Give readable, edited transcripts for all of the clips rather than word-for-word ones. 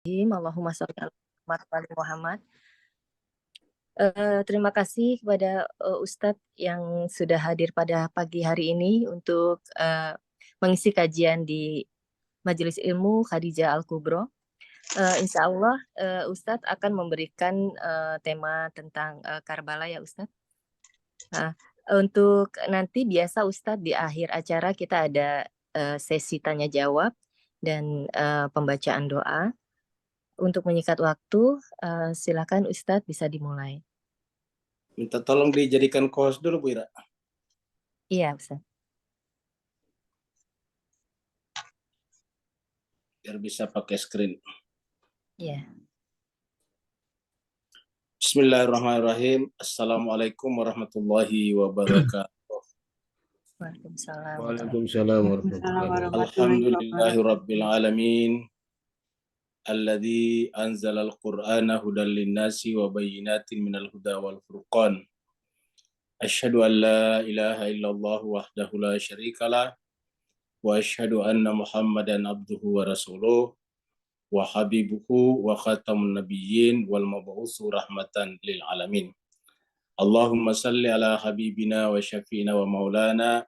Allahumma sholli ala Muhammad wa ali Muhammad. Terima kasih kepada Ustadz yang sudah hadir pada pagi hari ini untuk mengisi kajian di Majelis Ilmu Khadijah Al-Kubro. Insya Allah Ustadz akan memberikan tema tentang Karbala ya Ustadz. Nah, untuk nanti biasa Ustadz di akhir acara kita ada sesi tanya jawab dan pembacaan doa. Untuk menyikat waktu, silakan Ustadz bisa dimulai. Minta tolong dijadikan co-host dulu Bu Ira. Iya Ustadz. Biar bisa pakai screen. Iya. Bismillahirrahmanirrahim. Assalamualaikum warahmatullahi wabarakatuh. Waalaikumsalam. Waalaikumsalam warahmatullahi wabarakatuh. Alhamdulillahirabbil alamin. Alladzi anzalal Qur'ana hudan linnasi wa bayyinatin minal huda wal furqan. Asyhadu an la ilaha illallah wahdahu la syarikalah wa asyhadu anna Muhammadan abduhu wa rasuluh wa habibuhu wa khatamun nabiyyin wal mab'utsu rahmatan lil alamin. Allahumma salli ala habibina wa syafi'ina wa maulana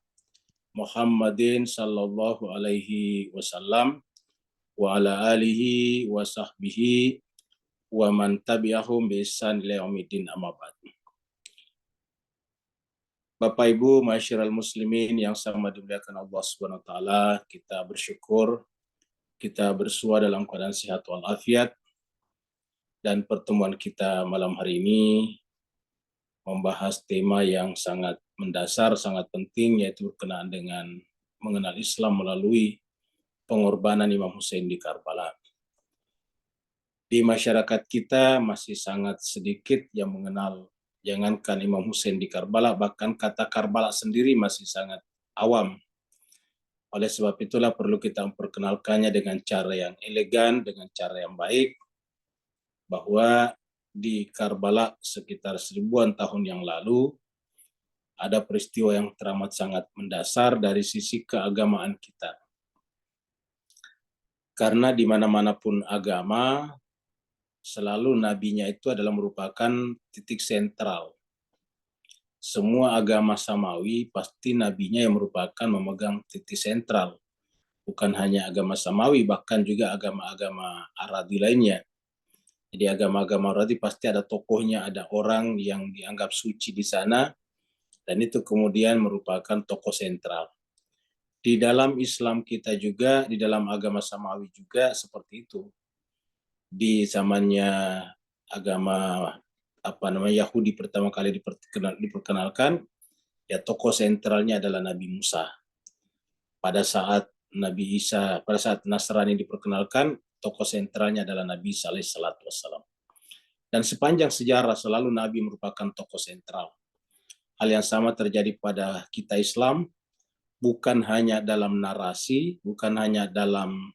Muhammadin sallallahu alaihi wasallam wa ala alihi wa sahbihi wa man tabi'ahum bi ihsan ila yaumiddin amma ba'd. Bapak Ibu masyiral muslimin yang sama dimuliakan Allah Subhanahu wa taala, kita bersyukur kita bersua dalam keadaan sehat walafiat, dan pertemuan kita malam hari ini membahas tema yang sangat mendasar, sangat penting, yaitu berkenaan dengan mengenal Islam melalui pengorbanan Imam Hussein di Karbala. Di masyarakat kita masih sangat sedikit yang mengenal, jangankan Imam Hussein di Karbala, bahkan kata Karbala sendiri masih sangat awam. Oleh sebab itulah perlu kita memperkenalkannya dengan cara yang elegan, dengan cara yang baik, bahwa di Karbala sekitar 1000-an tahun yang lalu ada peristiwa yang teramat sangat mendasar dari sisi keagamaan kita. Karena di mana-mana pun agama, selalu nabinya itu adalah merupakan titik sentral. Semua agama samawi pasti nabinya yang merupakan memegang titik sentral. Bukan hanya agama samawi, bahkan juga agama-agama Arabi lainnya. Jadi agama-agama Arabi pasti ada tokohnya, ada orang yang dianggap suci di sana, dan itu kemudian merupakan tokoh sentral. Di dalam Islam kita juga, di dalam agama samawi juga seperti itu. Di zamannya agama Yahudi pertama kali diperkenalkan, ya tokoh sentralnya adalah Nabi Musa. Pada saat Nabi Isa, pada saat Nasrani diperkenalkan, tokoh sentralnya adalah Nabi Isa alaihissalatu wassalam. Dan sepanjang sejarah selalu Nabi merupakan tokoh sentral. Hal yang sama terjadi pada kita Islam, bukan hanya dalam narasi, bukan hanya dalam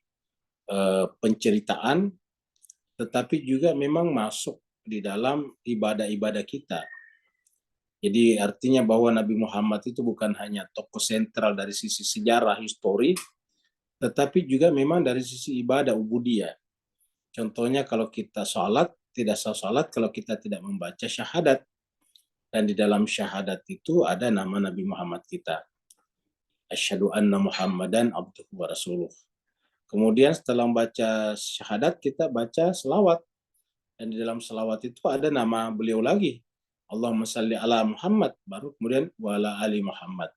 penceritaan, tetapi juga memang masuk di dalam ibadah-ibadah kita. Jadi artinya bahwa Nabi Muhammad itu bukan hanya tokoh sentral dari sisi sejarah, histori, tetapi juga memang dari sisi ibadah, ubudiyah. Contohnya kalau kita sholat, tidak sah sholat kalau kita tidak membaca syahadat. Dan di dalam syahadat itu ada nama Nabi Muhammad kita. Asyhadu anna Muhammadan abduhu wa rasuluh. Kemudian setelah membaca syahadat, kita baca selawat. Dan di dalam selawat itu ada nama beliau lagi. Allahumma salli ala Muhammad. Baru kemudian wa ala ali Muhammad.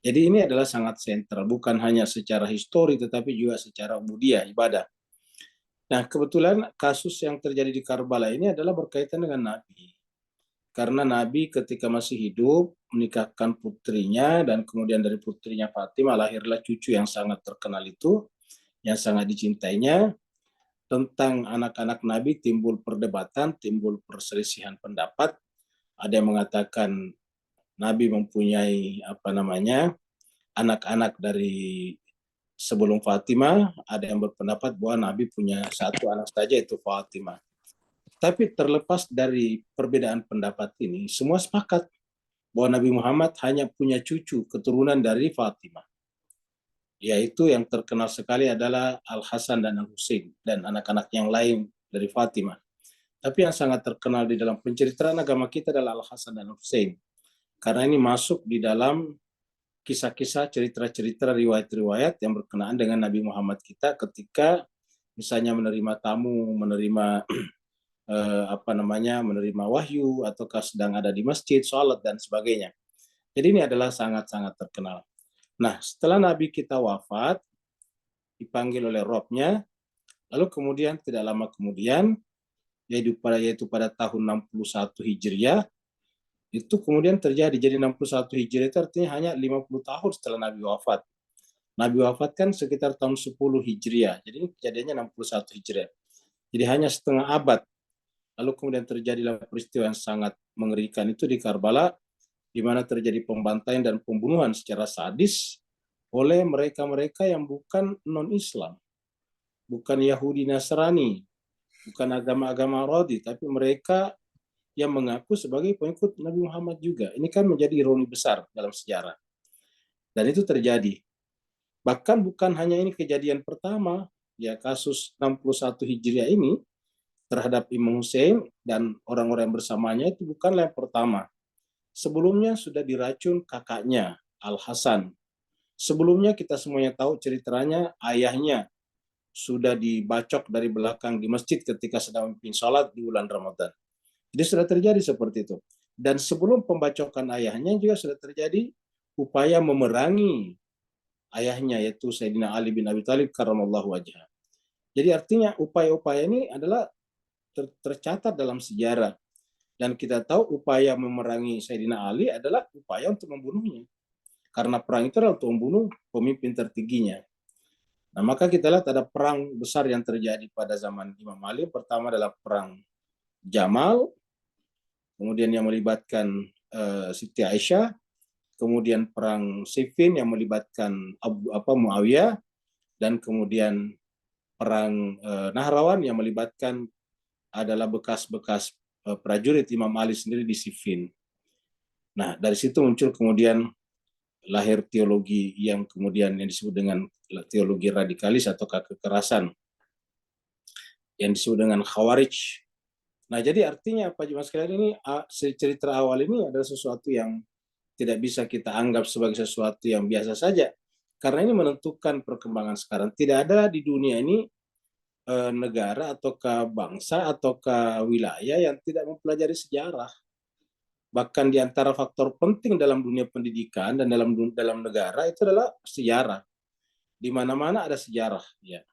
Jadi ini adalah sangat sentral. Bukan hanya secara histori, tetapi juga secara ubudiyah, ibadah. Nah, kebetulan kasus yang terjadi di Karbala ini adalah berkaitan dengan Nabi. Karena Nabi ketika masih hidup menikahkan putrinya, dan kemudian dari putrinya Fatimah lahirlah cucu yang sangat terkenal itu, yang sangat dicintainya. Tentang anak-anak Nabi timbul perdebatan, timbul perselisihan pendapat. Ada yang mengatakan Nabi mempunyai anak-anak dari sebelum Fatimah, ada yang berpendapat bahwa Nabi punya satu anak saja, itu Fatimah. Tapi terlepas dari perbedaan pendapat ini, semua sepakat bahwa Nabi Muhammad hanya punya cucu keturunan dari Fatimah. yaitu yang terkenal sekali adalah Al-Hasan dan Al-Husain dan anak-anak yang lain dari Fatimah. Tapi yang sangat terkenal di dalam penceritaan agama kita adalah Al-Hasan dan Al-Husain. Karena ini masuk di dalam kisah-kisah, cerita-cerita, riwayat-riwayat yang berkenaan dengan Nabi Muhammad kita ketika misalnya menerima tamu, menerima menerima wahyu, ataukah sedang ada di masjid, sholat dan sebagainya. Jadi ini adalah sangat-sangat terkenal. Nah, setelah Nabi kita wafat, dipanggil oleh Robnya, lalu kemudian tidak lama kemudian, yaitu pada tahun 61 Hijriah, itu kemudian terjadi. Jadi 61 Hijriah itu artinya hanya 50 tahun setelah Nabi wafat. Nabi wafat kan sekitar tahun 10 Hijriah, jadi ini kejadiannya 61 Hijriah. Jadi hanya setengah abad. Lalu kemudian terjadilah peristiwa yang sangat mengerikan itu di Karbala, di mana terjadi pembantaian dan pembunuhan secara sadis oleh mereka-mereka yang bukan non-Islam, bukan Yahudi Nasrani, bukan agama-agama Rodi, tapi mereka yang mengaku sebagai pengikut Nabi Muhammad juga. Ini kan menjadi ironi besar dalam sejarah. Dan itu terjadi. Bahkan bukan hanya ini kejadian pertama, ya kasus 61 Hijriah ini terhadap Imam Hussein dan orang-orang yang bersamanya itu bukanlah yang pertama. Sebelumnya sudah diracun kakaknya, Al-Hasan. Sebelumnya kita semuanya tahu ceritanya, ayahnya sudah dibacok dari belakang di masjid ketika sedang memimpin sholat di bulan Ramadan. Jadi sudah terjadi seperti itu. Dan sebelum pembacokan ayahnya juga sudah terjadi upaya memerangi ayahnya, yaitu Sayyidina Ali bin Abi Thalib karramallahu wajhah. Jadi artinya upaya-upaya ini adalah tercatat dalam sejarah. Dan kita tahu upaya memerangi Sayyidina Ali adalah upaya untuk membunuhnya. Karena perang itu adalah untuk membunuh pemimpin tertingginya. Nah, maka kita lihat ada perang besar yang terjadi pada zaman Imam Ali. Pertama adalah perang Jamal, kemudian yang melibatkan Siti Aisyah, kemudian perang Siffin yang melibatkan Muawiyah, dan kemudian perang Nahrawan yang melibatkan adalah bekas-bekas prajurit Imam Ali sendiri di Siffin. Nah, dari situ muncul kemudian lahir teologi yang kemudian yang disebut dengan teologi radikalis atau kekerasan yang disebut dengan Khawarij. Nah, jadi artinya Pak Jemaah sekalian, ini cerita awal ini adalah sesuatu yang tidak bisa kita anggap sebagai sesuatu yang biasa saja, karena ini menentukan perkembangan sekarang. Tidak ada di dunia ini negara ataukah bangsa ataukah wilayah yang tidak mempelajari sejarah. Bahkan di antara faktor penting dalam dunia pendidikan dan dalam negara itu adalah sejarah. Di mana-mana ada sejarah. Ya.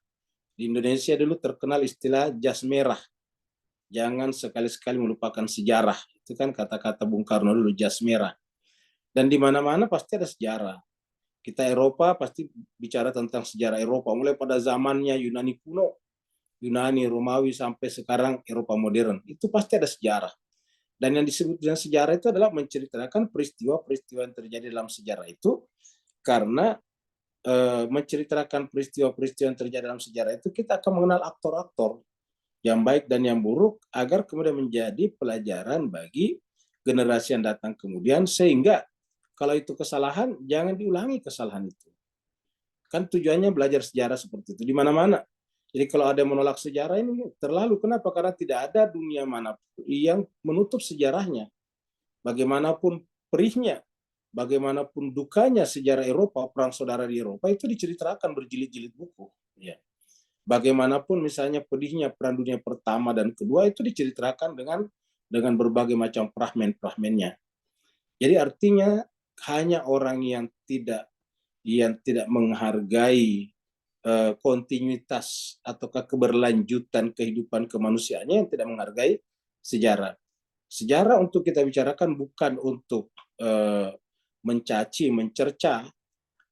Di Indonesia dulu terkenal istilah jas merah. Jangan sekali-sekali melupakan sejarah. Itu kan kata-kata Bung Karno dulu, jas merah. Dan di mana-mana pasti ada sejarah. Kita Eropa pasti bicara tentang sejarah Eropa. Mulai pada zamannya Yunani kuno, Yunani, Romawi, sampai sekarang Eropa modern. Itu pasti ada sejarah. Dan yang disebut dengan sejarah itu adalah menceritakan peristiwa-peristiwa yang terjadi dalam sejarah itu, karena menceritakan peristiwa-peristiwa yang terjadi dalam sejarah itu, kita akan mengenal aktor-aktor yang baik dan yang buruk, agar kemudian menjadi pelajaran bagi generasi yang datang kemudian, sehingga kalau itu kesalahan, jangan diulangi kesalahan itu. Kan tujuannya belajar sejarah seperti itu di mana-mana. Jadi kalau ada yang menolak sejarah ini terlalu. Kenapa? Karena tidak ada dunia manapun yang menutup sejarahnya. Bagaimanapun perihnya, bagaimanapun dukanya sejarah Eropa, perang saudara di Eropa itu diceritakan berjilid-jilid buku. Ya. Bagaimanapun misalnya pedihnya perang dunia pertama dan kedua itu diceritakan dengan berbagai macam fragmen-fragmennya. Jadi artinya hanya orang yang tidak menghargai kontinuitas ataukah keberlanjutan kehidupan kemanusiaannya yang tidak menghargai sejarah. Sejarah untuk kita bicarakan bukan untuk mencaci, mencerca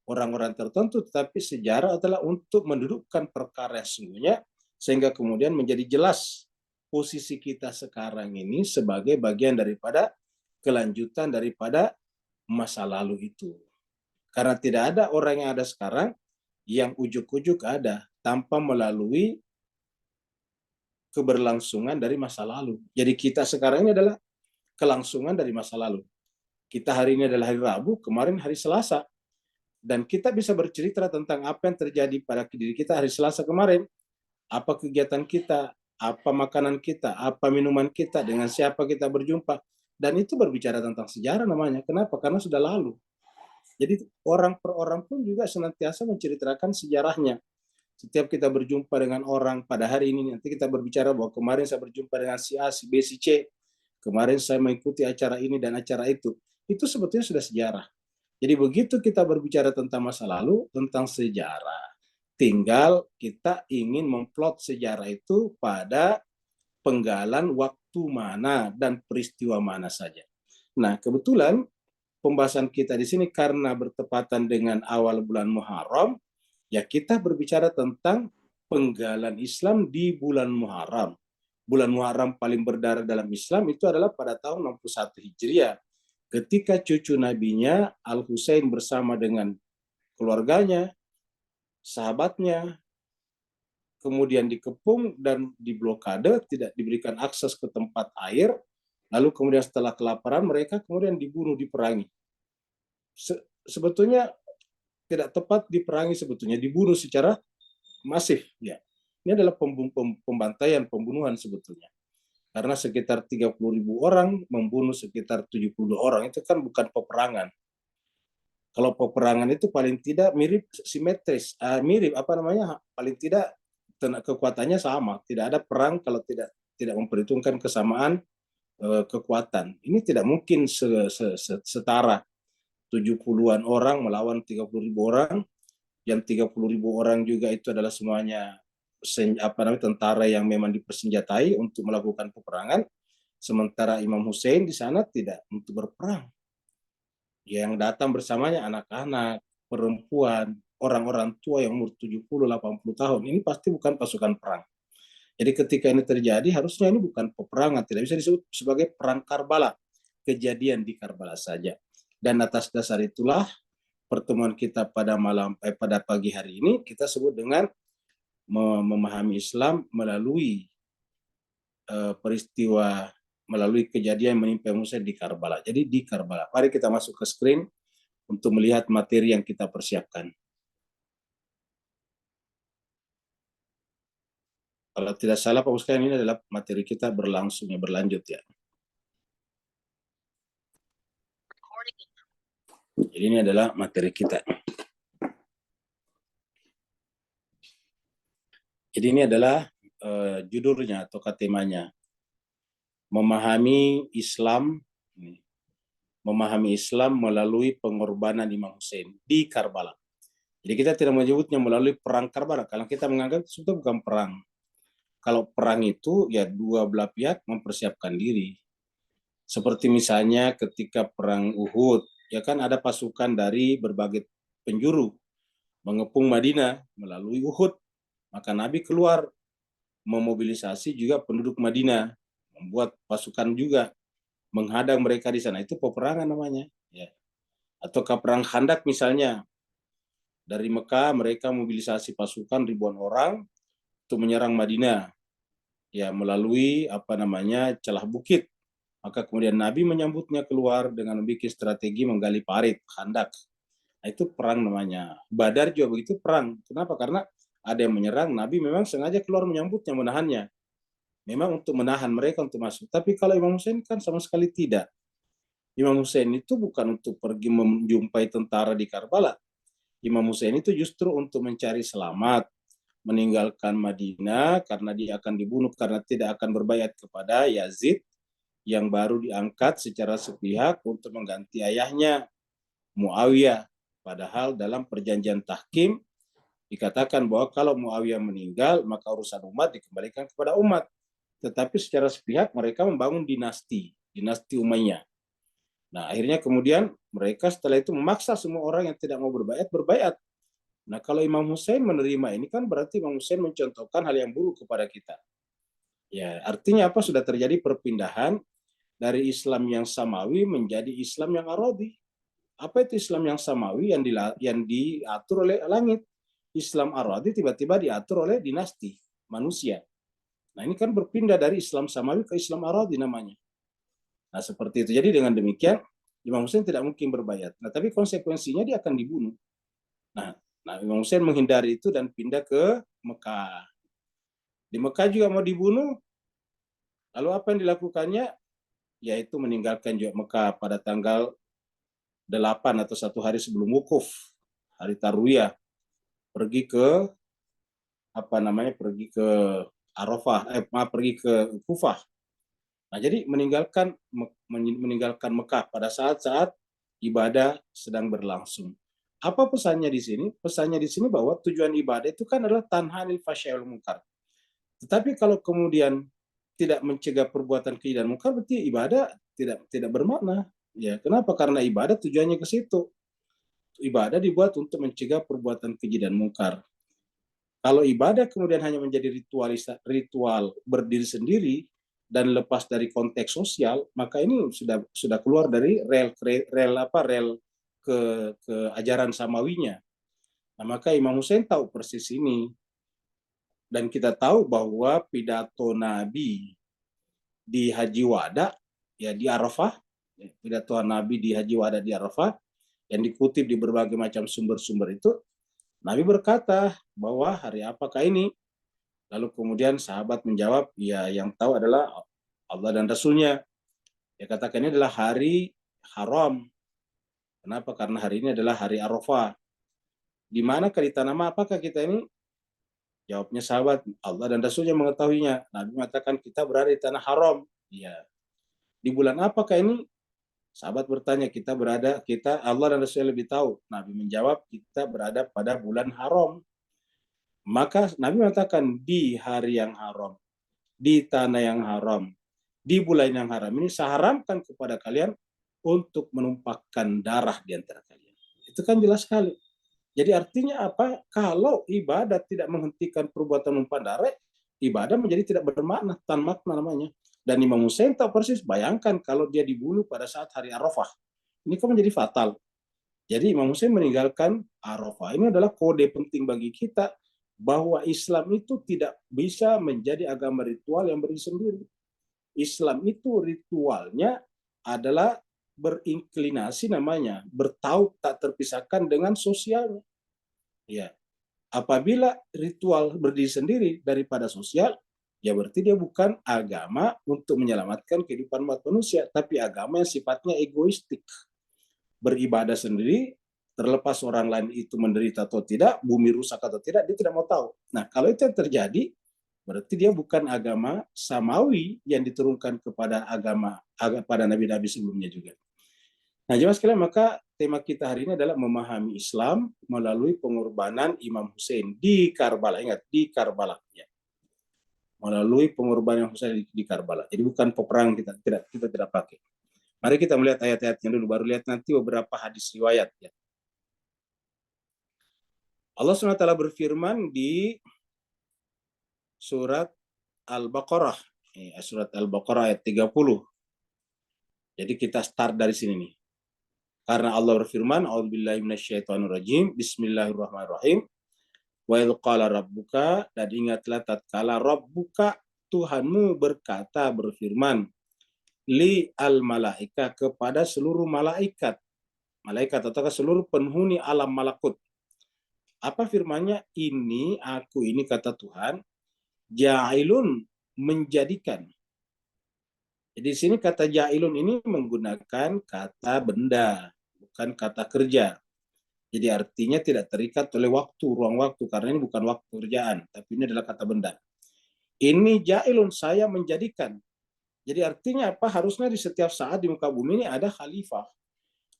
orang-orang tertentu, tetapi sejarah adalah untuk mendudukkan perkara yang sesungguhnya, sehingga kemudian menjadi jelas posisi kita sekarang ini sebagai bagian daripada kelanjutan daripada masa lalu itu. Karena tidak ada orang yang ada sekarang yang ujuk-ujuk ada tanpa melalui keberlangsungan dari masa lalu. Jadi kita sekarang ini adalah kelangsungan dari masa lalu. Kita hari ini adalah hari Rabu, kemarin hari Selasa. Dan kita bisa bercerita tentang apa yang terjadi pada diri kita hari Selasa kemarin, apa kegiatan kita, apa makanan kita, apa minuman kita, dengan siapa kita berjumpa. Dan itu berbicara tentang sejarah namanya. Kenapa? Karena sudah lalu. Jadi orang per orang pun juga senantiasa menceritakan sejarahnya. Setiap kita berjumpa dengan orang pada hari ini, nanti kita berbicara bahwa kemarin saya berjumpa dengan si A, si B, si C. Kemarin saya mengikuti acara ini dan acara itu. Itu sebetulnya sudah sejarah. Jadi begitu kita berbicara tentang masa lalu, tentang sejarah, tinggal kita ingin memplot sejarah itu pada penggalan waktu mana dan peristiwa mana saja. Nah, kebetulan pembahasan kita di sini karena bertepatan dengan awal bulan Muharram, ya kita berbicara tentang penggalan Islam di bulan Muharram. Bulan Muharram paling berdarah dalam Islam itu adalah pada tahun 61 Hijriah. Ketika cucu nabinya Al-Husain bersama dengan keluarganya, sahabatnya, kemudian dikepung dan diblokade, tidak diberikan akses ke tempat air, lalu kemudian setelah kelaparan mereka kemudian dibunuh, diperangi. Sebetulnya tidak tepat diperangi, sebetulnya dibunuh secara masif. Ya. Ini adalah pembantaian, pembunuhan sebetulnya. Karena sekitar 30.000 orang membunuh sekitar 72 orang, itu kan bukan peperangan. Kalau peperangan itu paling tidak mirip simetris, mirip apa namanya, paling tidak kekuatannya sama. Tidak ada perang kalau tidak memperhitungkan kesamaan kekuatan. Ini tidak mungkin setara 70-an orang melawan 30.000 orang, yang 30.000 orang juga itu adalah semuanya tentara yang memang dipersenjatai untuk melakukan peperangan, sementara Imam Hussein di sana tidak untuk berperang. Yang datang bersamanya anak-anak, perempuan, orang-orang tua yang umur 70-80 tahun. Ini pasti bukan pasukan perang. Jadi ketika ini terjadi, harusnya ini bukan peperangan, tidak bisa disebut sebagai perang Karbala, kejadian di Karbala saja. Dan atas dasar itulah pertemuan kita pada pagi hari ini kita sebut dengan memahami Islam melalui peristiwa, melalui kejadian yang menimpa Musa di Karbala. Jadi di Karbala. Mari kita masuk ke screen untuk melihat materi yang kita persiapkan. Kalau tidak salah, Pak Ustaz, ini adalah materi kita berlanjut ya. Jadi ini adalah materi kita. Jadi ini adalah judulnya atau temanya, memahami Islam melalui pengorbanan Imam Hussein di Karbala. Jadi kita tidak menyebutnya melalui perang Karbala, karena kita menganggap itu bukan perang. Kalau perang itu ya dua belah pihak mempersiapkan diri. Seperti misalnya ketika perang Uhud, ya kan ada pasukan dari berbagai penjuru mengepung Madinah melalui Uhud. Maka Nabi keluar memobilisasi juga penduduk Madinah, membuat pasukan juga menghadang mereka di sana. Itu peperangan namanya. Ya. Atau perang Khandak misalnya, dari Mekah mereka mobilisasi pasukan ribuan orang untuk menyerang Madinah, ya melalui celah bukit. Maka kemudian Nabi menyambutnya keluar dengan membuat strategi menggali parit Khandak. Nah, itu perang namanya. Badar juga begitu, perang. Kenapa? Karena ada yang menyerang, Nabi memang sengaja keluar menyambutnya, menahannya. Memang untuk menahan mereka untuk masuk. Tapi kalau Imam Hussein kan sama sekali tidak. Imam Hussein itu bukan untuk pergi menjumpai tentara di Karbala. Imam Hussein itu justru untuk mencari selamat, meninggalkan Madinah karena dia akan dibunuh karena tidak akan berbaiat kepada Yazid yang baru diangkat secara sepihak untuk mengganti ayahnya Muawiyah. Padahal dalam perjanjian tahkim dikatakan bahwa kalau Muawiyah meninggal maka urusan umat dikembalikan kepada umat. Tetapi secara sepihak mereka membangun dinasti Umayyah. Nah, akhirnya kemudian mereka setelah itu memaksa semua orang yang tidak mau berbaiat. Nah, kalau Imam Hussein menerima ini kan berarti Imam Hussein mencontohkan hal yang buruk kepada kita. Ya, artinya apa? Sudah terjadi perpindahan dari Islam yang samawi menjadi Islam yang arodi. Apa itu Islam yang samawi yang diatur oleh langit? Islam arodi tiba-tiba diatur oleh dinasti manusia. Nah, ini kan berpindah dari Islam samawi ke Islam arodi namanya. Nah, seperti itu. Jadi dengan demikian Imam Hussein tidak mungkin berbaiat. Nah, tapi konsekuensinya dia akan dibunuh. Nah, Imam Hussein menghindari itu dan pindah ke Mekah. Di Mekah juga mau dibunuh. Lalu apa yang dilakukannya? Yaitu meninggalkan juga Mekah pada tanggal 8 atau 1 hari sebelum wukuf, hari Tarwiyah, pergi ke pergi ke Arafah, pergi ke Kufah. Nah, jadi meninggalkan Mekah pada saat-saat ibadah sedang berlangsung. Apa pesannya di sini? Pesannya di sini bahwa tujuan ibadah itu kan adalah tanhanil fasya'il munkar. Tetapi kalau kemudian tidak mencegah perbuatan keji dan munkar, berarti ibadah tidak bermakna. Ya, kenapa? Karena ibadah tujuannya ke situ. Ibadah dibuat untuk mencegah perbuatan keji dan munkar. Kalau ibadah kemudian hanya menjadi ritual berdiri sendiri dan lepas dari konteks sosial, maka ini sudah keluar dari rel ke ajaran samawinya. Nah, maka Imam Hussein tahu persis ini, dan kita tahu bahwa pidato Nabi di Haji Wada, ya di Arafah, pidato Nabi di Haji Wada di Arafah yang dikutip di berbagai macam sumber-sumber itu, Nabi berkata bahwa hari apakah ini? Lalu kemudian sahabat menjawab, ya yang tahu adalah Allah dan Rasulnya. Ya katakan ini adalah hari haram. Kenapa? Karena hari ini adalah hari Arafah. Di mana di tanah apakah kita ini? Jawabnya sahabat, Allah dan Rasulnya mengetahuinya. Nabi mengatakan kita berada di tanah haram. Ya. Di bulan apakah ini? Sahabat bertanya, kita Allah dan Rasulnya lebih tahu. Nabi menjawab, kita berada pada bulan haram. Maka Nabi mengatakan di hari yang haram, di tanah yang haram, di bulan yang haram ini saya haramkan kepada kalian untuk menumpahkan darah di antara kalian. Itu kan jelas sekali. Jadi artinya apa? Kalau ibadah tidak menghentikan perbuatan menumpahkan darah, ibadah menjadi tidak bermakna, tanpa makna namanya. Dan Imam Hussein tahu persis, bayangkan kalau dia dibunuh pada saat hari Arafah. Ini kan menjadi fatal. Jadi Imam Hussein meninggalkan Arafah. Ini adalah kode penting bagi kita bahwa Islam itu tidak bisa menjadi agama ritual yang berdiri sendiri. Islam itu ritualnya adalah berinklinasi namanya, bertaut tak terpisahkan dengan sosialnya. Ya, apabila ritual berdiri sendiri daripada sosial, ya berarti dia bukan agama untuk menyelamatkan kehidupan umat manusia, tapi agama yang sifatnya egoistik. Beribadah sendiri, terlepas orang lain itu menderita atau tidak, bumi rusak atau tidak, dia tidak mau tahu. Nah, kalau itu yang terjadi, berarti dia bukan agama samawi yang diturunkan kepada pada nabi-nabi sebelumnya juga. Nah, jemaah sekalian, maka tema kita hari ini adalah memahami Islam melalui pengorbanan Imam Hussein di Karbala. Ingat, di Karbala. Ya. Melalui pengorbanan Imam Hussein di Karbala. Jadi bukan peperangan kita tidak pakai. Mari kita melihat ayat-ayatnya dulu, baru lihat nanti beberapa hadis riwayat. Ya. Allah SWT berfirman di surat Al-Baqarah. Surat Al-Baqarah ayat 30. Jadi kita start dari sini nih. Karena Allah berfirman, A'udzubillahi minasyaitonirrajim, Bismillahirrahmanirrahim. Wa idz qala rabbuka, dan ingatlah tatkala Rabbuka, Tuhanmu berfirman, li al malaika, kepada seluruh malaikat atau seluruh penghuni alam malakut. Apa firmannya? Ini aku ini kata Tuhan, ja'ilun, menjadikan. Jadi di sini kata ja'ilun ini menggunakan kata benda, bukan kata kerja. Jadi artinya tidak terikat oleh waktu, ruang waktu, karena ini bukan waktu kerjaan, tapi ini adalah kata benda. Ini ja'ilun, saya menjadikan. Jadi artinya apa? Harusnya di setiap saat di muka bumi ini ada khalifah.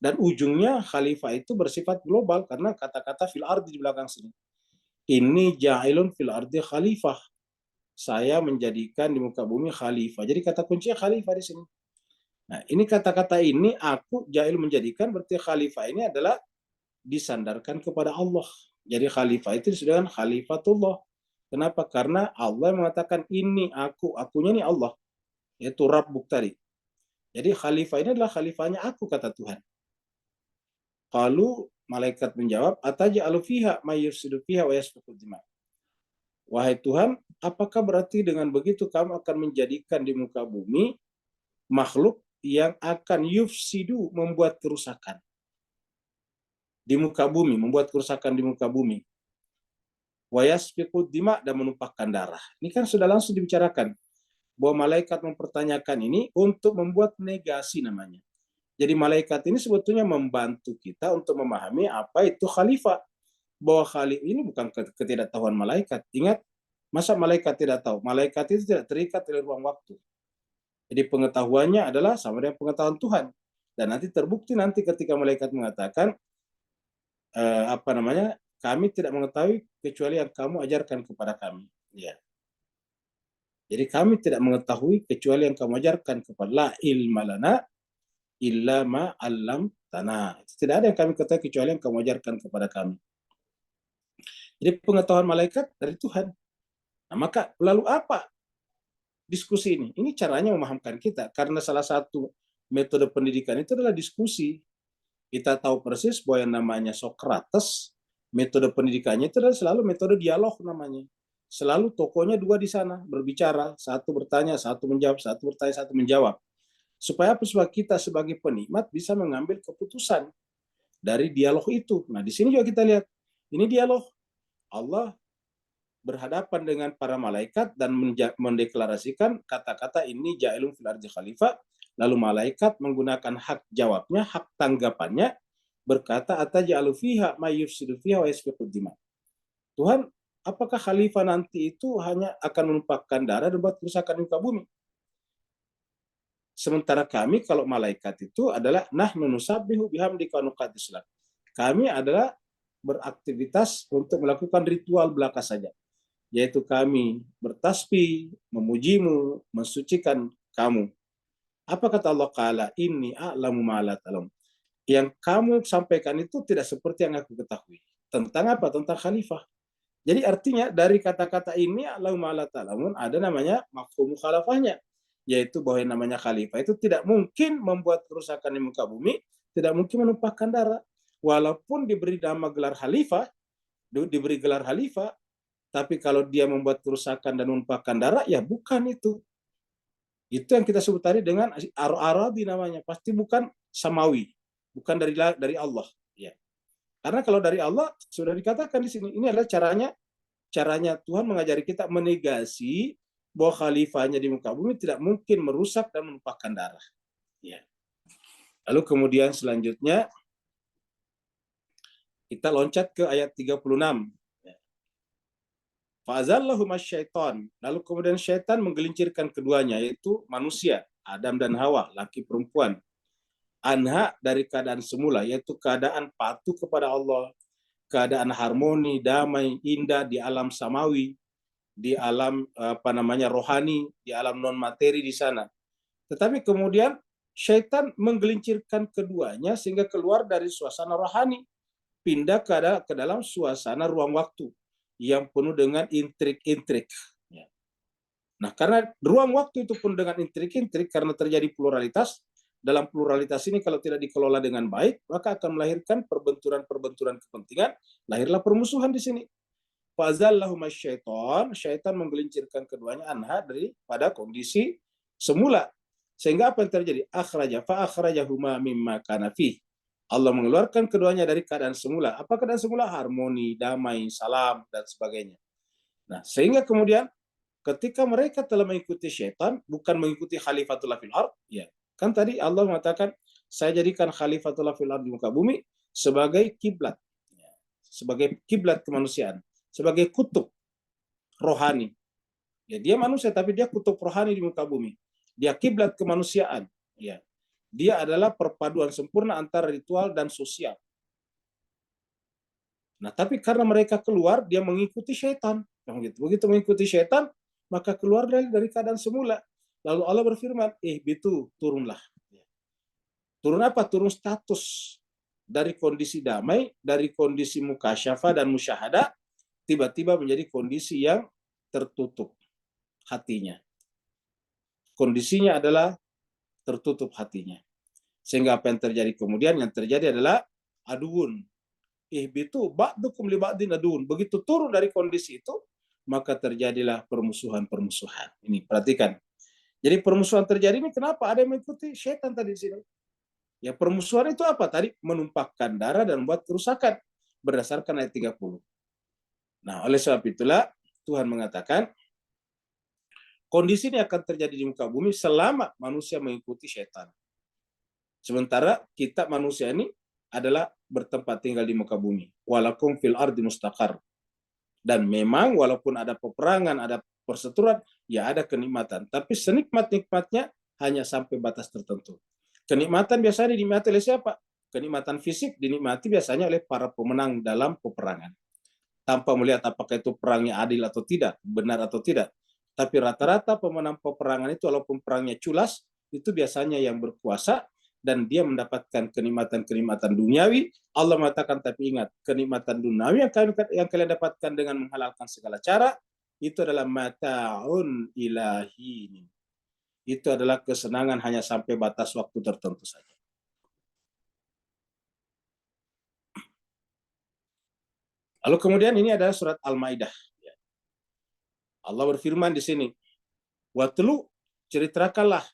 Dan ujungnya khalifah itu bersifat global, karena kata-kata fil ardi di belakang sini. Ini ja'ilun fil ardi khalifah. Saya menjadikan di muka bumi khalifah. Jadi kata kuncinya khalifah di sini. Nah, ini kata-kata ini aku ja'il menjadikan, berarti khalifah ini adalah disandarkan kepada Allah. Jadi khalifah itu disebutkan khalifatullah. Kenapa? Karena Allah mengatakan ini akunya ini Allah. Yaitu Rabbuk tadi. Jadi khalifah ini adalah khalifahnya aku, kata Tuhan. Qalu, malaikat menjawab, ataj'alu fiha may yufsidu fiha wa yasfiku dima. Wahai Tuhan, apakah berarti dengan begitu kamu akan menjadikan di muka bumi makhluk yang akan yufsidu, membuat kerusakan, di muka bumi, membuat kerusakan di muka bumi. Wa yasfiku dima, dan menumpahkan darah. Ini kan sudah langsung dibicarakan bahwa malaikat mempertanyakan ini untuk membuat negasi namanya. Jadi malaikat ini sebetulnya membantu kita untuk memahami apa itu khalifah. Bahwa khalifah ini bukan ketidaktahuan malaikat. Ingat, masa malaikat tidak tahu? Malaikat itu tidak terikat oleh ruang waktu. Jadi pengetahuannya adalah sama dengan pengetahuan Tuhan. Dan nanti terbukti nanti ketika malaikat mengatakan, kami tidak mengetahui kecuali yang kamu ajarkan kepada kami. Ya. Jadi kami tidak mengetahui kecuali yang kamu ajarkan kepada la ilma lana illa ma 'allamtana. Tidak ada yang kami ketahui kecuali yang kamu ajarkan kepada kami. Jadi pengetahuan malaikat dari Tuhan. Nah, maka lalu apa diskusi ini? Ini caranya memahamkan kita, karena salah satu metode pendidikan itu adalah diskusi. Kita tahu persis bahwa yang namanya Socrates, metode pendidikannya itu adalah selalu metode dialog namanya. Selalu tokohnya dua di sana, berbicara, satu bertanya, satu menjawab, satu bertanya, satu menjawab. Supaya kita sebagai penikmat bisa mengambil keputusan dari dialog itu. Nah, di sini juga kita lihat, ini dialog. Allah berhadapan dengan para malaikat dan mendeklarasikan kata-kata ini ja'ilun fil ardi khalifah. Lalu malaikat menggunakan hak jawabnya, hak tanggapannya, berkata ataj'alu fiha may yufsidu fiha wa yasfiku dima. Tuhan, apakah khalifah nanti itu hanya akan menumpahkan darah dan buat kerusakan di muka bumi? Sementara kami kalau malaikat itu adalah nahnu nusabbihu bihamdika wa nuqaddis lak. Kami adalah beraktivitas untuk melakukan ritual belaka saja, yaitu kami bertasbih, memujimu, mensucikan kamu. Apa kata Allah Ta'ala? Inni a'lamu ma la ta'lamun. Yang kamu sampaikan itu tidak seperti yang aku ketahui. Tentang apa? Tentang khalifah. Jadi artinya dari kata-kata ini a'lamu ma la ta'lamun ada namanya mafhum mukhalafahnya, yaitu bahwa yang namanya khalifah itu tidak mungkin membuat kerusakan di muka bumi, tidak mungkin menumpahkan darah. Walaupun diberi nama gelar khalifah, diberi gelar khalifah, tapi kalau dia membuat kerusakan dan menumpahkan darah, ya bukan itu. Itu yang kita sebut tadi dengan Arabi namanya, pasti bukan samawi, bukan dari Allah. Ya. Karena kalau dari Allah sudah dikatakan di sini, ini adalah caranya Tuhan mengajari kita menegasi bahwa khalifahnya di muka bumi tidak mungkin merusak dan menumpahkan darah. Ya. Lalu kemudian selanjutnya kita loncat ke ayat 36. Fa'azallahuma syaitan. Lalu kemudian syaitan menggelincirkan keduanya, yaitu manusia, Adam dan Hawa, laki perempuan. Anha, dari keadaan semula, yaitu keadaan patuh kepada Allah, keadaan harmoni, damai, indah di alam samawi, di alam rohani, di alam non materi di sana. Tetapi kemudian syaitan menggelincirkan keduanya sehingga keluar dari suasana rohani, pindah ke dalam suasana ruang waktu yang penuh dengan intrik-intrik. Nah, karena ruang waktu itu penuh dengan intrik-intrik, karena terjadi pluralitas, dalam pluralitas ini kalau tidak dikelola dengan baik, maka akan melahirkan perbenturan-perbenturan kepentingan, lahirlah permusuhan di sini. Fazallahuma syaitan, syaitan menggelincirkan keduanya anha daripada kondisi semula. Sehingga apa yang terjadi? Akhrajahuma mimma kana fih. Allah mengeluarkan keduanya dari keadaan semula. Apa keadaan semula? Harmoni, damai, salam, dan sebagainya. Nah, sehingga kemudian ketika mereka telah mengikuti syaitan, bukan mengikuti khalifatullah fil ard, ya. Kan tadi Allah mengatakan, saya jadikan khalifatullah fil ard di muka bumi sebagai kiblat. Ya. Sebagai kiblat kemanusiaan. Sebagai kutub rohani. Ya, dia manusia, tapi dia kutub rohani di muka bumi. Dia kiblat kemanusiaan. Ya. Dia adalah perpaduan sempurna antara ritual dan sosial. Nah, tapi karena mereka keluar, dia mengikuti syaitan. Begitu mengikuti syaitan, maka keluar dari keadaan semula. Lalu Allah berfirman, turunlah. Turun apa? Turun status. Dari kondisi damai, dari kondisi mukasyafa dan musyahada, tiba-tiba menjadi kondisi yang tertutup hatinya. Kondisinya adalah tertutup hatinya. Sehingga apa yang terjadi kemudian? Yang terjadi adalah aduun. Ihbitu ba'dukum li ba'din aduun. Begitu turun dari kondisi itu, maka terjadilah permusuhan-permusuhan. Ini perhatikan. Jadi permusuhan terjadi ini kenapa? Ada yang mengikuti syaitan tadi di sini. Ya, permusuhan itu apa? Tadi menumpahkan darah dan membuat kerusakan berdasarkan ayat 30. Nah, oleh sebab itulah Tuhan mengatakan kondisi ini akan terjadi di muka bumi selama manusia mengikuti setan. Sementara kita manusia ini adalah bertempat tinggal di muka bumi. Walakum fil ardi mustaqar. Dan memang walaupun ada peperangan, ada perseteruan, ya ada kenikmatan. Tapi senikmat-nikmatnya hanya sampai batas tertentu. Kenikmatan biasanya dinikmati oleh siapa? Kenikmatan fisik dinikmati biasanya oleh para pemenang dalam peperangan. Tanpa melihat apakah itu perangnya adil atau tidak, benar atau tidak. Tapi rata-rata pemenang peperangan itu walaupun perangnya culas, itu biasanya yang berkuasa dan dia mendapatkan kenikmatan-kenikmatan duniawi. Allah mengatakan, tapi ingat, kenikmatan duniawi yang kalian dapatkan dengan menghalalkan segala cara, itu adalah mata'un ilahi. Itu adalah kesenangan hanya sampai batas waktu tertentu saja. Lalu kemudian ini adalah surat Al-Maidah. Allah berfirman di sini, "Watlu, ceritakanlah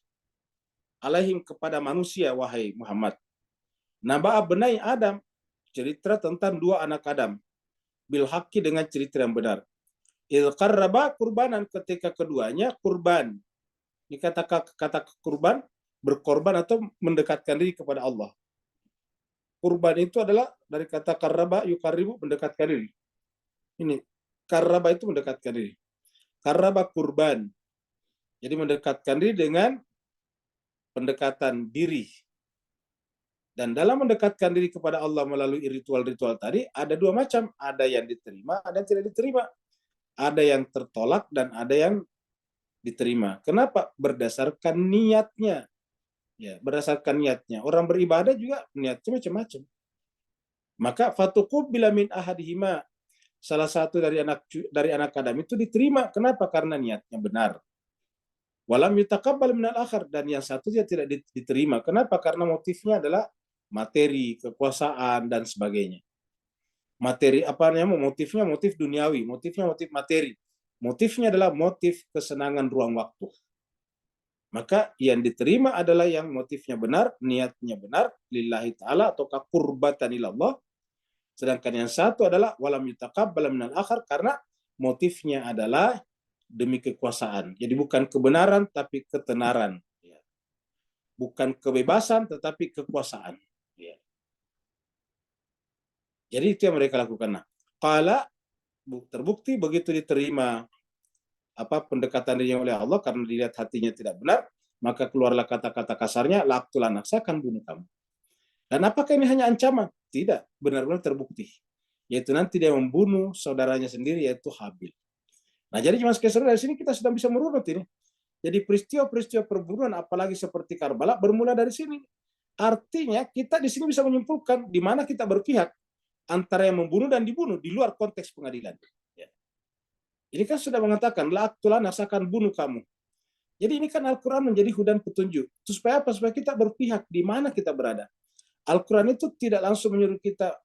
alaihim kepada manusia, wahai Muhammad. Naba'a benai Adam, cerita tentang dua anak Adam. Bil haqqi dengan cerita yang benar. Il qarraba kurbanan, ketika keduanya kurban. Ini kata kurban, berkorban atau mendekatkan diri kepada Allah. Kurban itu adalah dari kata qarraba yuqarribu, mendekatkan diri. Ini qarraba itu mendekatkan diri. Qarraba kurban. Jadi mendekatkan diri dengan pendekatan diri. Dan dalam mendekatkan diri kepada Allah melalui ritual-ritual tadi, ada dua macam. Ada yang diterima, ada yang tidak diterima. Ada yang tertolak, dan ada yang diterima. Kenapa? Berdasarkan niatnya. Ya, berdasarkan niatnya. Orang beribadah juga niatnya macam-macam. Maka fatuqubila min ahadihima, salah satu dari anak Adam itu diterima. Kenapa? Karena niatnya benar. Walam yutaqabbal minal akhar, dan yang satu dia tidak diterima. Kenapa? Karena motifnya adalah materi, kekuasaan, dan sebagainya. Materi apa namanya? Motifnya motif duniawi, motifnya motif materi. Motifnya adalah motif kesenangan ruang waktu. Maka yang diterima adalah yang motifnya benar, niatnya benar, lillahi ta'ala atau kurbatan ilallah. Sedangkan yang satu adalah walam yutaqabbal minal akhar, karena motifnya adalah demi kekuasaan. Jadi bukan kebenaran tapi ketenaran. Bukan kebebasan tetapi kekuasaan. Jadi itu yang mereka lakukan. Nah, qala, terbukti begitu diterima pendekatan dirinya oleh Allah karena dilihat hatinya tidak benar, maka keluarlah kata-kata kasarnya, laqtulan, saya akan bunuh kamu. Dan apakah ini hanya ancaman? Tidak, benar-benar terbukti. Yaitu nanti dia membunuh saudaranya sendiri, yaitu Habil. Nah, jadi cuma sekali dari sini kita sudah bisa merunut ini. Jadi peristiwa-peristiwa perburuan, apalagi seperti Karbala, bermula dari sini. Artinya kita di sini bisa menyimpulkan di mana kita berpihak antara yang membunuh dan dibunuh di luar konteks pengadilan. Ya. Ini kan sudah mengatakan, la'aqtulan, saya akan bunuh kamu. Jadi ini kan Al-Quran menjadi hudan petunjuk. Supaya apa? Supaya kita berpihak di mana kita berada. Al-Quran itu tidak langsung menyuruh kita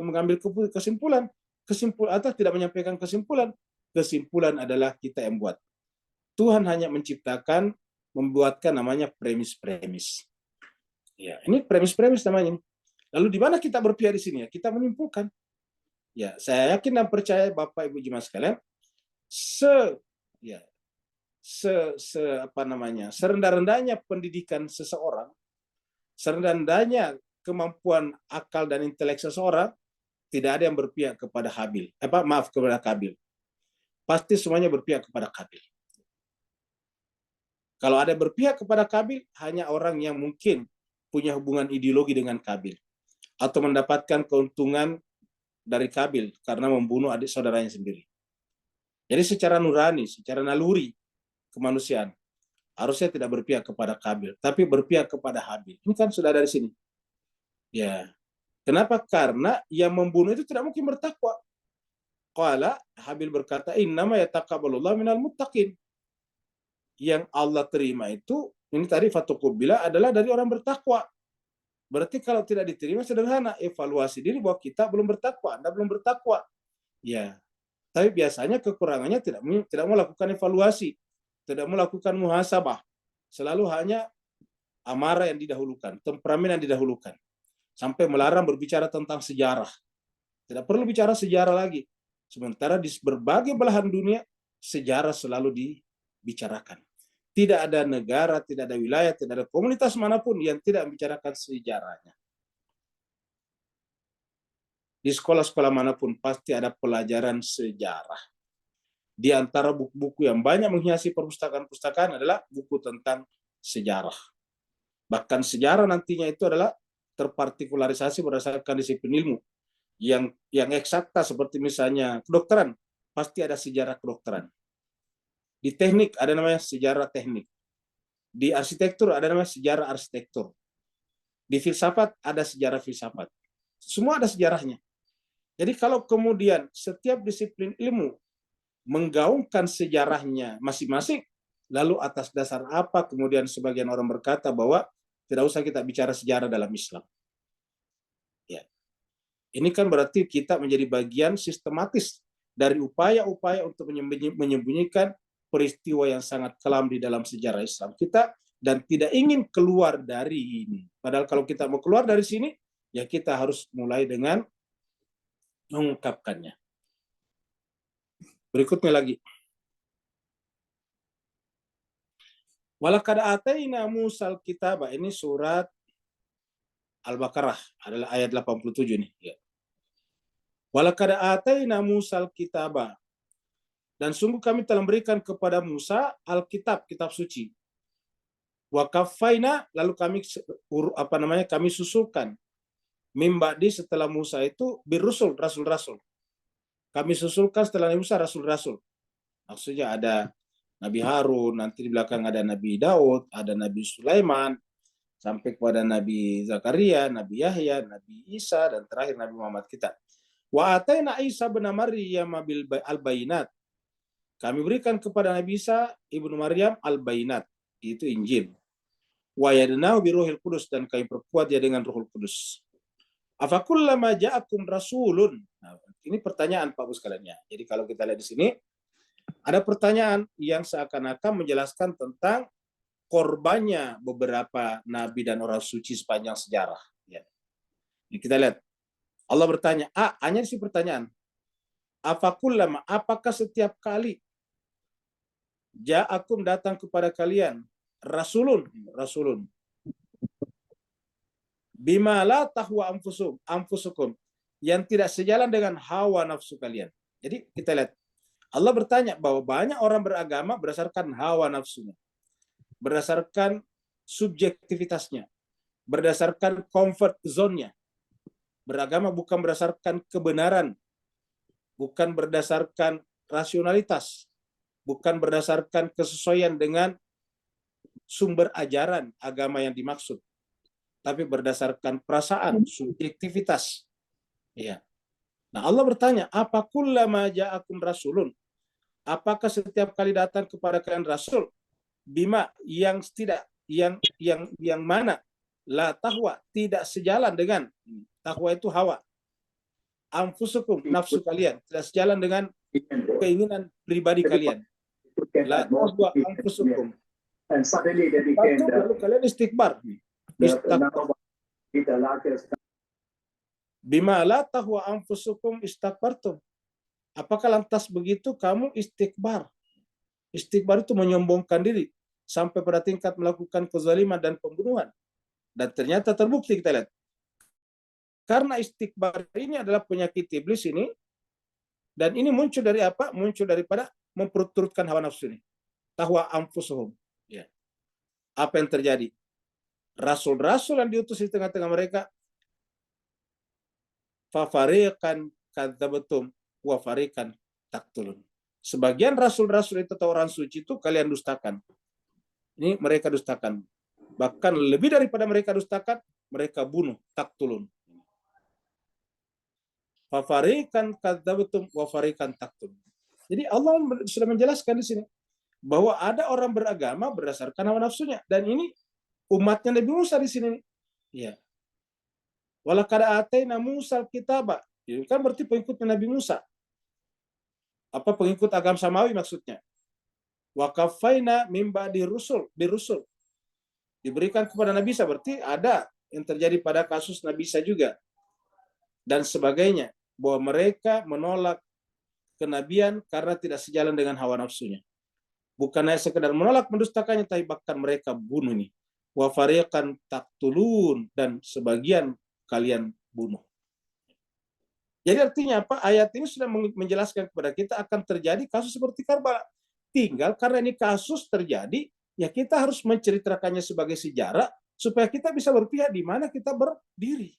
mengambil kesimpulan atau tidak menyampaikan kesimpulan. Kesimpulan adalah kita yang buat. Tuhan hanya menciptakan, membuatkan namanya premis-premis. Ya, ini premis-premis namanya. Lalu di mana kita berpihak di sini? Ya, kita menyimpulkan. Ya, saya yakin dan percaya Bapak Ibu jemaah sekalian, serendah-rendahnya pendidikan seseorang, serendah-rendahnya kemampuan akal dan intelek seseorang, tidak ada yang berpihak kepada Habil. Kepada Kabil. Pasti semuanya berpihak kepada Kabil. Kalau ada berpihak kepada Kabil, hanya orang yang mungkin punya hubungan ideologi dengan Kabil, atau mendapatkan keuntungan dari Kabil karena membunuh adik saudaranya sendiri. Jadi secara nurani, secara naluri kemanusiaan, harusnya tidak berpihak kepada Kabil, tapi berpihak kepada Habil. Ini kan sudah dari sini. Ya. Kenapa? Karena yang membunuh itu tidak mungkin bertakwa. Qala, Habil berkata, innama yataqabbalullahu minal muttaqin. Yang Allah terima itu, ini tadi fatuqubila adalah dari orang bertakwa. Berarti kalau tidak diterima sederhana, evaluasi diri bahwa kita belum bertakwa, Anda belum bertakwa. Ya. Tapi biasanya kekurangannya tidak melakukan evaluasi, tidak melakukan muhasabah. Selalu hanya amarah yang didahulukan, temperamen yang didahulukan, sampai melarang berbicara tentang sejarah. Tidak perlu bicara sejarah lagi. Sementara di berbagai belahan dunia, sejarah selalu dibicarakan. Tidak ada negara, tidak ada wilayah, tidak ada komunitas manapun yang tidak membicarakan sejarahnya. Di sekolah-sekolah manapun pasti ada pelajaran sejarah. Di antara buku-buku yang banyak menghiasi perpustakaan-perpustakaan adalah buku tentang sejarah. Bahkan sejarah nantinya itu adalah terpartikularisasi berdasarkan disiplin ilmu. Yang eksakta seperti misalnya kedokteran, pasti ada sejarah kedokteran. Di teknik ada namanya sejarah teknik. Di arsitektur ada namanya sejarah arsitektur. Di filsafat ada sejarah filsafat. Semua ada sejarahnya. Jadi kalau kemudian setiap disiplin ilmu menggaungkan sejarahnya masing-masing, lalu atas dasar apa kemudian sebagian orang berkata bahwa tidak usah kita bicara sejarah dalam Islam. Ya. Ini kan berarti kita menjadi bagian sistematis dari upaya-upaya untuk menyembunyikan peristiwa yang sangat kelam di dalam sejarah Islam kita dan tidak ingin keluar dari ini. Padahal kalau kita mau keluar dari sini, ya kita harus mulai dengan mengungkapkannya. Berikutnya lagi. Walaqad ataina Musal kitaba, ini surat Al-Baqarah, adalah ayat 87 nih. Ya. Walaqad ataina Musal kitaba, dan sungguh kami telah memberikan kepada Musa Alkitab, kitab suci. Wa kafaina, lalu kami susulkan mimba'di, setelah Musa itu birusul, rasul-rasul. Kami susulkan setelah Musa rasul-rasul. Maksudnya ada Nabi Harun, nanti di belakang ada Nabi Daud, ada Nabi Sulaiman, sampai kepada Nabi Zakaria, Nabi Yahya, Nabi Isa, dan terakhir Nabi Muhammad kita. Wa ataina Isa bin Maryam al-bayinat. Kami berikan kepada Nabi Isa ibnu Maryam al-bayinat, itu Injil. Wa yadnahu bi Ruhil Qudus, dan kami perkuat dia dengan Ruhul Qudus. Afakullama ja'akum rasulun. Nah, ini pertanyaan Pak Bu sekalian ya. Jadi kalau kita lihat di sini ada pertanyaan yang seakan-akan menjelaskan tentang korbannya beberapa nabi dan orang suci sepanjang sejarah. Ya. Ini kita lihat. Allah bertanya, hanya sih pertanyaan. Afakullama, apakah setiap kali ja'akum datang kepada kalian rasulun bima la tahwa anfusukum, yang tidak sejalan dengan hawa nafsu kalian. Jadi kita lihat, Allah bertanya bahwa banyak orang beragama berdasarkan hawa nafsunya, berdasarkan subjektivitasnya, berdasarkan comfort zone-nya. Beragama bukan berdasarkan kebenaran, bukan berdasarkan rasionalitas, bukan berdasarkan kesesuaian dengan sumber ajaran agama yang dimaksud, tapi berdasarkan perasaan, subjektivitas. Ya. Nah, Allah bertanya, apa kullama ja'akum rasulun? Apakah setiap kali datang kepada kalian rasul, bima, yang tidak, yang mana la tahwa, tidak sejalan dengan, tahwa itu hawa, anfusukum, nafsu kalian, tidak sejalan dengan keinginan pribadi kalian, la tahwa anfusukum, lalu kalian istikbar. Bima la tahwa anfusukum istakbartum. Apakah lantas begitu kamu istikbar? Istikbar itu menyombongkan diri sampai pada tingkat melakukan kezaliman dan pembunuhan. Dan ternyata terbukti, kita lihat. Karena istikbar ini adalah penyakit iblis ini, dan ini muncul dari apa? Muncul daripada memperturutkan hawa nafsu ini. Tahwa anfusuhum. Ya. Apa yang terjadi? Rasul-rasul yang diutus di tengah-tengah mereka, fafariqan kadzabtum wa fariqan taqtulun. Sebagian rasul-rasul itu atau orang suci itu kalian dustakan. Ini mereka dustakan. Bahkan lebih daripada mereka dustakan, mereka bunuh, taqtulun. Fafariqan kadzabtum wa fariqan taqtulun. Jadi Allah sudah menjelaskan di sini bahwa ada orang beragama berdasarkan hawa nafsunya, dan ini umatnya Nabi Musa di sini. Ya. Walaqad ataina Musal kitaba. Itu kan berarti pengikutnya Nabi Musa. Apa pengikut agama samawi maksudnya? Wa kafaina mim ba'di rusul birusul. diberikan kepada Nabi Isa, berarti ada yang terjadi pada kasus Nabi Isa juga dan sebagainya, bahwa mereka menolak kenabian karena tidak sejalan dengan hawa nafsunya. Bukan hanya sekedar menolak mendustakannya, tapi bahkan mereka bunuh nih. Wa fariqan taqtulun, dan sebagian kalian bunuh. Jadi artinya apa? Ayat ini sudah menjelaskan kepada kita akan terjadi kasus seperti Karbala. Tinggal karena ini kasus terjadi, ya kita harus menceritakannya sebagai sejarah supaya kita bisa berpihak di mana kita berdiri.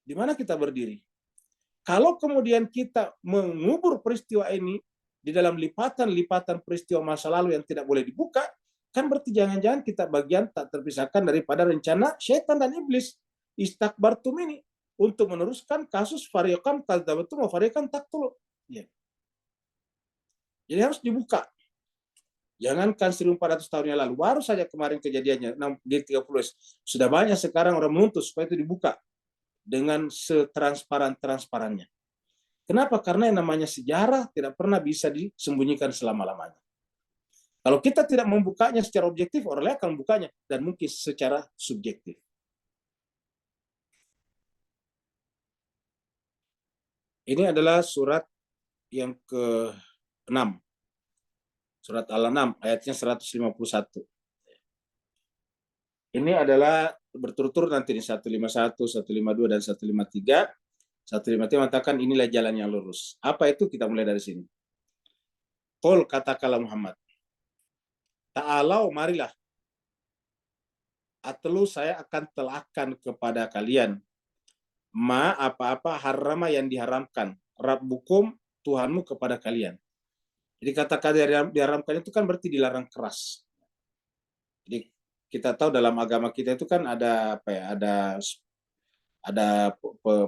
Di mana kita berdiri. Kalau kemudian kita mengubur peristiwa ini di dalam lipatan-lipatan peristiwa masa lalu yang tidak boleh dibuka, kan berarti jangan-jangan kita bagian tak terpisahkan daripada rencana syaitan dan iblis istakbartum ini untuk meneruskan kasus fariqan kadzdzabtum wa fariqan taqtulun. Ya. Jadi harus dibuka. Jangankan 1400 tahun yang lalu, baru saja kemarin kejadiannya G30S. Sudah banyak sekarang orang menuntut supaya itu dibuka dengan setransparan-transparannya. Kenapa? Karena yang namanya sejarah tidak pernah bisa disembunyikan selama-lamanya. Kalau kita tidak membukanya secara objektif, orang lain akan membukanya, dan mungkin secara subjektif. Ini adalah surat yang ke-6. Surat Al-An'am, ayatnya 151. Ini adalah berturut-turut nanti di 151, 152, dan 153. 153 mengatakan inilah jalan yang lurus. Apa itu? Kita mulai dari sini. Qul, katakanlah Muhammad. Ta'alau, marilah. Atlu, saya akan telahkan kepada kalian. Ma, apa-apa harrama yang diharamkan. Rabbukum, Tuhanmu kepada kalian. Jadi kata-kata yang diharamkan itu kan berarti dilarang keras. Jadi kita tahu dalam agama kita itu kan ada apa ya? Ada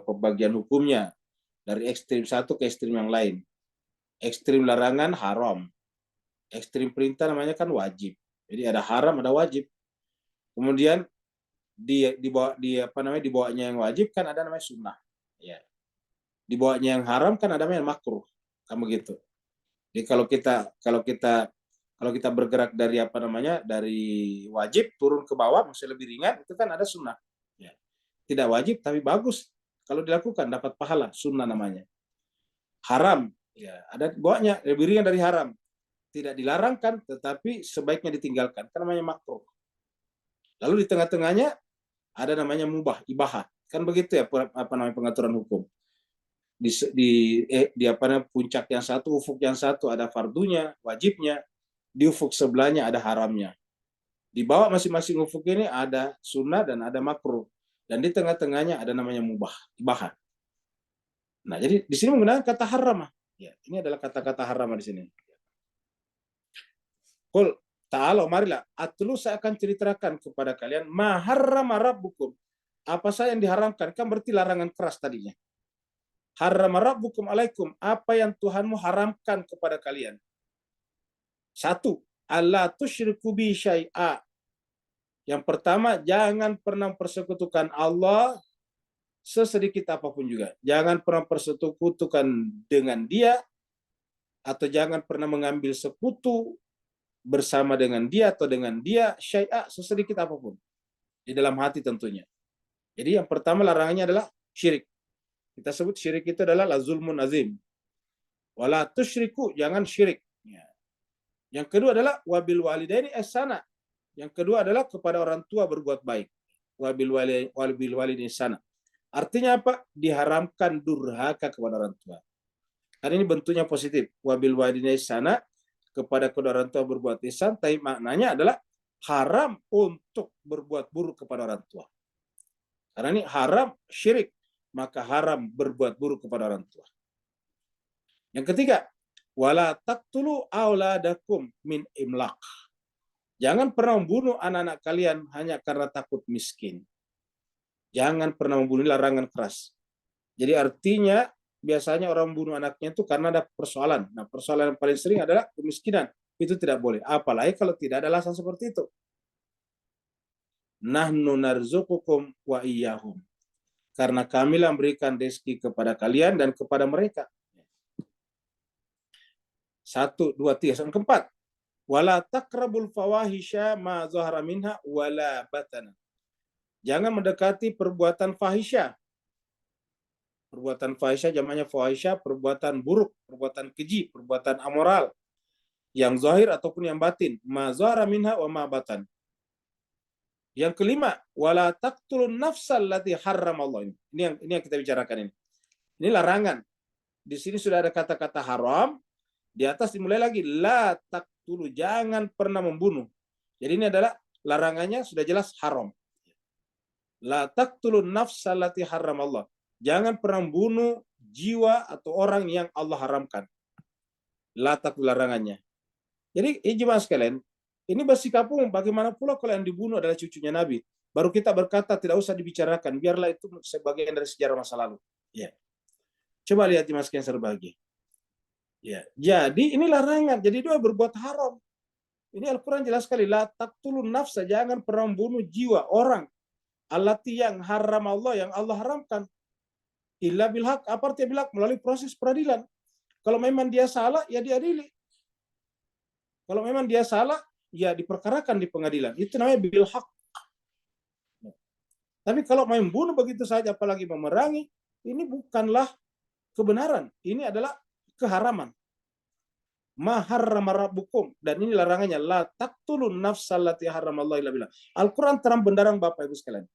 pembagian hukumnya dari ekstrim satu ke ekstrim yang lain. Ekstrim larangan haram, ekstrim perintah namanya kan wajib. Jadi ada haram, ada wajib. Kemudian di bawahnya yang wajib kan ada namanya sunnah. Ya. Di bawahnya yang haram kan ada namanya makruh. Kan begitu. Jadi kalau kita bergerak dari dari wajib turun ke bawah masih lebih ringan, itu kan ada sunnah. Ya. Tidak wajib tapi bagus kalau dilakukan dapat pahala, sunnah namanya. Haram, ya ada bawahnya lebih ringan dari haram. Tidak dilarangkan tetapi sebaiknya ditinggalkan, kan namanya makruh. Lalu di tengah-tengahnya ada namanya mubah, ibahah. Kan begitu ya pengaturan hukum. Di puncak yang satu, ufuk yang satu ada fardunya, wajibnya. Di ufuk sebelahnya ada haramnya. Di bawah masing-masing ufuk ini ada sunnah dan ada makruh. Dan di tengah-tengahnya ada namanya mubah, ibahah. Nah, jadi di sini menggunakan kata haram. Ya, ini adalah kata-kata haram di sini. Qul ta'ala, marilah, atlu, saya akan ceritakan kepada kalian ma harrama rabbukum. Apa saja yang diharamkan, kan berarti larangan keras tadinya. Harrama rabbukum alaikum, apa yang Tuhanmu haramkan kepada kalian. Satu, alla tusyriku bi syai'a. Yang pertama, jangan pernah persekutukan Allah sesedikit apapun juga. Jangan pernah persekutukan dengan Dia, atau jangan pernah mengambil sekutu bersama dengan Dia atau dengan Dia syai'a, sesedikit apapun. Di dalam hati tentunya. Jadi yang pertama larangannya adalah syirik. Kita sebut syirik itu adalah la zulmun azim. Wala tusyriku, jangan syirik. Yang kedua adalah wabil walidaini ihsana. Yang kedua adalah kepada orang tua berbuat baik. Wabil walidaini ihsana. Artinya apa? Diharamkan durhaka kepada orang tua. Karena ini bentuknya positif. Wabil walidaini ihsana, kepada kedua orang tua berbuat ihsan, tapi maknanya adalah haram untuk berbuat buruk kepada orang tua. Karena ini haram syirik, maka haram berbuat buruk kepada orang tua. Yang ketiga, wala taqtulu auladakum min imlaq. Jangan pernah membunuh anak-anak kalian hanya karena takut miskin. Jangan pernah membunuh, larangan keras. Jadi artinya biasanya orang membunuh anaknya itu karena ada persoalan. Nah, persoalan yang paling sering adalah kemiskinan. Itu tidak boleh. Apalagi kalau tidak ada alasan seperti itu. Nahnu narzuqukum wa iyyahum. Karena kamilah memberikan rezeki kepada kalian dan kepada mereka. 1, 2, 3, sampai 4. Wala taqrabul fawahisha ma zahara minha wala batana. Jangan mendekati perbuatan fahisha. Perbuatan fahisha jamaknya fahisha, perbuatan buruk, perbuatan keji, perbuatan amoral, yang zahir ataupun yang batin. Ma zahara minha wa ma batan. Yang kelima, wala taqtulun nafsal lati harramallah. Ini yang kita bicarakan ini. Ini larangan. Di sini sudah ada kata-kata haram, di atas dimulai lagi la taqtulu, jangan pernah membunuh. Jadi ini adalah larangannya sudah jelas haram. La taqtulun nafsal lati harramallah. Jangan pernah membunuh jiwa atau orang yang Allah haramkan. La taqtul, larangannya. Jadi jemaah sekalian, ini bersikap umum. Bagaimana pula kalau yang dibunuh adalah cucunya Nabi? Baru kita berkata tidak usah dibicarakan, biarlah itu sebagian dari sejarah masa lalu. Ya. Coba lihat jemaah sekalian berbahagia. Ya. Jadi ini larangan. Jadi dia berbuat haram. Ini Al-Quran jelas sekali. La taqtulun nafsa, jangan pernah membunuh jiwa orang. Allati, yang haram Allah, yang Allah haramkan. Illa bilhaq, apa artinya bilhaq? Melalui proses peradilan. Kalau memang dia salah, ya diadili. Kalau memang dia salah, ya diperkarakan di pengadilan. Itu namanya bilhaq. Tapi kalau main bunuh begitu saja, apalagi memerangi, ini bukanlah kebenaran. Ini adalah keharaman. Ma harrama rabbukum, dan ini larangannya, la taqtulun nafsal lati harramallahu illa billah. Al-Quran terang benderang Bapak Ibu sekalian.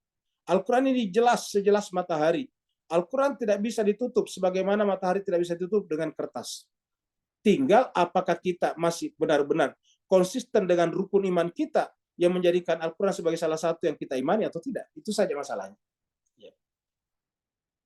Al-Quran ini jelas sejelas matahari. Al-Quran tidak bisa ditutup sebagaimana matahari tidak bisa ditutup dengan kertas. Tinggal apakah kita masih benar-benar konsisten dengan rukun iman kita yang menjadikan Al-Quran sebagai salah satu yang kita imani atau tidak. Itu saja masalahnya.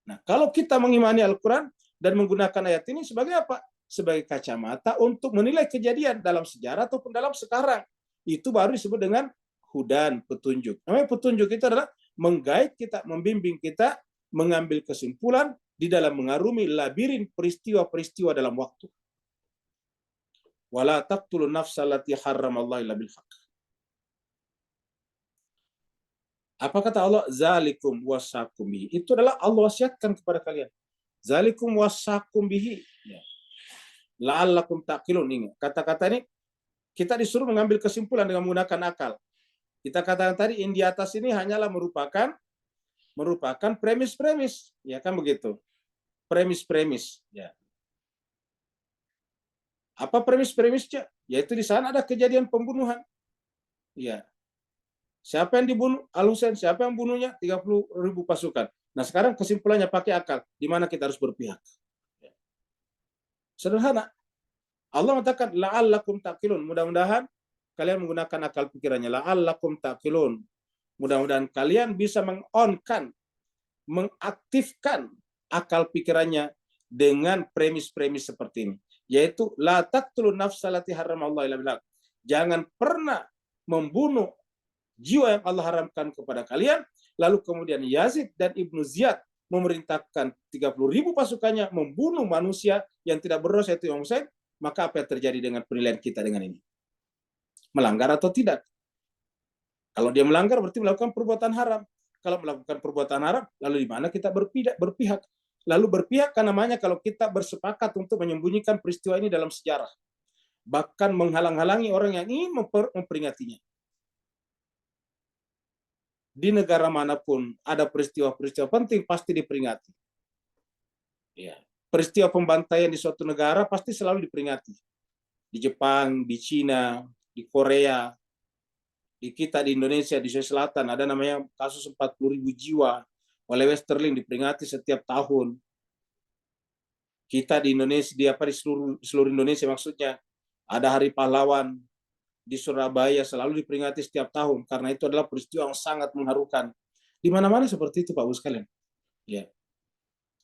Nah, kalau kita mengimani Al-Quran dan menggunakan ayat ini sebagai apa? Sebagai kacamata untuk menilai kejadian dalam sejarah ataupun dalam sekarang. Itu baru disebut dengan hudan, petunjuk. Namanya petunjuk itu adalah menggait kita, membimbing kita, mengambil kesimpulan di dalam mengarungi labirin peristiwa-peristiwa dalam waktu. Wala taqtulun nafsa allati harramallahu illa bil haqq. Apa kata Allah? Zalikum wasakum bihi. Itu adalah Allah wasiatkan kepada kalian. Zalikum wasakum bihi. Ya. La'allakum taqilun. Ingat, kata-kata ini kita disuruh mengambil kesimpulan dengan menggunakan akal. Kita katakan tadi, yang di atas ini hanyalah merupakan premis-premis, ya kan begitu? Premis-premis, ya. Apa premis-premisnya? Yaitu di sana ada kejadian pembunuhan. Ya. Siapa yang dibunuh? Al-Husain. Siapa yang bunuhnya? 30.000 pasukan. Nah, sekarang kesimpulannya pakai akal. Di mana kita harus berpihak? Ya. Sederhana. Allah mengatakan la'allakum taqilun. Mudah-mudahan kalian menggunakan akal pikirannya. La'allakum taqilun. Mudah-mudahan kalian bisa mengaktifkan akal pikirannya dengan premis-premis seperti ini. Yaitu, la taqtulun nafsa allati harramallahu illa bil haqq. Jangan pernah membunuh jiwa yang Allah haramkan kepada kalian. Lalu kemudian Yazid dan Ibnu Ziyad memerintahkan 30.000 pasukannya membunuh manusia yang tidak berdosa, yaitu Imam Husain. Maka apa yang terjadi dengan penilaian kita dengan ini? Melanggar atau tidak? Kalau dia melanggar berarti melakukan perbuatan haram. Kalau melakukan perbuatan haram, lalu di mana kita berpihak? Lalu berpihak kan namanya kalau kita bersepakat untuk menyembunyikan peristiwa ini dalam sejarah. Bahkan menghalang-halangi orang yang ingin memperingatinya. Di negara manapun ada peristiwa-peristiwa penting pasti diperingati. Ya. Peristiwa pembantaian di suatu negara pasti selalu diperingati. Di Jepang, di Cina, di Korea, di kita di Indonesia, di Sulawesi Selatan ada namanya kasus 40.000 jiwa oleh Westerling, diperingati setiap tahun. Kita di Indonesia, di seluruh Indonesia maksudnya, ada Hari Pahlawan di Surabaya selalu diperingati setiap tahun karena itu adalah peristiwa yang sangat mengharukan. Di mana-mana seperti itu Pak Bos sekalian. Ya.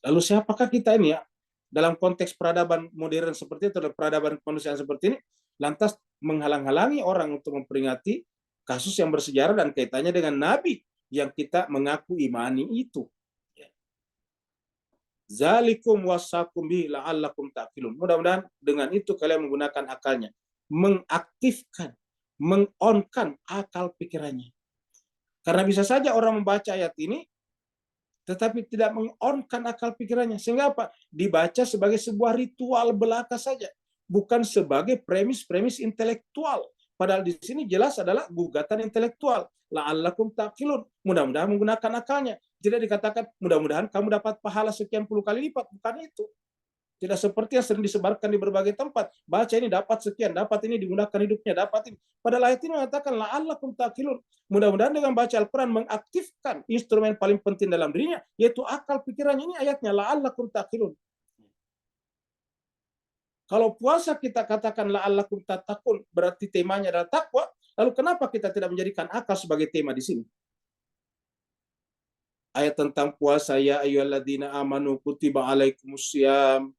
Lalu siapakah kita ini ya? Dalam konteks peradaban modern seperti itu, peradaban kemanusiaan seperti ini, lantas menghalang-halangi orang untuk memperingati kasus yang bersejarah dan kaitannya dengan Nabi yang kita mengaku imani itu. Zalikum wasakum bihi la'allakum taqilun. Mudah-mudahan dengan itu kalian menggunakan akalnya, mengaktifkan, mengonkan akal pikirannya. Karena bisa saja orang membaca ayat ini tetapi tidak mengonkan akal pikirannya. Sehingga apa? Dibaca sebagai sebuah ritual belaka saja. Bukan sebagai premis-premis intelektual. Padahal di sini jelas adalah gugatan intelektual. La'allakum taqilun. Mudah-mudahan menggunakan akalnya. Tidak dikatakan mudah-mudahan kamu dapat pahala sekian puluh kali lipat. Bukan itu. Tidak seperti yang sering disebarkan di berbagai tempat. Baca ini dapat sekian, dapat ini digunakan hidupnya, dapat ini. Padahal ayat ini mengatakan la'allakum taqilun. Mudah-mudahan dengan baca Al-Quran mengaktifkan instrumen paling penting dalam dirinya, yaitu akal pikirannya. Ini ayatnya la'allakum taqilun. Kalau puasa kita katakan la'allakum tattaqun, berarti temanya adalah takwa, lalu kenapa kita tidak menjadikan akal sebagai tema di sini? Ayat tentang puasa, ya ayyuhalladzina amanu kutiba alaikumusiyam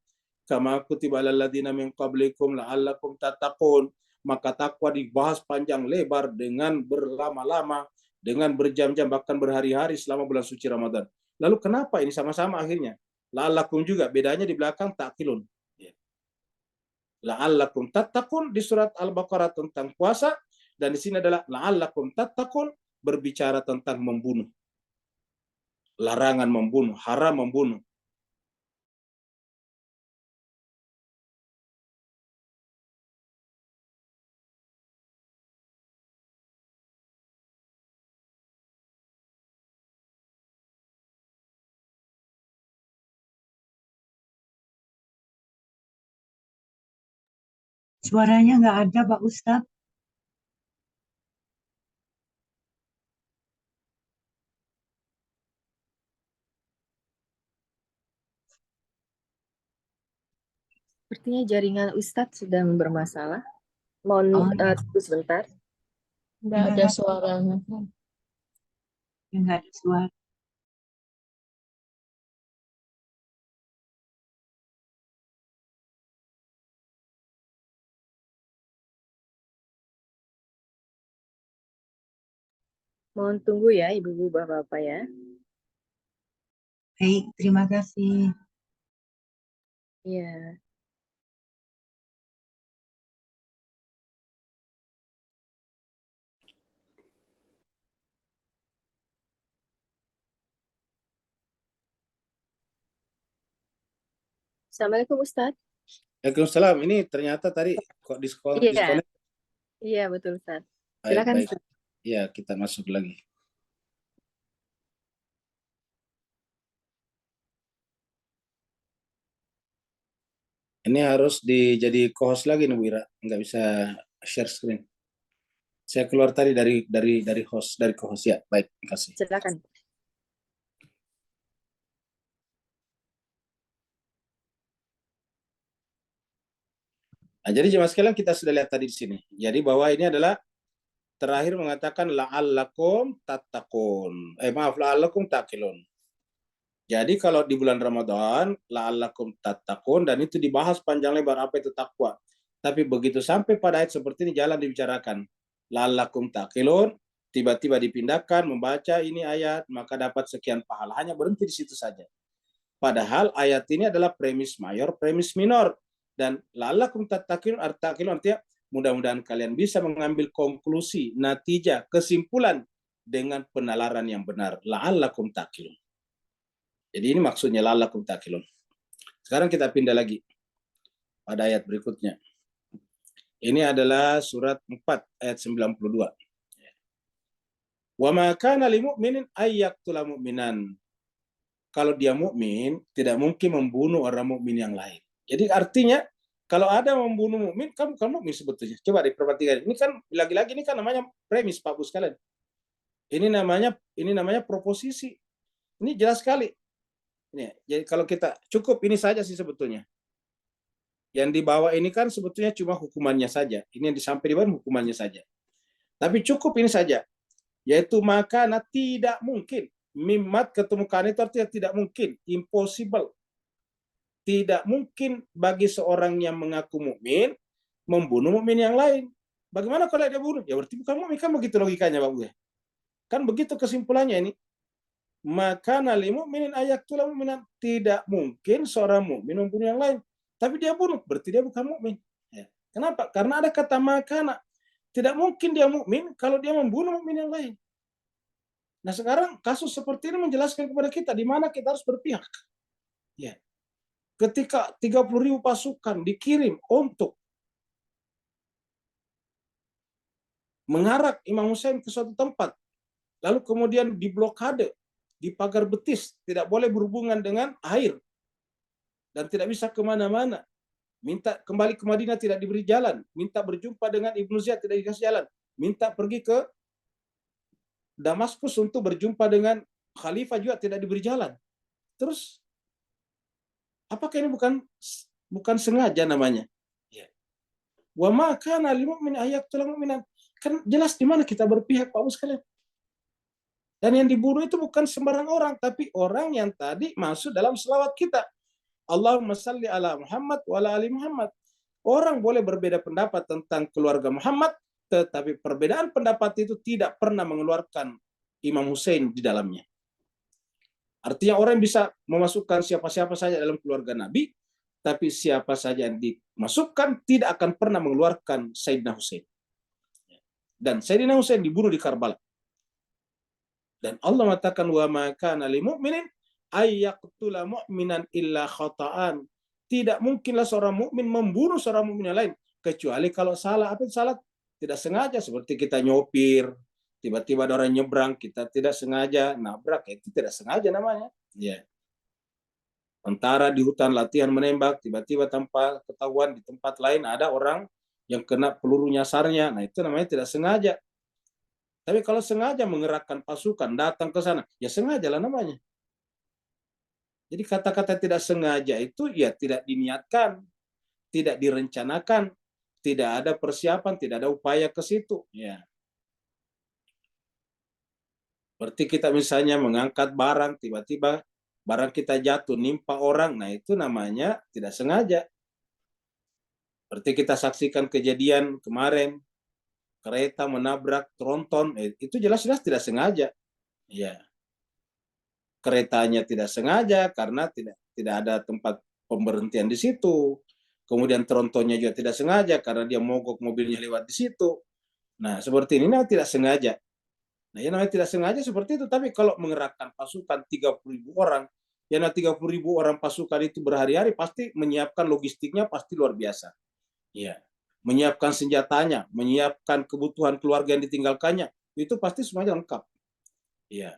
kama kutiba alal ladzina min qablikum la'allakum tattaqun. Maka takwa dibahas panjang lebar dengan berlama-lama, dengan berjam-jam, bahkan berhari-hari selama bulan suci Ramadan. Lalu kenapa ini sama-sama akhirnya? La'allakum juga, bedanya di belakang taqilun. La'allakum tattaqun di surat Al-Baqarah tentang puasa, dan di sini adalah la'allakum tattaqun berbicara tentang membunuh. Larangan membunuh, haram membunuh. Suaranya nggak ada, Pak Ustadz. Sepertinya jaringan Ustadz sedang bermasalah. Mohon tunggu sebentar. Nggak ada suaranya. Nggak ada suara. Mohon tunggu ya Ibu-ibu Bapak-bapak ya. Baik, terima kasih. Iya. Assalamualaikum Ustadz. Waalaikumsalam. Ini ternyata tadi kok Iya. disconnect. Iya betul Ustadz. Baik, Silakan baik. Ustadz. Ya, kita masuk lagi. Ini harus jadi co-host lagi nih Bu Ira, nggak bisa share screen. Saya keluar tadi dari host, dari co-host ya. Baik, terima kasih. Silakan. Nah, jadi jemaah sekalian kita sudah lihat tadi di sini. Jadi bahwa ini adalah terakhir mengatakan la'allakum tattaqun. Maaf, la'allakum taqilun. Jadi kalau di bulan Ramadan la'allakum tattaqun, dan itu dibahas panjang lebar apa itu takwa. Tapi begitu sampai pada ayat seperti ini jalan dibicarakan. La'allakum taqilun, tiba-tiba dipindahkan membaca ini ayat maka dapat sekian pahala. Hanya berhenti di situ saja. Padahal ayat ini adalah premis mayor, premis minor. Dan la'allakum tattaqilun artinya mudah-mudahan kalian bisa mengambil konklusi, natijah, kesimpulan dengan penalaran yang benar. La'allakum taqilun. Jadi ini maksudnya la'allakum taqilun. Sekarang kita pindah lagi pada ayat berikutnya. Ini adalah surat 4 ayat 92. Wa ma kana lil mu'minin ay yaqtula mu'minan. Kalau dia mukmin, tidak mungkin membunuh orang mukmin yang lain. Jadi artinya kalau ada membunuh mukmin, kamu bukan mukmin sebetulnya. Coba diperhatikan. Ini kan lagi-lagi ini kan namanya premis Pak Bu sekalian. Ini namanya proposisi. Ini jelas sekali. Ini, jadi kalau kita cukup ini saja sih sebetulnya. Yang dibawa ini kan sebetulnya cuma hukumannya saja. Ini yang disampaikan di bawah hukumannya saja. Tapi cukup ini saja. Yaitu maka tidak mungkin. Mimat ketemu kan itu artinya tidak mungkin. Impossible. Tidak mungkin bagi seorang yang mengaku mukmin membunuh mukmin yang lain. Bagaimana kalau dia bunuh? Ya berarti bukan mukmin, kan begitu logikanya Pak Bu. Kan begitu kesimpulannya ini. Maka lil mu'minin ayaktula mu'minan, tidak mungkin seorang mukmin membunuh yang lain. Tapi dia bunuh, berarti dia bukan mukmin. Ya. Kenapa? Karena ada kata makana. Tidak mungkin dia mukmin kalau dia membunuh mukmin yang lain. Nah sekarang kasus seperti ini menjelaskan kepada kita di mana kita harus berpihak. Ya. Ketika 30.000 pasukan dikirim untuk mengarak Imam Hussein ke suatu tempat, lalu kemudian diblokade, dipagar betis, tidak boleh berhubungan dengan air, dan tidak bisa kemana-mana. Minta kembali ke Madinah tidak diberi jalan, minta berjumpa dengan Ibnu Ziyad tidak dikasih jalan, minta pergi ke Damaskus untuk berjumpa dengan Khalifah juga tidak diberi jalan. Terus, apakah ini bukan sengaja namanya? Wa ma kana lil mu'min ayyaqtula mu'minan. Kan jelas di mana kita berpihak, Pak Bos sekalian. Dan yang dibunuh itu bukan sembarang orang, tapi orang yang tadi masuk dalam selawat kita. Allahumma salli ala Muhammad wa ala ali Muhammad. Orang boleh berbeda pendapat tentang keluarga Muhammad, tetapi perbedaan pendapat itu tidak pernah mengeluarkan Imam Hussein di dalamnya. Artinya orang bisa memasukkan siapa-siapa saja dalam keluarga Nabi, tapi siapa saja yang dimasukkan tidak akan pernah mengeluarkan Sayyidina Hussein. Dan Sayyidina Hussein dibunuh di Karbala. Dan Allah mengatakan wa ma kana lil mu'minin ayyaqtula mu'minan illa khata'an. Tidak mungkinlah seorang mukmin membunuh seorang mukmin yang lain kecuali kalau salah. Apa itu salah? Tidak sengaja, seperti kita nyopir, tiba-tiba ada orang nyebrang, kita tidak sengaja nabrak, itu tidak sengaja namanya. Ya. Tentara di hutan latihan menembak, tiba-tiba tanpa ketahuan di tempat lain ada orang yang kena peluru nyasarnya. Nah, itu namanya tidak sengaja. Tapi kalau sengaja mengerahkan pasukan datang ke sana, ya sengajalah namanya. Jadi kata-kata tidak sengaja itu ya tidak diniatkan, tidak direncanakan, tidak ada persiapan, tidak ada upaya ke situ. Ya. Seperti kita misalnya mengangkat barang, tiba-tiba barang kita jatuh, nimpa orang, nah itu namanya tidak sengaja. Seperti kita saksikan kejadian kemarin, kereta menabrak tronton, itu jelas-jelas tidak sengaja. Ya. Keretanya tidak sengaja karena tidak ada tempat pemberhentian di situ. Kemudian trontonnya juga tidak sengaja karena dia mogok mobilnya lewat di situ. Nah, seperti ini tidak sengaja. Nah, yang namanya tidak sengaja seperti itu. Tapi kalau mengerahkan pasukan 30.000 orang, yang 30.000 orang pasukan itu berhari-hari pasti menyiapkan logistiknya pasti luar biasa. Ya, menyiapkan senjatanya, menyiapkan kebutuhan keluarga yang ditinggalkannya, itu pasti semuanya lengkap. Ya.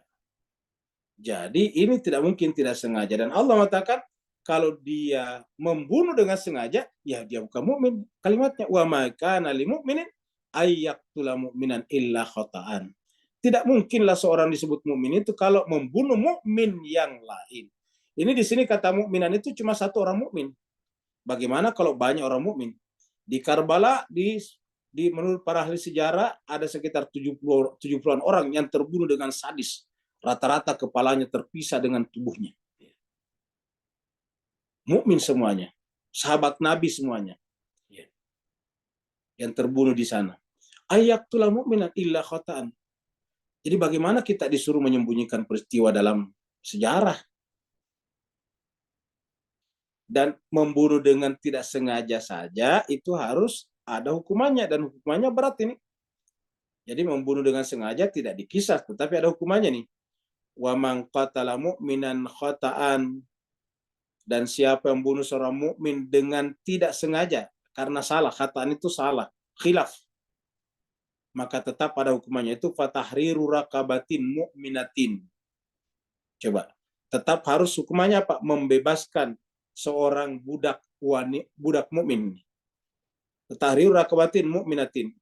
Jadi ini tidak mungkin tidak sengaja. Dan Allah mengatakan kalau dia membunuh dengan sengaja, ya dia bukan mukmin. Kalimatnya wa ma kana lil mu'minin ayyaqtula mu'minan illa khata'an. Tidak mungkinlah seorang disebut mukmin itu kalau membunuh mukmin yang lain. Ini di sini kata mukminan itu cuma satu orang mukmin. Bagaimana kalau banyak orang mukmin? Di Karbala menurut para ahli sejarah ada sekitar 70-an orang yang terbunuh dengan sadis. Rata-rata kepalanya terpisah dengan tubuhnya. Mukmin semuanya, sahabat Nabi semuanya, yang terbunuh di sana. Ayyaqtula mu'minan illa khata'an. Jadi bagaimana kita disuruh menyembunyikan peristiwa dalam sejarah? Dan membunuh dengan tidak sengaja saja itu harus ada hukumannya, dan hukumannya berat ini. Jadi membunuh dengan sengaja tidak dikisah, tetapi ada hukumannya nih. Wa man qatala mu'minan khata'an, dan siapa yang bunuh seorang mukmin dengan tidak sengaja karena salah, khata'an itu salah, khilaf, maka tetap pada hukumannya itu fatahriru raqabatin mu'minatin. Coba, tetap harus hukumannya apa? Membebaskan seorang budak mukmin. Fatahriru raqabatin mu'minatin,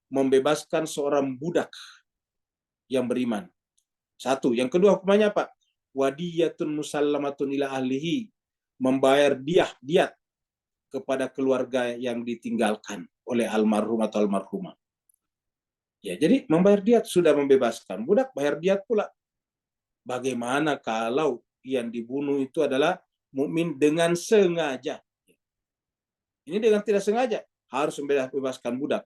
membebaskan seorang budak yang beriman. Satu. Yang kedua hukumannya apa? Wadiyatun musallamatun ila ahlihi, membayar diat kepada keluarga yang ditinggalkan oleh almarhum atau almarhumah. Ya, jadi membayar diat, sudah membebaskan budak, bayar diat pula. Bagaimana kalau yang dibunuh itu adalah mukmin dengan sengaja? Ini dengan tidak sengaja harus membebaskan budak.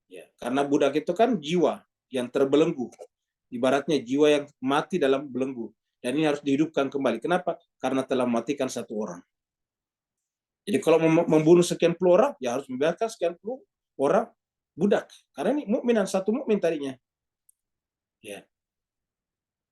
Ya, karena budak itu kan jiwa yang terbelenggu. Ibaratnya jiwa yang mati dalam belenggu. Dan ini harus dihidupkan kembali. Kenapa? Karena telah mematikan satu orang. Jadi kalau membunuh sekian puluh orang, ya harus membebaskan sekian puluh orang budak. Karena ini mukminan, satu mukmin tadinya. Ya.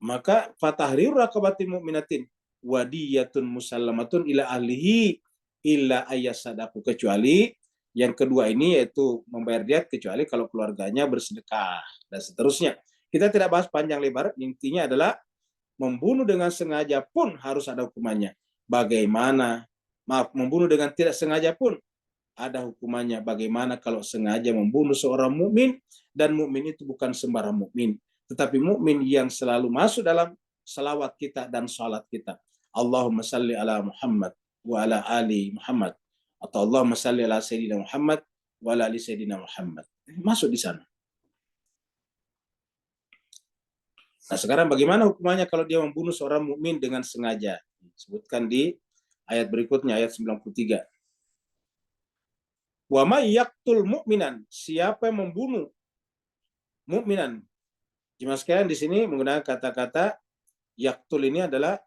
Maka fatahriru raqabatin mu'minatin wadiyatun musallamatun ila ahlihi illa ayyasadaku, kecuali Yang kedua ini yaitu membayar diat kecuali kalau keluarganya bersedekah dan seterusnya. Kita tidak bahas panjang lebar, intinya adalah membunuh dengan sengaja pun harus ada hukumannya. Membunuh dengan tidak sengaja pun ada hukumannya. Bagaimana kalau sengaja membunuh seorang mukmin dan mukmin itu bukan sembarang mukmin, tetapi mukmin yang selalu masuk dalam salawat kita dan salat kita. Allahumma salli ala Muhammad wa ala ali Muhammad, atau Allahumma salli ala Sayyidina Muhammad wa ala ali Sayyidina Muhammad. Masuk di sana. Nah, sekarang bagaimana hukumannya kalau dia membunuh seorang mukmin dengan sengaja? Disebutkan di ayat berikutnya, ayat 93. Wa may yaqtul mu'minan, siapa yang membunuh mukminan. Jemaah sekalian, di sini menggunakan kata-kata yaqtul ini adalah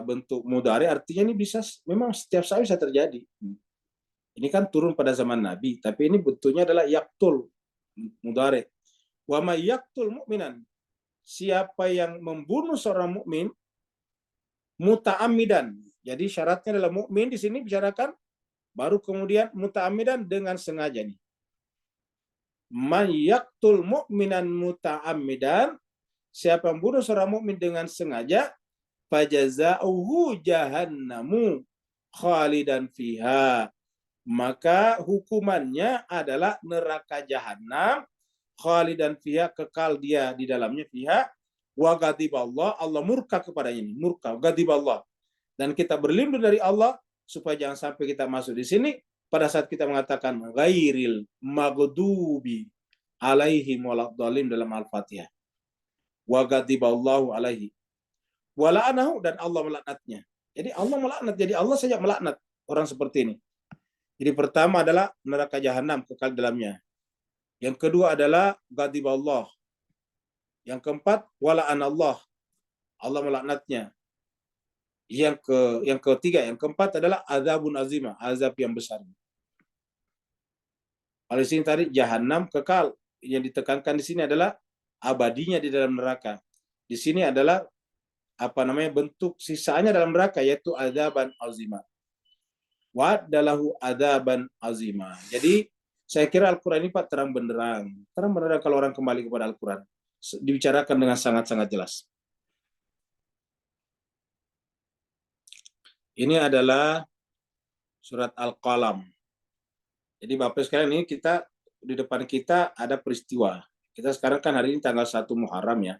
bentuk mudhari, artinya ini bisa memang setiap saat bisa terjadi. Ini kan turun pada zaman Nabi, tapi ini bentuknya adalah yaqtul mudhari. Wa may yaqtul mu'minan, siapa yang membunuh seorang mukmin muta'ammidan. Jadi syaratnya adalah mukmin di sini bicarakan, baru kemudian muta'ammidan dengan sengaja nih. Man yaqtul mu'minan muta'ammidan, siapa yang membunuh seorang mukmin dengan sengaja, fajazauhu jahannamu khalidan fiha, maka hukumannya adalah neraka jahanam, khalidan fiha, kekal dia di dalamnya, fiha, wa ghadiballah, Allah murka kepadanya, ini murka, ghadiballah, dan kita berlindung dari Allah supaya jangan sampai kita masuk di sini pada saat kita mengatakan ghairil maghdubi alaihim waladhdallin dalam Al-Fatihah. Wa ghadiballahu alaihi wa la'anahu, dan Allah melaknatnya. Jadi Allah melaknat, jadi Allah saja melaknat orang seperti ini. Jadi pertama adalah neraka jahanam, kekal dalamnya. Yang kedua adalah ghadiballah. Yang keempat wala anallah, Allah melaknatnya. Yang ketiga, yang keempat adalah azabun azimah, azab yang besar. Oleh sini tadi jahanam kekal, yang ditekankan di sini adalah abadinya di dalam neraka. Di sini adalah bentuk sisanya dalam neraka, yaitu azaban azimah. Wa dalahu azaban azimah. Jadi saya kira Al-Quran ini Pak terang benderang kalau orang kembali kepada Al-Quran, dibicarakan dengan sangat-sangat jelas. Ini adalah surat Al-Qalam. Jadi Bapak sekalian, ini kita di depan kita ada peristiwa. Kita sekarang kan hari ini tanggal 1 Muharram ya.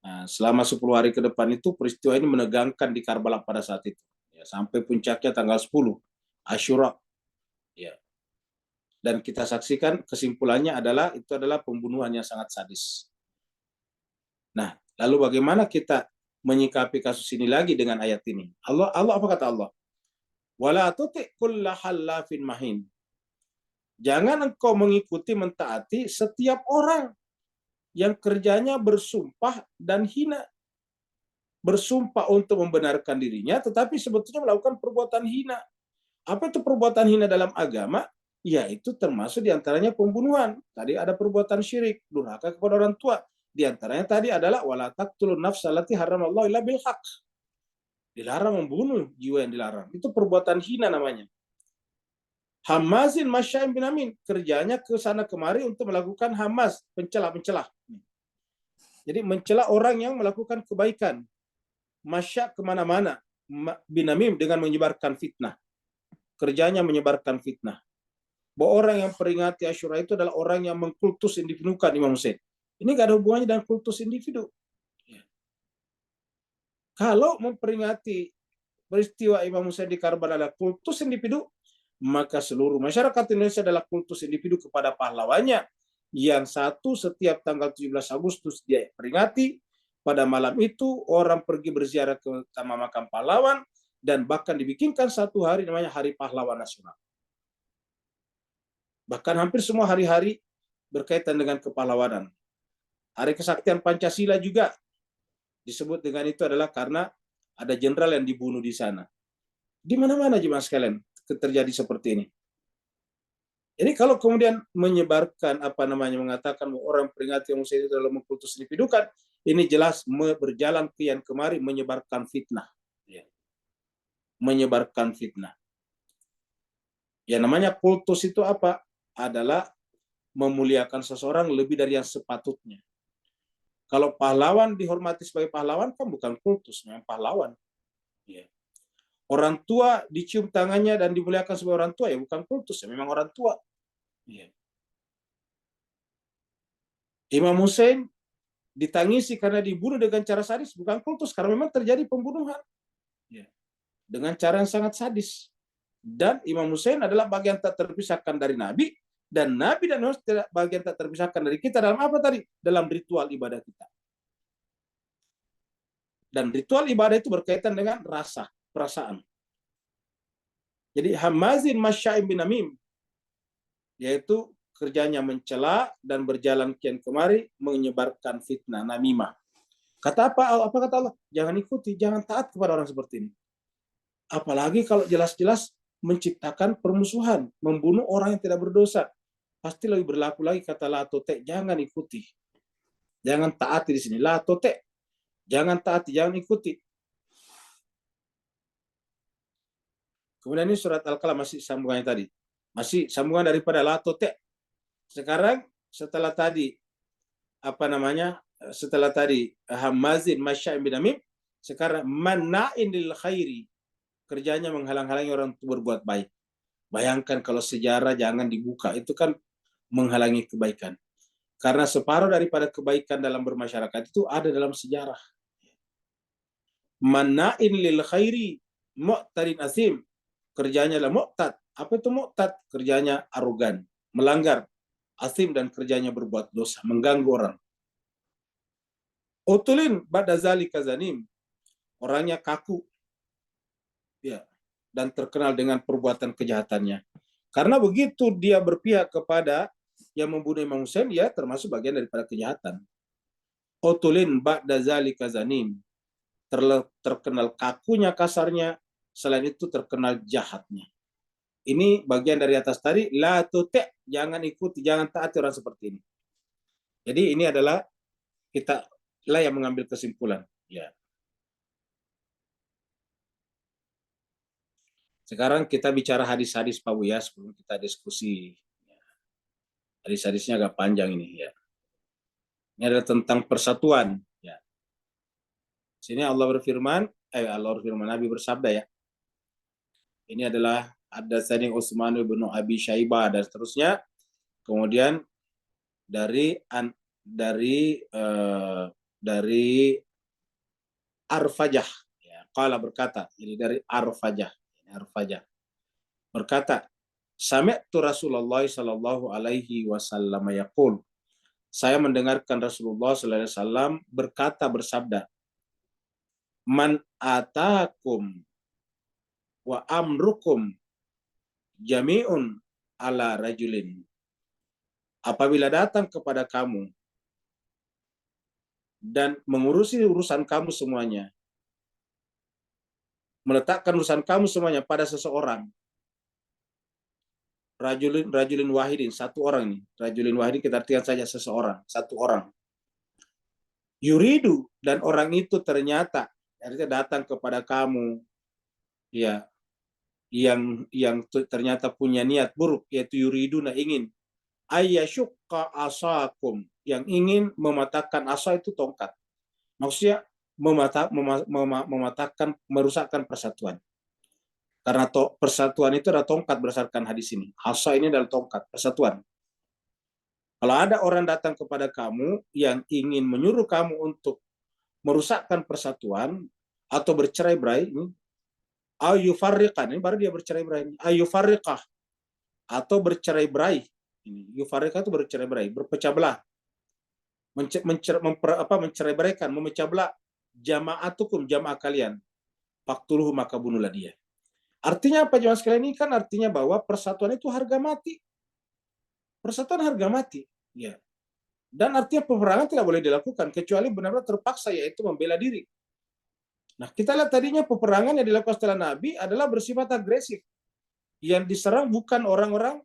Nah, selama 10 hari ke depan itu peristiwa ini menegangkan di Karbala pada saat itu. Ya, sampai puncaknya tanggal 10 Asyura. Ya. Dan kita saksikan kesimpulannya adalah itu adalah pembunuhan yang sangat sadis. Nah, lalu bagaimana kita menyikapi kasus ini lagi dengan ayat ini? Allah apa kata Allah? Wala tuti kulla hallafin mahin. Jangan engkau mengikuti, mentaati setiap orang yang kerjanya bersumpah dan hina. Bersumpah untuk membenarkan dirinya, tetapi sebetulnya melakukan perbuatan hina. Apa itu perbuatan hina dalam agama? Yaitu termasuk diantaranya pembunuhan. Tadi ada perbuatan syirik, durhaka kepada orang tua. Di antaranya tadi adalah wala taqtulun nafsa allati haramallahu illa bil haqq. Dilarang membunuh jiwa yang dilarang. Itu perbuatan hina namanya. Hamazin masya'in binamin, kerjanya ke sana kemari untuk melakukan hamas, mencela. Jadi mencela orang yang melakukan kebaikan. Masya' kemana-mana, binamim dengan menyebarkan fitnah. Kerjanya menyebarkan fitnah. Bahwa orang yang peringati Asyura itu adalah orang yang mengkultus individukan Imam Hussein. Ini nggak ada hubungannya dengan kultus individu. Ya. Kalau memperingati peristiwa Imam Hussein di Karbala adalah kultus individu, maka seluruh masyarakat Indonesia adalah kultus individu kepada pahlawannya. Yang satu setiap tanggal 17 Agustus dia peringati. Pada malam itu orang pergi berziarah ke Taman Makam Pahlawan, dan bahkan dibikinkan satu hari namanya Hari Pahlawan Nasional. Bahkan hampir semua hari-hari berkaitan dengan kepahlawanan. Hari Kesaktian Pancasila juga disebut dengan itu adalah karena ada jenderal yang dibunuh di sana. Di mana-mana jemaah sekalian terjadi seperti ini. Jadi kalau kemudian menyebarkan mengatakan orang peringati yang Hussein itu adalah mengkultus individukan, ini jelas berjalan kian kemari menyebarkan fitnah. Ya. Menyebarkan fitnah. Ya namanya kultus itu apa? Adalah memuliakan seseorang lebih dari yang sepatutnya. Kalau pahlawan dihormati sebagai pahlawan kan bukan kultus, memang pahlawan. Ya. Orang tua dicium tangannya dan dimuliakan sebagai orang tua ya bukan kultus, ya memang orang tua. Ya. Imam Hussein ditangisi karena dibunuh dengan cara sadis bukan kultus karena memang terjadi pembunuhan. Ya. Dengan cara yang sangat sadis. Dan Imam Hussein adalah bagian tak terpisahkan dari Nabi, dan Nabi dan Muhammad bagian tak terpisahkan dari kita dalam apa tadi? Dalam ritual ibadah kita. Dan ritual ibadah itu berkaitan dengan rasa, perasaan. Jadi hamazin masya'im bin namim, yaitu kerjanya mencela dan berjalan kian kemari menyebarkan fitnah, namimah. Kata apa? Apa kata Allah? Jangan ikuti, jangan taat kepada orang seperti ini. Apalagi kalau jelas-jelas menciptakan permusuhan, membunuh orang yang tidak berdosa. Pasti lebih berlaku lagi kata la tote, jangan ikuti. Jangan taati di sini. La tote, jangan taati, jangan ikuti. Kemudian ini surat Al-Qalam masih sambungannya tadi. Masih sambungan daripada la tote. Sekarang setelah tadi setelah tadi hamazin masya'in binamim, sekarang manna'in lil khairi, kerjanya menghalang-halangi orang untuk berbuat baik. Bayangkan kalau sejarah jangan dibuka, itu kan menghalangi kebaikan. Karena separuh daripada kebaikan dalam bermasyarakat itu ada dalam sejarah. Manna'in lil khairi, mu'tadin asim, kerjanya adalah mu'tad. Apa itu mu'tad? Kerjanya arogan, melanggar. Asim dan kerjanya berbuat dosa, mengganggu orang. Utulin ba'da zalika zanim, orangnya kaku. Ya, dan terkenal dengan perbuatan kejahatannya. Karena begitu dia berpihak kepada yang membunuh Imam Hussein, ya termasuk bagian daripada kejahatan. Utulin ba'da zalika zanim, terkenal kakunya, kasarnya, selain itu terkenal jahatnya. Ini bagian dari atas tadi, la tuti', jangan ikuti, jangan taati orang seperti ini. Jadi ini adalah kita lah yang mengambil kesimpulan. Ya. Sekarang kita bicara hadis-hadis Pak Buya sebelum kita diskusi. Hadis-hadisnya agak panjang ini ya. Ini adalah tentang persatuan. Ya. Sini Allah berfirman, Nabi bersabda ya. Ini adalah Haddatsani Utsman bin Abi Syaibah dan seterusnya. Kemudian dari Arfajah, ya, qala berkata, jadi dari Arfajah berkata, sami'tu Rasulullah sallallahu alaihi wasallam yaqul, saya mendengarkan Rasulullah sallallahu alaihi wasallam bersabda, man atakum wa amrukum jami'un ala rajulin, apabila datang kepada kamu dan mengurusi urusan kamu semuanya, meletakkan urusan kamu semuanya pada seseorang, rajulin wahidin, satu orang nih, rajulin wahidin kita artikan saja seseorang, satu orang, yuridu, dan orang itu ternyata datang kepada kamu, ya, yang ternyata punya niat buruk, yaitu yuridu, ingin ayyashukka asakum, yang ingin mematahkan asa itu tongkat, maksudnya mematahkan, merusakkan persatuan. Karena persatuan itu adalah tongkat berdasarkan hadis ini. Asa ini adalah tongkat persatuan. Kalau ada orang datang kepada kamu yang ingin menyuruh kamu untuk merusakkan persatuan atau bercerai-berai, ayufarriqan, ini baru dia bercerai-berai, ayufarriqah, atau bercerai-berai. Yufarriqah itu bercerai-berai, berpecah belah, mencerai-beraikan, memecah belah jama'atukum, jamaah kalian, faqtuluhu, maka bunuhlah dia. Artinya apa jemaah sekalian? Ini kan artinya bahwa persatuan itu harga mati. Persatuan harga mati. Ya. Dan artinya peperangan tidak boleh dilakukan kecuali benar-benar terpaksa, yaitu membela diri. Nah, kita lihat tadinya peperangan yang dilakukan setelah Nabi adalah bersifat agresif. Yang diserang bukan orang-orang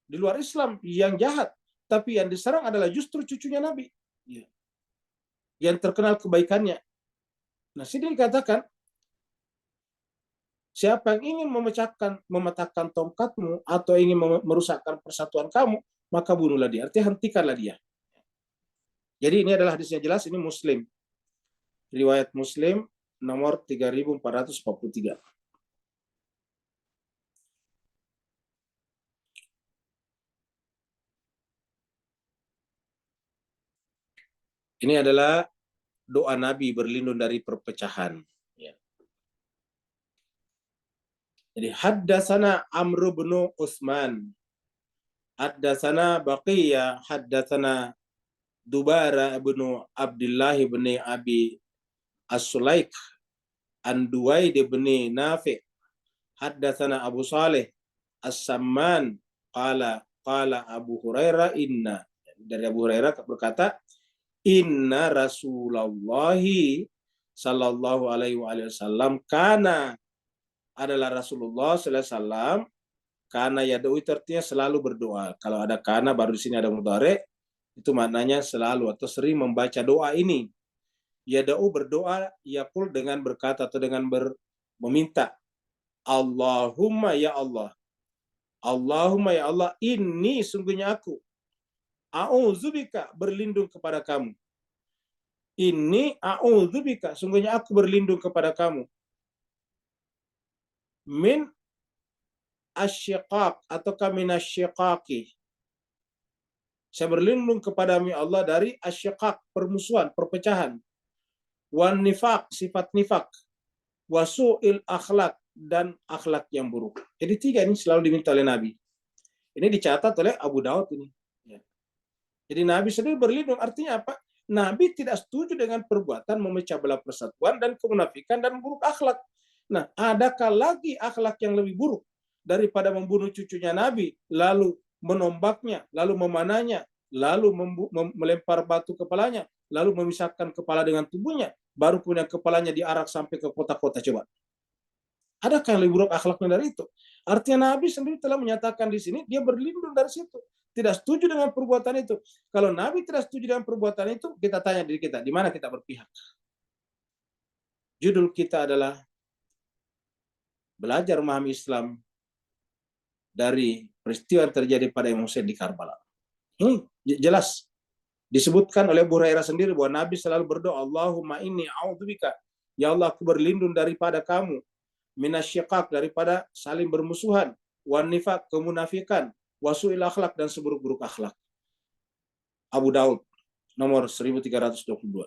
di luar Islam yang jahat, tapi yang diserang adalah justru cucunya Nabi. Ya. Yang terkenal kebaikannya. Nah, sini dikatakan, siapa yang ingin mematahkan tongkatmu atau ingin merusakkan persatuan kamu, maka bunuhlah dia. Artinya hentikanlah dia. Jadi ini adalah hadisnya jelas, ini Muslim. Riwayat Muslim nomor 3443. Ini adalah doa Nabi berlindung dari perpecahan. Ya. Jadi haddatsana Amr bin Utsman, haddatsana Baqiyah, haddatsana Dubara bin Abdullah bin Abi As-Sulaik, an Duwaid bin Nafi', haddatsana Abu Saleh As-Samman, qala Abu Hurairah inna, dari Abu Hurairah berkata, inna Rasulullah sallallahu alaihi wasallam kana, adalah Rasulullah sallallahu alaihi wasallam, kana yad'u itu artinya selalu berdoa. Kalau ada kana baru di sini ada mudhari, itu maknanya selalu atau sering membaca doa ini. Yad'u berdoa, yaqul dengan berkata atau dengan meminta, Allahumma ya Allah. Allahumma ya Allah, ini sungguhnya aku. A'udzubika, berlindung kepada kamu. Ini a'udzubika, sungguhnya aku berlindung kepada kamu. Min asyiqaq atau min asyiqaqi. Saya berlindung kepada-Mu Allah dari asyiqaq, permusuhan, perpecahan. Wan nifaq, sifat nifak. Wasu'il akhlak, dan akhlak yang buruk. Jadi tiga ini selalu diminta oleh Nabi. Ini dicatat oleh Abu Daud ini. Jadi Nabi sendiri berlindung, artinya apa? Nabi tidak setuju dengan perbuatan memecah belah persatuan dan kemunafikan dan buruk akhlak. Nah, adakah lagi akhlak yang lebih buruk daripada membunuh cucunya Nabi, lalu menombaknya, lalu memanahnya, lalu melempar batu kepalanya, lalu memisahkan kepala dengan tubuhnya, baru punya kepalanya diarak sampai ke kota-kota. Coba. Adakah yang lebih buruk akhlaknya dari itu? Artinya Nabi sendiri telah menyatakan di sini, dia berlindung dari situ. Tidak setuju dengan perbuatan itu. Kalau Nabi tidak setuju dengan perbuatan itu, kita tanya diri kita, di mana kita berpihak? Judul kita adalah belajar memahami Islam dari peristiwa yang terjadi pada Imam Hussein di Karbala. Ini jelas disebutkan oleh Abu Hurairah sendiri bahwa Nabi selalu berdoa, Allahumma inni a'udzubika, ya Allah aku berlindung daripada kamu, minasyiqaq, daripada saling bermusuhan, wan nifaq, kemunafikan, wasu'il akhlak, dan seburuk-buruk akhlak. Abu Daud nomor 1322.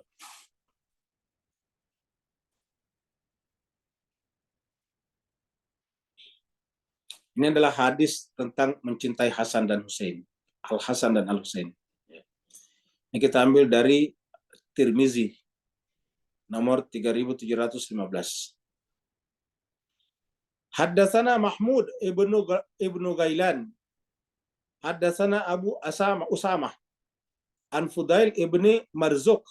Ini adalah hadis tentang mencintai Hasan dan Husain. Al-Hasan dan Al-Husain. Ini kita ambil dari Tirmizi nomor 3715. Haddatsana Mahmud ibnu Ghailan. Haddatsana Abu Usamah an Fudail ibni Marzuq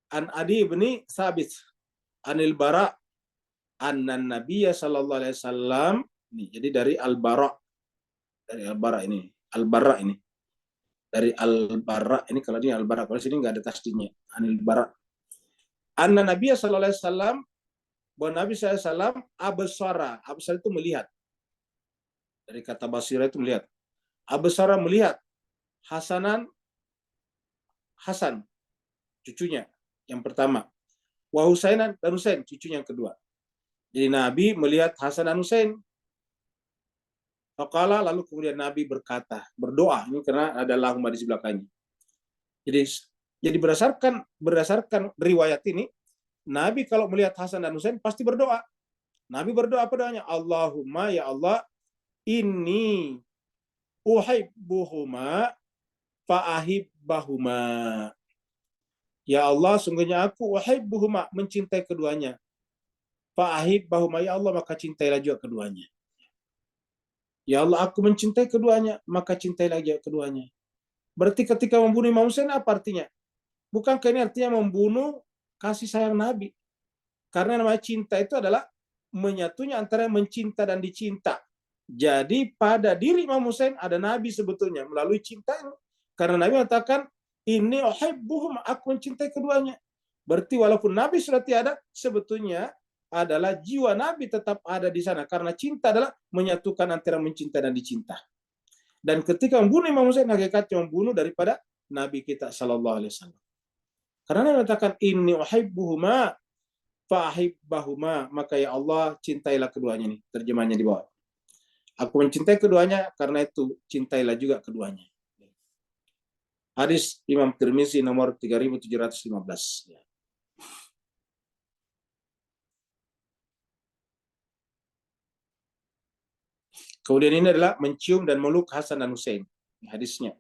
an Adi ibni Sabit anil Bara anna Nabiyya sallallahu alaihi wasallam. Jadi dari Al-Bara, dari Al-Bara ini, Al-Bara ini, dari Al-Bara ini, kalau ini Al-Bara, kalau sini nggak ada tasdidnya, Anil Bara. Anna Nabiyya sallallahu alaihi wasallam, bahwa Nabi SAW absara, absara itu melihat, dari kata basira itu melihat, absara melihat, Hasan, cucunya yang pertama, wa Husainan, dan Husain, cucunya yang kedua. Jadi Nabi melihat Hasan dan Husain. Faqala, lalu kemudian Nabi berkata, berdoa, ini karena ada Allahumma di belakangnya. Jadi berdasarkan riwayat ini, Nabi kalau melihat Hasan dan Husain pasti berdoa. Nabi berdoa apa doanya? Allahumma ya Allah, inni uhibbuhuma fa'ahibbahuma. Ya Allah, sungguhnya aku uhibbuhuma, mencintai keduanya. Fa'ahibbahuma, ya Allah, maka cintailah juga keduanya. Ya Allah, aku mencintai keduanya, maka cintailah juga keduanya. Berarti ketika membunuh Imam Hussein apa artinya? Bukankah ini artinya membunuh kasih sayang Nabi? Karena namanya cinta itu adalah menyatunya antara mencinta dan dicinta. Jadi pada diri Imam Hussein ada Nabi sebetulnya melalui cinta ini. Karena Nabi mengatakan, ini uhibbuhum, aku mencintai keduanya. Berarti walaupun Nabi sudah tiada, sebetulnya adalah jiwa Nabi tetap ada di sana, karena cinta adalah menyatukan antara mencinta dan dicinta. Dan ketika membunuh Imam Husain, hakikatnya membunuh daripada Nabi kita Sallallahu Alaihi Wasallam. Karena Nabi mengatakan inni uhibbuhuma fahibbahuma, maka ya Allah cintailah keduanya. Nih terjemahnya di bawah. Aku mencintai keduanya, karena itu cintailah juga keduanya. Hadis Imam Tirmizi nomor 3715. Kemudian ini adalah mencium dan meluk Hasan dan Husain. Hadisnya.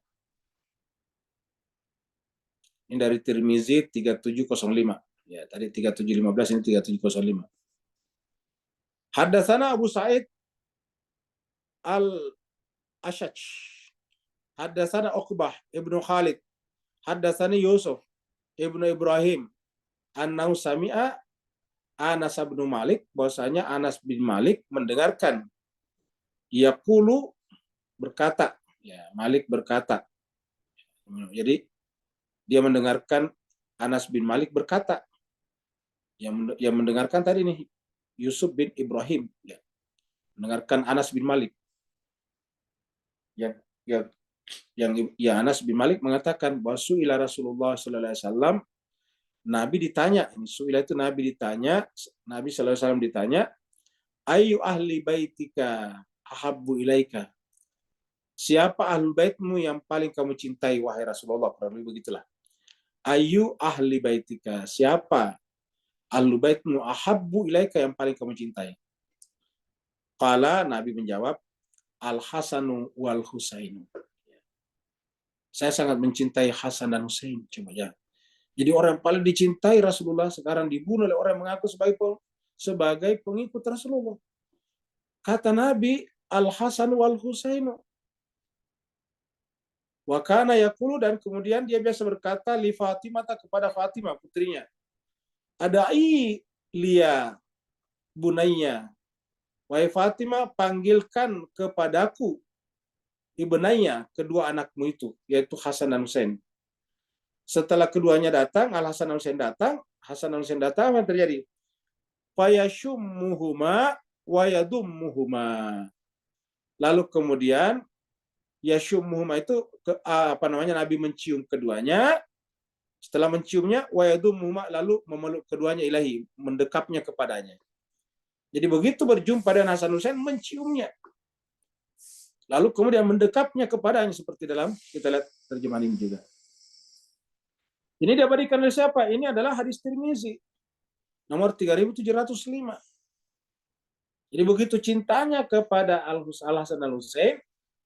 Ini dari Tirmizi 3705. Ya, tadi 3715, ini 3705. Haddatsana Abu Sa'id Al-Ashaj. Haddatsana Uqbah Ibnu Khalid. Haddatsani Yusuf Ibnu Ibrahim. Annahu sami'a Anas bin Malik, bahwasanya Anas bin Malik mendengarkan yaqulu, berkata, ya, Malik berkata. Jadi dia mendengarkan Anas bin Malik berkata. Yang mendengarkan tadi nih Yusuf bin Ibrahim, ya. Mendengarkan Anas bin Malik. Yang Anas bin Malik mengatakan bahwa su'ila Rasulullah sallallahu alaihi wasallam, Nabi ditanya, su'ila itu Nabi ditanya, Nabi sallallahu alaihi wasallam ditanya, ayu ahli baitika ahabbu ilaika, siapa ahlul baitmu yang paling kamu cintai wahai Rasulullah, kurang lebih begitulah. Ayu ahli baitika, siapa ahlul baitmu ahabbu ilaika yang paling kamu cintai. Qala, Nabi menjawab, Al-Hasanu wal Husainu. Saya sangat mencintai Hasan dan Husain. Coba ya. Jadi orang yang paling dicintai Rasulullah sekarang dibunuh oleh orang yang mengaku sebagai pengikut Rasulullah. Kata Nabi, Al-Hasan wal Husainu. Wa kana yaqulu, dan kemudian dia biasa berkata li Fatimah, kepada Fatimah putrinya. Adai lia bunayya. Wahai Fatimah, panggilkan kepadaku ibnayya, kedua anakmu itu, yaitu Hasan dan Husain. Setelah keduanya datang, Al-Hasan dan Husain datang, Hasan dan Husain datang, apa yang terjadi? Fayashummuhuma wa yadummuhuma. Lalu kemudian yashummuhuma itu Nabi mencium keduanya. Setelah menciumnya, wa yadummuhuma, lalu memeluk keduanya ilahi, mendekapnya kepadanya. Jadi begitu berjumpa dengan Hasan Husain, menciumnya. Lalu kemudian mendekapnya kepadanya, seperti dalam kita lihat terjemahan ini juga. Ini diabadikan oleh siapa? Ini adalah hadis Tirmizi nomor 3705. Jadi begitu cintanya kepada Al-Hasan Al-Husain,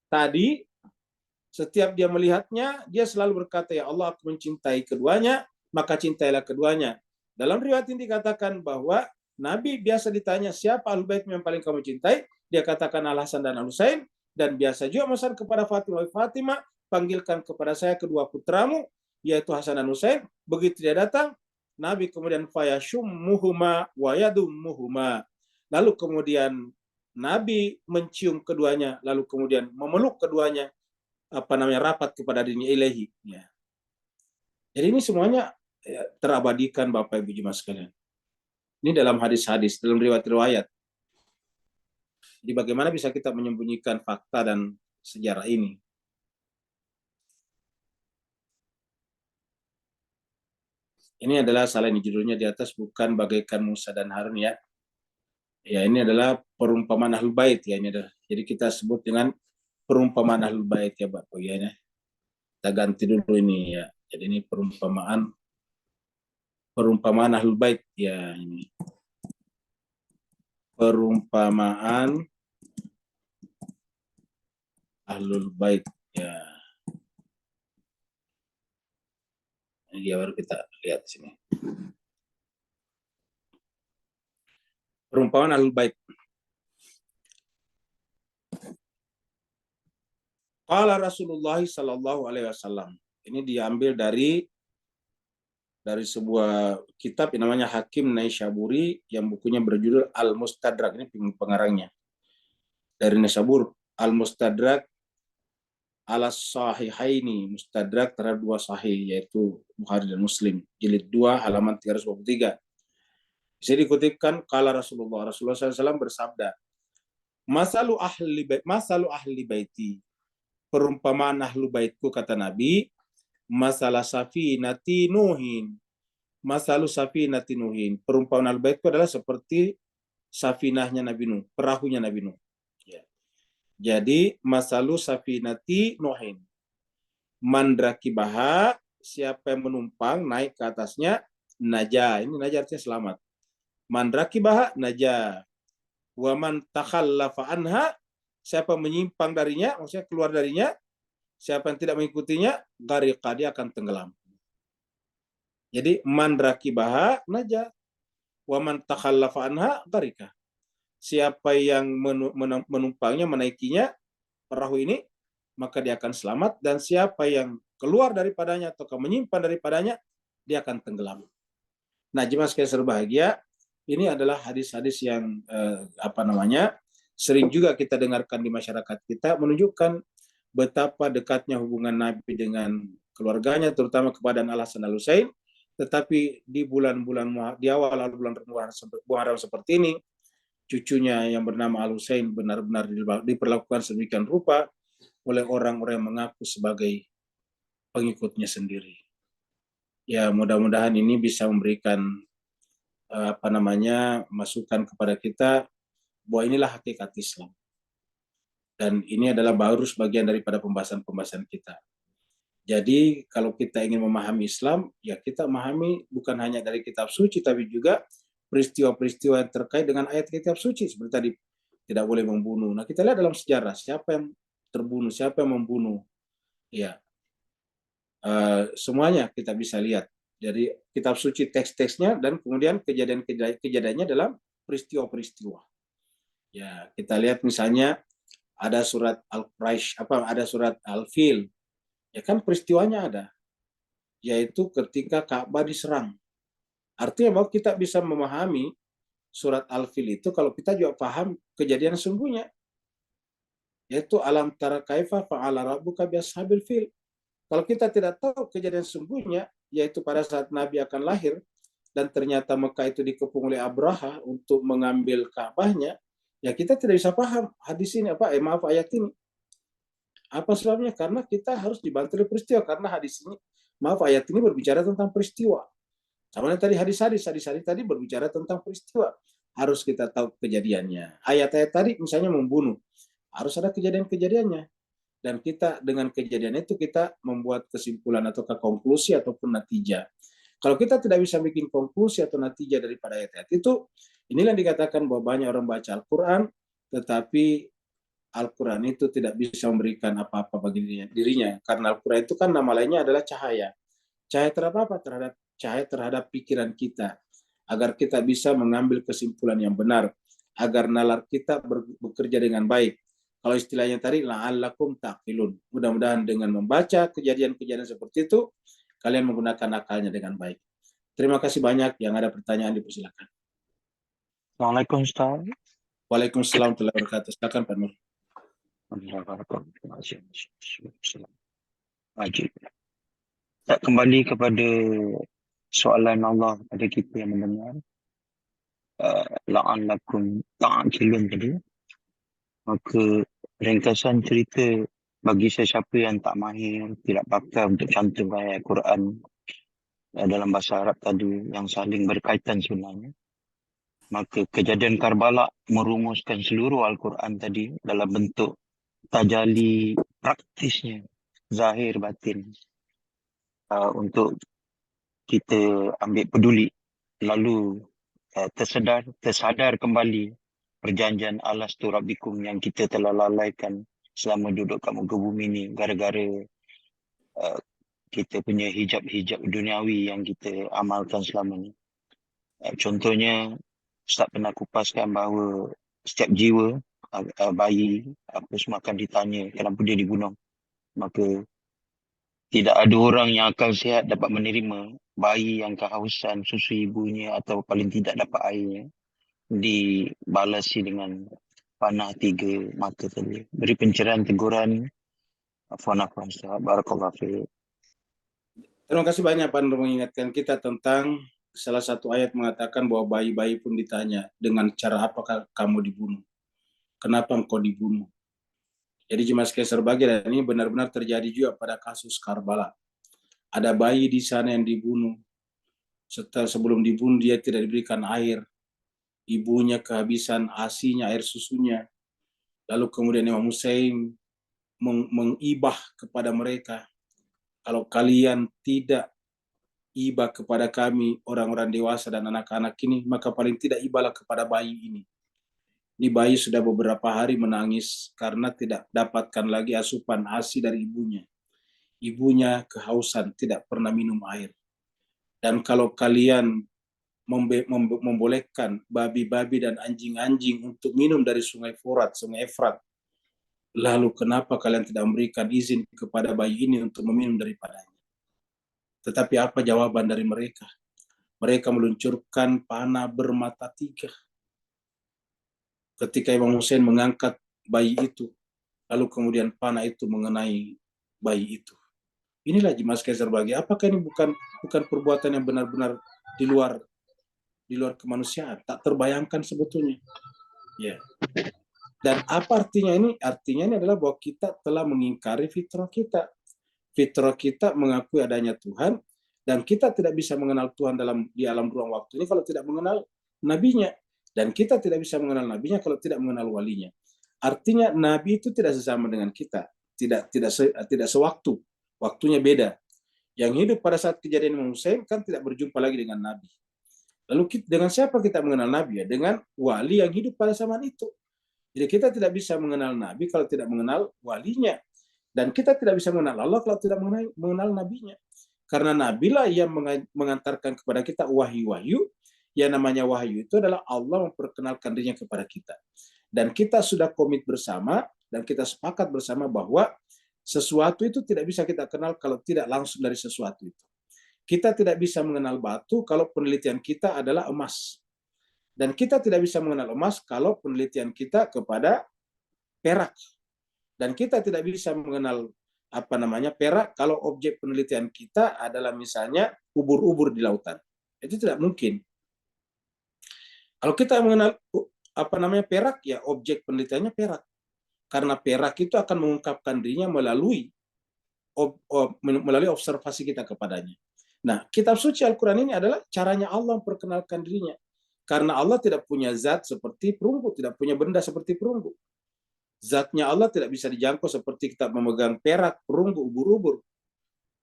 tadi setiap dia melihatnya, dia selalu berkata, ya Allah, aku mencintai keduanya, maka cintailah keduanya. Dalam riwayat ini dikatakan bahwa Nabi biasa ditanya, siapa ahlul bait yang paling kamu cintai? Dia katakan Al-Hasan dan Al-Husain. Dan biasa juga memesan kepada Fatimah, panggilkan kepada saya kedua putramu, yaitu Hasan dan Husain. Begitu dia datang, Nabi kemudian fayashummuhuma wa yadummuhuma. Lalu kemudian Nabi mencium keduanya, lalu kemudian memeluk keduanya, rapat kepada dirinya ilahi. Ya. Jadi ini semuanya terabadikan Bapak Ibu Jemaah sekalian. Ini dalam hadis-hadis, dalam riwayat-riwayat. Jadi bagaimana bisa kita menyembunyikan fakta dan sejarah ini? Ini adalah salah ini judulnya di atas, bukan bagaikan Musa dan Harun ya. Ya, ini adalah perumpamaan Ahlul Bait ya, ini adalah. Jadi kita sebut dengan perumpamaan Ahlul Bait ya Bapak ya. Kita ganti dulu ini ya. Jadi ini perumpamaan Ahlul Bait ya, ini. Perumpamaan Ahlul Bait ya. Ini dia, baru kita lihat sini. Perumpamaan Ahlul Bait. Qala Rasulullah sallallahu alaihi wasallam. Ini diambil dari sebuah kitab yang namanya Hakim Naisaburi, yang bukunya berjudul Al-Mustadrak. Ini pengarangnya. Dari Naisabur, Al-Mustadrak ala sahihaini, mustadrak terhadap dua sahih, yaitu Bukhari dan Muslim, jilid 2 halaman 323. Bisa dikutipkan kala Rasulullah SAW bersabda, masalu ahli baiti, perumpamaan ahlu baitku kata Nabi, masalah safinati nuhin, masalu safinati nuhin, perumpamaan ahlu baitku adalah seperti safinahnya Nabi Nuh, perahunya Nabi Nuh. Ya. Jadi masalu safinati nuhin, mandrakibaha, siapa yang menumpang naik ke atasnya, naja, ini naja artinya selamat. Mandrakibaha naja, waman takhallafa anha, siapa menyimpang darinya, maksudnya keluar darinya, siapa yang tidak mengikutinya, gariqa, dia akan tenggelam. Jadi mandrakibaha naja, waman takhallafa anha gariqa. Siapa yang menumpangnya, menaikinya perahu ini, maka dia akan selamat, dan siapa yang keluar daripadanya atau menyimpan daripadanya, dia akan tenggelam. Nah, jemaah sekalian berbahagia, ini adalah hadis-hadis yang sering juga kita dengarkan di masyarakat kita, menunjukkan betapa dekatnya hubungan Nabi dengan keluarganya, terutama kepada Al-Hasan Al-Husain. Tetapi di bulan-bulan di awal bulan Muharram seperti ini, cucunya yang bernama Al-Husain benar-benar diperlakukan sedemikian rupa oleh orang-orang yang mengaku sebagai pengikutnya sendiri. Ya, mudah-mudahan ini bisa memberikan masukan kepada kita bahwa inilah hakikat Islam. Dan ini adalah baru sebagian daripada pembahasan-pembahasan kita. Jadi kalau kita ingin memahami Islam, ya kita memahami bukan hanya dari kitab suci, tapi juga peristiwa-peristiwa yang terkait dengan ayat kitab suci. Seperti tadi, tidak boleh membunuh. Nah, kita lihat dalam sejarah, siapa yang terbunuh, siapa yang membunuh. Ya, semuanya kita bisa lihat dari kitab suci, teks-teksnya, dan kemudian kejadiannya dalam peristiwa-peristiwa. Ya, kita lihat misalnya ada surat Al-Quraish, ada surat Al-Fil. Ya kan peristiwanya ada, yaitu ketika Ka'bah diserang. Artinya bahwa kita bisa memahami surat Al-Fil itu kalau kita juga paham kejadian sesungguhnya, yaitu alam tara kaifa fa'ala rabbuka biashabil fil. Kalau kita tidak tahu kejadian sesungguhnya, yaitu pada saat Nabi akan lahir dan ternyata Mekah itu dikepung oleh Abraha untuk mengambil Ka'bahnya, ya kita tidak bisa paham hadis ini ayat ini. Apa sebabnya? Karena kita harus dibantu oleh peristiwa, karena hadis ini, ayat ini berbicara tentang peristiwa. Sama tadi hadis tadi berbicara tentang peristiwa. Harus kita tahu kejadiannya. Ayat-ayat tadi misalnya membunuh, harus ada kejadian-kejadiannya. Dan kita dengan kejadian itu kita membuat kesimpulan atau konklusi ataupun natijah. Kalau kita tidak bisa bikin konklusi atau natijah daripada ayat-ayat itu, inilah yang dikatakan bahwa banyak orang baca Al-Quran, tetapi Al-Quran itu tidak bisa memberikan apa-apa bagi dirinya. Karena Al-Quran itu kan nama lainnya adalah cahaya. Cahaya terhadap apa? Cahaya terhadap pikiran kita. Agar kita bisa mengambil kesimpulan yang benar. Agar nalar kita bekerja dengan baik. Kalau istilahnya tadi, la'allakum taqilun. Mudah-mudahan dengan membaca kejadian-kejadian seperti itu, kalian menggunakan akalnya dengan baik. Terima kasih banyak. Yang ada pertanyaan dipersilakan. Assalamualaikum Ustaz. Waalaikumsalam warahmatullahi wabarakatuh. Silakan Pak Nur. Tak kembali kepada soalan Allah pada kita yang mendengar, la'allakum ta'qilun tadi. Maka ringkasan cerita bagi sesiapa yang tak mahir, tidak pakar untuk cantum ayat Quran dalam bahasa Arab tadi yang saling berkaitan sebenarnya. Maka kejadian Karbala merumuskan seluruh Al-Quran tadi dalam bentuk tajali praktisnya, zahir batin, untuk kita ambil peduli, lalu tersadar kembali perjanjian alastu rabbikum yang kita telah lalaikan selama duduk kat muka bumi ni, gara-gara kita punya hijab-hijab duniawi yang kita amalkan selama ni. Contohnya, Ustaz pernah kupaskan bahawa setiap jiwa, bayi, apa semua akan ditanya kenapa dia dibunuh. Maka tidak ada orang yang akal sihat dapat menerima bayi yang kehausan susu ibunya atau paling tidak dapat airnya dibalasi dengan panah 3 mata tadi. Beri pencerahan teguran. Afwan Ustaz. Barakallahu fiik. Terima kasih banyak Pak Nur mengingatkan kita tentang salah satu ayat mengatakan bahwa bayi-bayi pun ditanya, dengan cara apakah kamu dibunuh? Kenapa engkau dibunuh? Jadi jemaat sekalian serbagi, dan ini benar-benar terjadi juga pada kasus Karbala. Ada bayi di sana yang dibunuh. Sebelum dibunuh dia tidak diberikan air. Ibunya kehabisan ASI-nya, air susunya. Lalu kemudian Imam Hussein mengibah kepada mereka. Kalau kalian tidak ibah kepada kami, orang-orang dewasa dan anak-anak ini, maka paling tidak ibahlah kepada bayi ini. Ini bayi sudah beberapa hari menangis karena tidak dapatkan lagi asupan ASI dari ibunya. Ibunya kehausan, tidak pernah minum air. Dan kalau kalian membolehkan babi-babi dan anjing-anjing untuk minum dari sungai Furat, sungai Efrat, lalu kenapa kalian tidak memberikan izin kepada bayi ini untuk meminum daripadanya? Tetapi apa jawaban dari mereka? Mereka meluncurkan panah bermata tiga. Ketika Imam Hussein mengangkat bayi itu, lalu kemudian panah itu mengenai bayi itu. Inilah jemaat sekalian serbagi. Apakah ini bukan perbuatan yang benar-benar di luar kemanusiaan? Tak terbayangkan sebetulnya. Ya. Dan apa artinya ini? Artinya ini adalah bahwa kita telah mengingkari fitrah kita. Fitrah kita mengakui adanya Tuhan, dan kita tidak bisa mengenal Tuhan di alam ruang waktu ini kalau tidak mengenal nabinya. Dan kita tidak bisa mengenal nabinya kalau tidak mengenal walinya. Artinya nabi itu tidak sesama dengan kita, tidak sewaktu, waktunya beda. Yang hidup pada saat kejadian Imam Hussein kan tidak berjumpa lagi dengan nabi. Lalu dengan siapa kita mengenal nabi? Ya, dengan wali yang hidup pada zaman itu. Jadi kita tidak bisa mengenal nabi kalau tidak mengenal walinya. Dan kita tidak bisa mengenal Allah kalau tidak mengenal nabinya. Karena nabilah yang mengantarkan kepada kita wahyu-wahyu. Yang namanya wahyu itu adalah Allah memperkenalkan dirinya kepada kita. Dan kita sudah komit bersama, dan kita sepakat bersama bahwa sesuatu itu tidak bisa kita kenal kalau tidak langsung dari sesuatu itu. Kita tidak bisa mengenal batu kalau penelitian kita adalah emas. Dan kita tidak bisa mengenal emas kalau penelitian kita kepada perak. Dan kita tidak bisa mengenal perak kalau objek penelitian kita adalah misalnya ubur-ubur di lautan. Itu tidak mungkin. Kalau kita mengenal perak, ya objek penelitiannya perak. Karena perak itu akan mengungkapkan dirinya melalui observasi kita kepadanya. Nah, kitab suci Al-Quran ini adalah caranya Allah memperkenalkan dirinya. Karena Allah tidak punya zat seperti perunggu, tidak punya benda seperti perunggu. Zatnya Allah tidak bisa dijangkau seperti kita memegang perak, perunggu, ubur-ubur.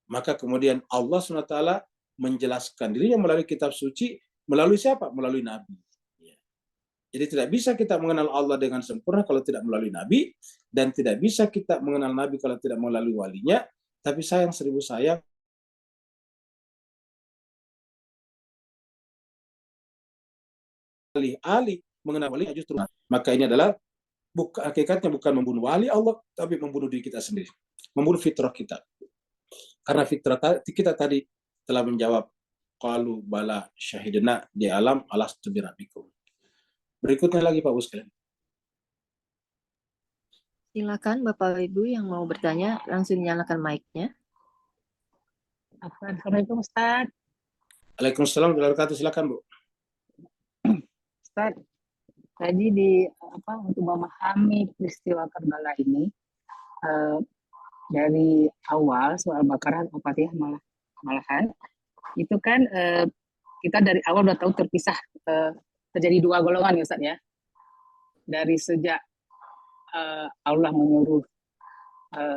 Maka kemudian Allah SWT menjelaskan dirinya melalui kitab suci, melalui siapa? Melalui Nabi. Jadi tidak bisa kita mengenal Allah dengan sempurna kalau tidak melalui Nabi, dan tidak bisa kita mengenal Nabi kalau tidak melalui walinya. Tapi sayang seribu sayang, alih-alih mengenal walinya justru. Maka ini adalah hakikatnya bukan membunuh wali Allah, tapi membunuh diri kita sendiri, membunuh fitrah kita. Karena fitrah kita tadi telah menjawab, qalu bala syahidna di alam alastu birabbikum. Berikutnya lagi Pak Bus kalian. Silakan Bapak Ibu yang mau bertanya, langsung nyalakan mic-nya. Assalamualaikum Ustaz. Waalaikumsalam warahmatullahi wabarakatuh. Silakan Bu. Ustaz, tadi untuk memahami peristiwa Karbala ini dari awal soal Baqarah Al-Fatihah malahan itu kan kita dari awal udah tahu terpisah, terjadi dua golongan ya Ustaz ya. Dari sejak Allah menyuruh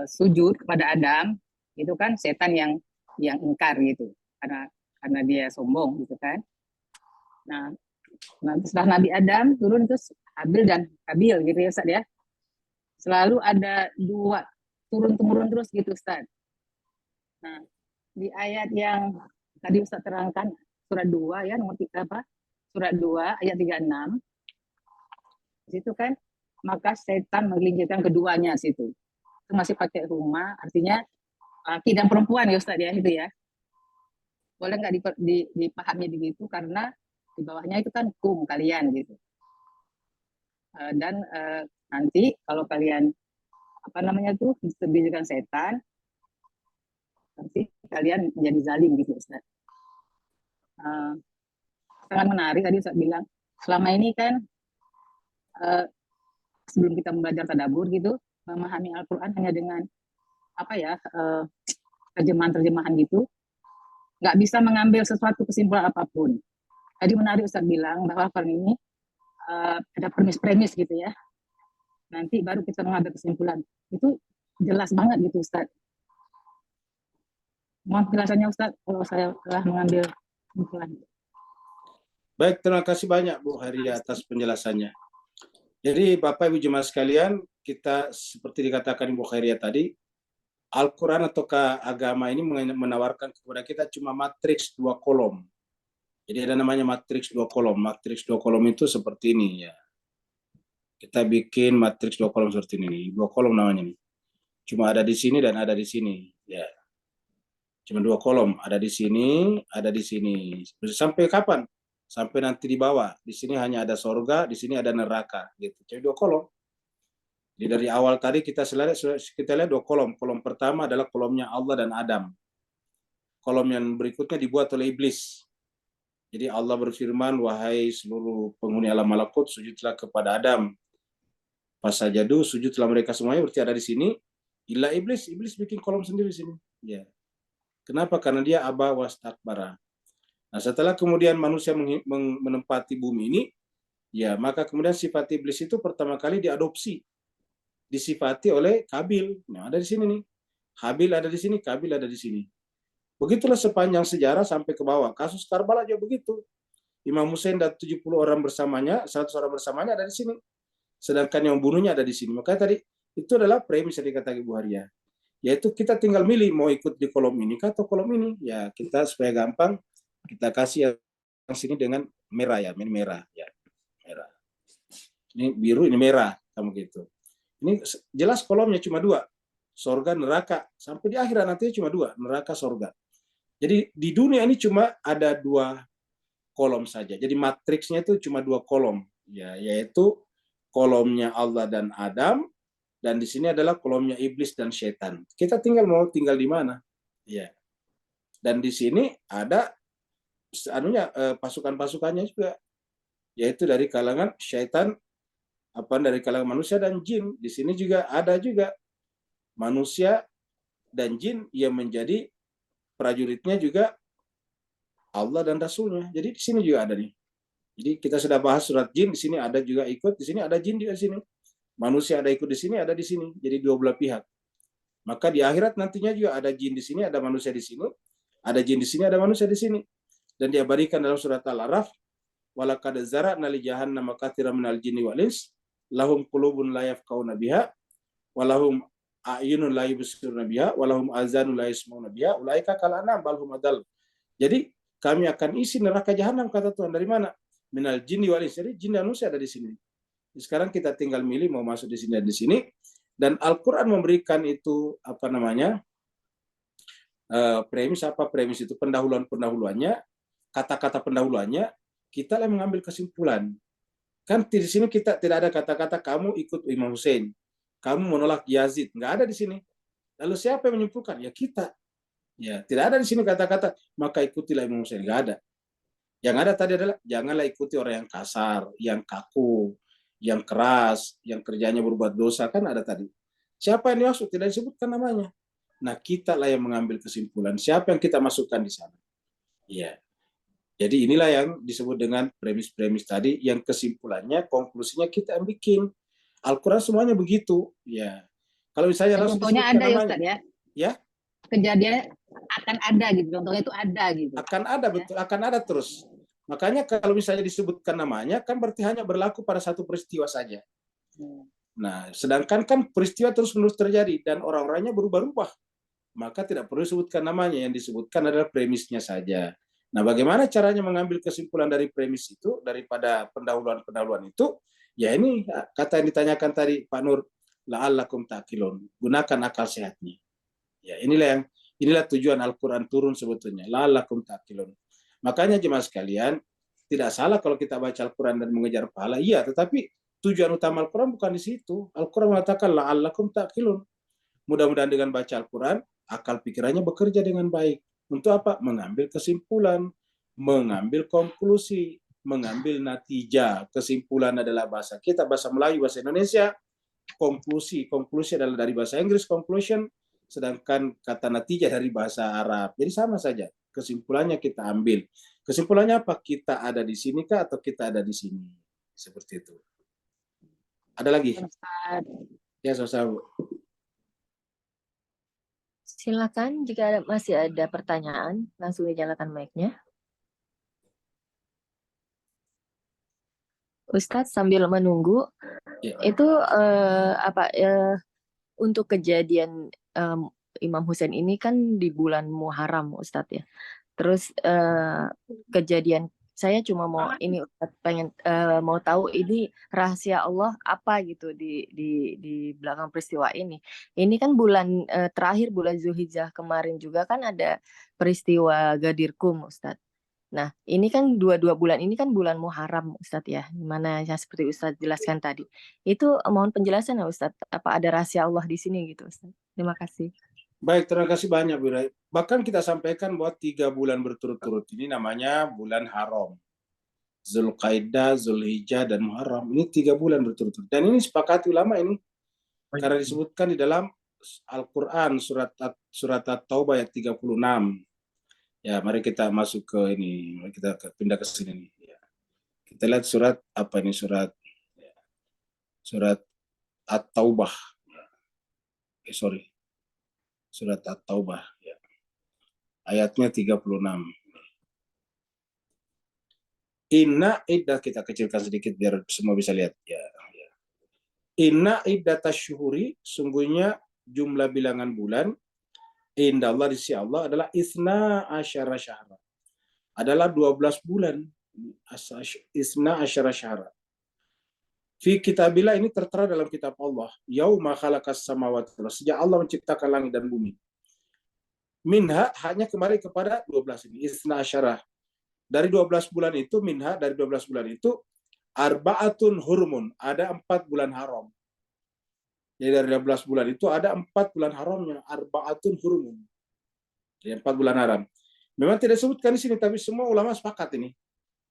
sujud kepada Adam, itu kan setan yang ingkar gitu, karena dia sombong gitu kan. Nah setelah Nabi Adam turun, terus Habil dan Kabil gitu ya Ustaz ya. Selalu ada dua turun-temurun terus gitu Ustaz. Nah di ayat yang tadi Ustaz terangkan, surat 2 ya, surat 2 ayat 36, situ kan, maka setan menggelincirkan keduanya situ. Itu masih pakai rumah, artinya laki dan perempuan ya Ustaz ya, itu ya. Boleh nggak dipahami begitu, karena di bawahnya itu kan kum kalian gitu. Dan nanti kalau kalian dibisikkan setan, nanti kalian menjadi zalim gitu Ustaz. sangat menarik tadi Ustaz bilang. Selama ini kan sebelum kita belajar tadabbur gitu, memahami Al-Quran hanya dengan terjemahan-terjemahan gitu, nggak bisa mengambil sesuatu kesimpulan apapun. Tadi menarik Ustaz bilang bahwa Al-Quran ini ada premis-premis gitu ya. Nanti baru kita mengambil kesimpulan. Itu jelas banget gitu Ustaz. Mohon penjelasannya Ustaz kalau saya telah mengambil kesimpulan. Baik, terima kasih banyak Bu Haria atas penjelasannya. Jadi Bapak Ibu jemaah sekalian, kita seperti dikatakan Ibu Haria tadi, Al-Quran ataukah agama ini menawarkan kepada kita cuma matriks 2 kolom. Jadi ada namanya matriks 2 kolom. Matriks 2 kolom itu seperti ini ya. Kita bikin matriks 2 kolom seperti ini. 2 kolom namanya nih. Cuma ada di sini dan ada di sini. Ya. Cuma 2 kolom. Ada di sini, ada di sini. Sampai kapan? Sampai nanti di bawah. Di sini hanya ada sorga, di sini ada neraka. Gitu. Jadi 2 kolom. Jadi dari awal tadi kita lihat 2 kolom. Kolom pertama adalah kolomnya Allah dan Adam. Kolom yang berikutnya dibuat oleh iblis. Jadi Allah berfirman, wahai seluruh penghuni alam malakut, sujudlah kepada Adam. Pas sajadu, sujudlah mereka semuanya, berarti ada di sini. Illa iblis, iblis bikin kolom sendiri di sini. Ya. Kenapa? Karena dia aba wastakbara. Nah, setelah kemudian manusia menempati bumi ini, ya maka kemudian sifat iblis itu pertama kali diadopsi, disifati oleh Kabil. Nah, ada di sini nih. Habil ada di sini, Kabil ada di sini. Begitulah sepanjang sejarah sampai ke bawah. Kasus Karbala juga begitu. Imam Hussein dan 70 orang bersamanya, 100 orang bersamanya ada di sini. Sedangkan yang bunuhnya ada di sini. Makanya tadi itu adalah premis yang dikatakan Ibu Haria. Yaitu kita tinggal milih mau ikut di kolom ini atau kolom ini. Ya, kita supaya gampang kita kasih yang sini dengan merah ya, ini merah ya. Merah. Ini biru, ini merah, kamu gitu. Ini jelas kolomnya cuma 2. Sorga, neraka. Sampai di akhirat nanti cuma 2, neraka, sorga. Jadi di dunia ini cuma ada 2 kolom saja. Jadi matriksnya itu cuma 2 kolom, ya, yaitu kolomnya Allah dan Adam, dan di sini adalah kolomnya iblis dan setan. Kita mau tinggal di mana, ya. Dan di sini ada pasukan-pasukannya juga, yaitu dari kalangan setan, dari kalangan manusia dan jin. Di sini juga ada juga manusia dan jin yang menjadi prajuritnya juga Allah dan Rasulnya. Jadi di sini juga ada nih. Jadi kita sudah bahas surat jin, di sini ada juga ikut, di sini ada jin juga di sini. Manusia ada ikut di sini, ada di sini. Jadi 2 belah pihak. Maka di akhirat nantinya juga ada jin di sini, ada manusia di sini. Ada jin di sini, ada manusia di sini. Dan diabadikan dalam surat Al-Araf, walaqad zara'na li jahannama katsiran minal jinni wal ins lahum qulubun la yafqahuna biha wa lahum a'yunun la yubsiruna biha wa lahum azanun la yasma'una biha ulaika kal an'am bal hum adall. Jadi kami akan isi neraka jahanam, kata Tuhan. Dari mana? Minal jinni wal ins. Jadi jin dan manusia ada di sini. Sekarang kita tinggal milih mau masuk di sini dan di sini. Dan Al-Quran memberikan itu premis itu pendahuluannya, kata-kata pendahuluannya, kita yang mengambil kesimpulan. Kan di sini kita tidak ada kata-kata kamu ikut Imam Hussein, kamu menolak Yazid, nggak ada di sini. Lalu siapa yang menyimpulkan? Ya kita. Ya, tidak ada di sini kata-kata maka ikutilah Imam Hussein, nggak ada. Yang ada tadi adalah janganlah ikuti orang yang kasar, yang kaku, yang keras, yang kerjanya berbuat dosa, kan ada tadi. Siapa yang dimaksud? Tidak disebutkan namanya. Nah, kita lah yang mengambil kesimpulan siapa yang kita masukkan di sana. Ya. Jadi inilah yang disebut dengan premis-premis tadi, yang kesimpulannya, konklusinya kita yang bikin. Al-Quran semuanya begitu. Ya. Kalau misalnya langsung contohnya ada ya Ustaz ya? Ya. Kejadian akan ada gitu, contohnya itu ada gitu. Akan ada, betul, akan ada terus. Makanya kalau misalnya disebutkan namanya, kan berarti hanya berlaku pada satu peristiwa saja. Nah, sedangkan kan peristiwa terus-menerus terjadi dan orang-orangnya berubah-ubah. Maka tidak perlu disebutkan namanya, yang disebutkan adalah premisnya saja. Nah, bagaimana caranya mengambil kesimpulan dari premis itu, daripada pendahuluan-pendahuluan itu? Ya ini kata yang ditanyakan tadi Pak Nur, la'allakum ta'qilun, gunakan akal sehatnya. Ya, inilah tujuan Al-Quran turun sebetulnya, la'allakum ta'qilun. Makanya jemaah sekalian, tidak salah kalau kita baca Al-Quran dan mengejar pahala, iya, tetapi tujuan utama Al-Quran bukan di situ. Al-Quran mengatakan la'allakum ta'qilun. Mudah-mudahan dengan baca Al-Quran, akal pikirannya bekerja dengan baik. Untuk apa? Mengambil kesimpulan. mengambil konklusi, mengambil natijah. Kesimpulan adalah bahasa kita, bahasa Melayu, bahasa Indonesia. Konklusi adalah dari bahasa Inggris, conclusion, sedangkan kata natijah dari bahasa Arab. Jadi sama saja. Kesimpulannya kita ambil. Kesimpulannya apa? Kita ada di sini kah atau kita ada di sini? Seperti itu. Ada lagi? Ustaz. Ya, sama-sama. Silakan jika masih ada pertanyaan, langsung dinyalakan mic-nya. Ustadz sambil menunggu, Ya. itu untuk kejadian Imam Husain ini kan di bulan Muharram, Ustadz ya. Terus kejadian saya cuma mau ini Ustadz pengen mau tahu ini rahasia Allah apa gitu di belakang peristiwa ini. Ini kan bulan terakhir bulan Zulhijjah kemarin juga kan ada peristiwa Ghadir Qum, Ustadz. Nah, ini kan dua bulan ini kan bulan Muharram, Ustadz ya, dimana yang seperti Ustadz jelaskan tadi. Itu mohon penjelasan ya Ustadz, apa ada rahasia Allah di sini gitu Ustadz. Terima kasih. Baik, terima kasih banyak Bu Rai. Bahkan kita sampaikan bahwa 3 bulan berturut-turut ini namanya bulan haram. Zulqaidah, Zulhijjah, dan Muharram. Ini 3 bulan berturut-turut. Dan ini sepakati ulama ini. Karena disebutkan di dalam Al-Quran surat At-Taubah ayat 36. Ya, mari kita masuk ke ini. Mari kita pindah ke sini nih. Ya. Kita lihat surat apa ini surat At-Taubah. Surat At-Taubah. Ya. Ayatnya 36. Inna iddah, kita kecilkan sedikit biar semua bisa lihat. Ya. Inna iddatasyuhuri, sungguhnya jumlah bilangan bulan inda Allah, di sisi Allah adalah isna asyara syahra. Adalah 12 bulan. Isna asyara syahra. Fi kitabillah, ini tertera dalam kitab Allah. Yauma khalaqas samawati wal ardh, sejak Allah menciptakan langit dan bumi. Minha, hanya kembali kepada 12 ini. Isna asyara. Dari 12 bulan itu, minha, dari 12 bulan itu, arba'atun hurumun, ada 4 bulan haram. Jadi dari 12 bulan itu ada 4 bulan haramnya, arba'atun hurumun. Jadi 4 bulan haram. Memang tidak disebutkan di sini, tapi semua ulama sepakat ini.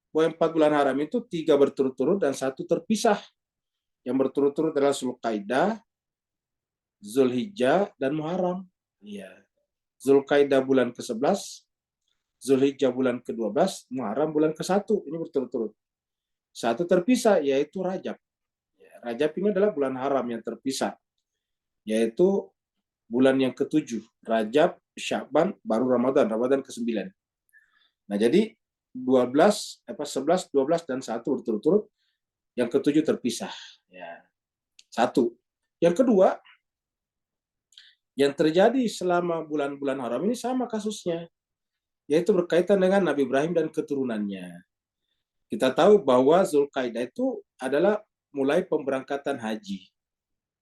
Bahwa 4 bulan haram itu 3 berturut-turut dan 1 terpisah. Yang berturut-turut adalah Zulqaidah, Zulhijjah, dan Muharram. Iya. Zulqaidah bulan ke-11, Zulhijjah bulan ke-12, Muharram bulan ke-1. Ini berturut-turut. 1 terpisah, yaitu Rajab. Rajab ini adalah bulan haram yang terpisah, yaitu bulan yang ke-7, Rajab, Sya'ban, baru Ramadan ke-9. Nah, jadi 11, 12, dan 1 berturut-turut, yang ke-7 terpisah. Ya. 1. Yang kedua, yang terjadi selama bulan-bulan haram ini sama kasusnya, yaitu berkaitan dengan Nabi Ibrahim dan keturunannya. Kita tahu bahwa Zulqaidah itu adalah mulai pemberangkatan haji.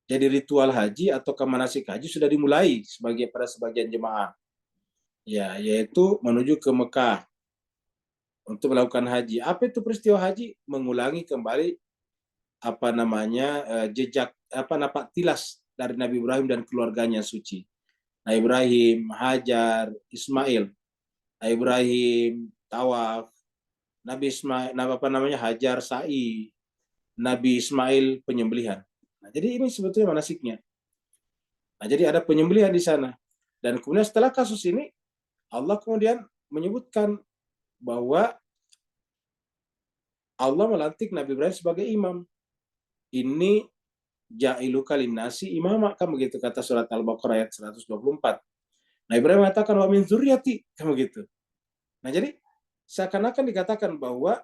Jadi ritual haji atau manasik haji sudah dimulai pada sebagian jemaah. Ya, yaitu menuju ke Mekah untuk melakukan haji. Apa itu peristiwa haji? Mengulangi kembali jejak napak tilas dari Nabi Ibrahim dan keluarganya suci. Nabi Ibrahim, Hajar, Ismail. Nabi Ibrahim tawaf, Nabi Ismail Hajar sa'i, Nabi Ismail penyembelihan. Nah, jadi ini sebetulnya manasiknya. Nah, jadi ada penyembelihan di sana. Dan kemudian setelah kasus ini, Allah kemudian menyebutkan bahwa Allah melantik Nabi Ibrahim sebagai imam. Ini ja'iluka linnasi imama, kan begitu kata surat Al-Baqarah ayat 124. Nabi Ibrahim mengatakan wa min dzurriyyati, kan begitu. Nah, jadi seakan-akan dikatakan bahwa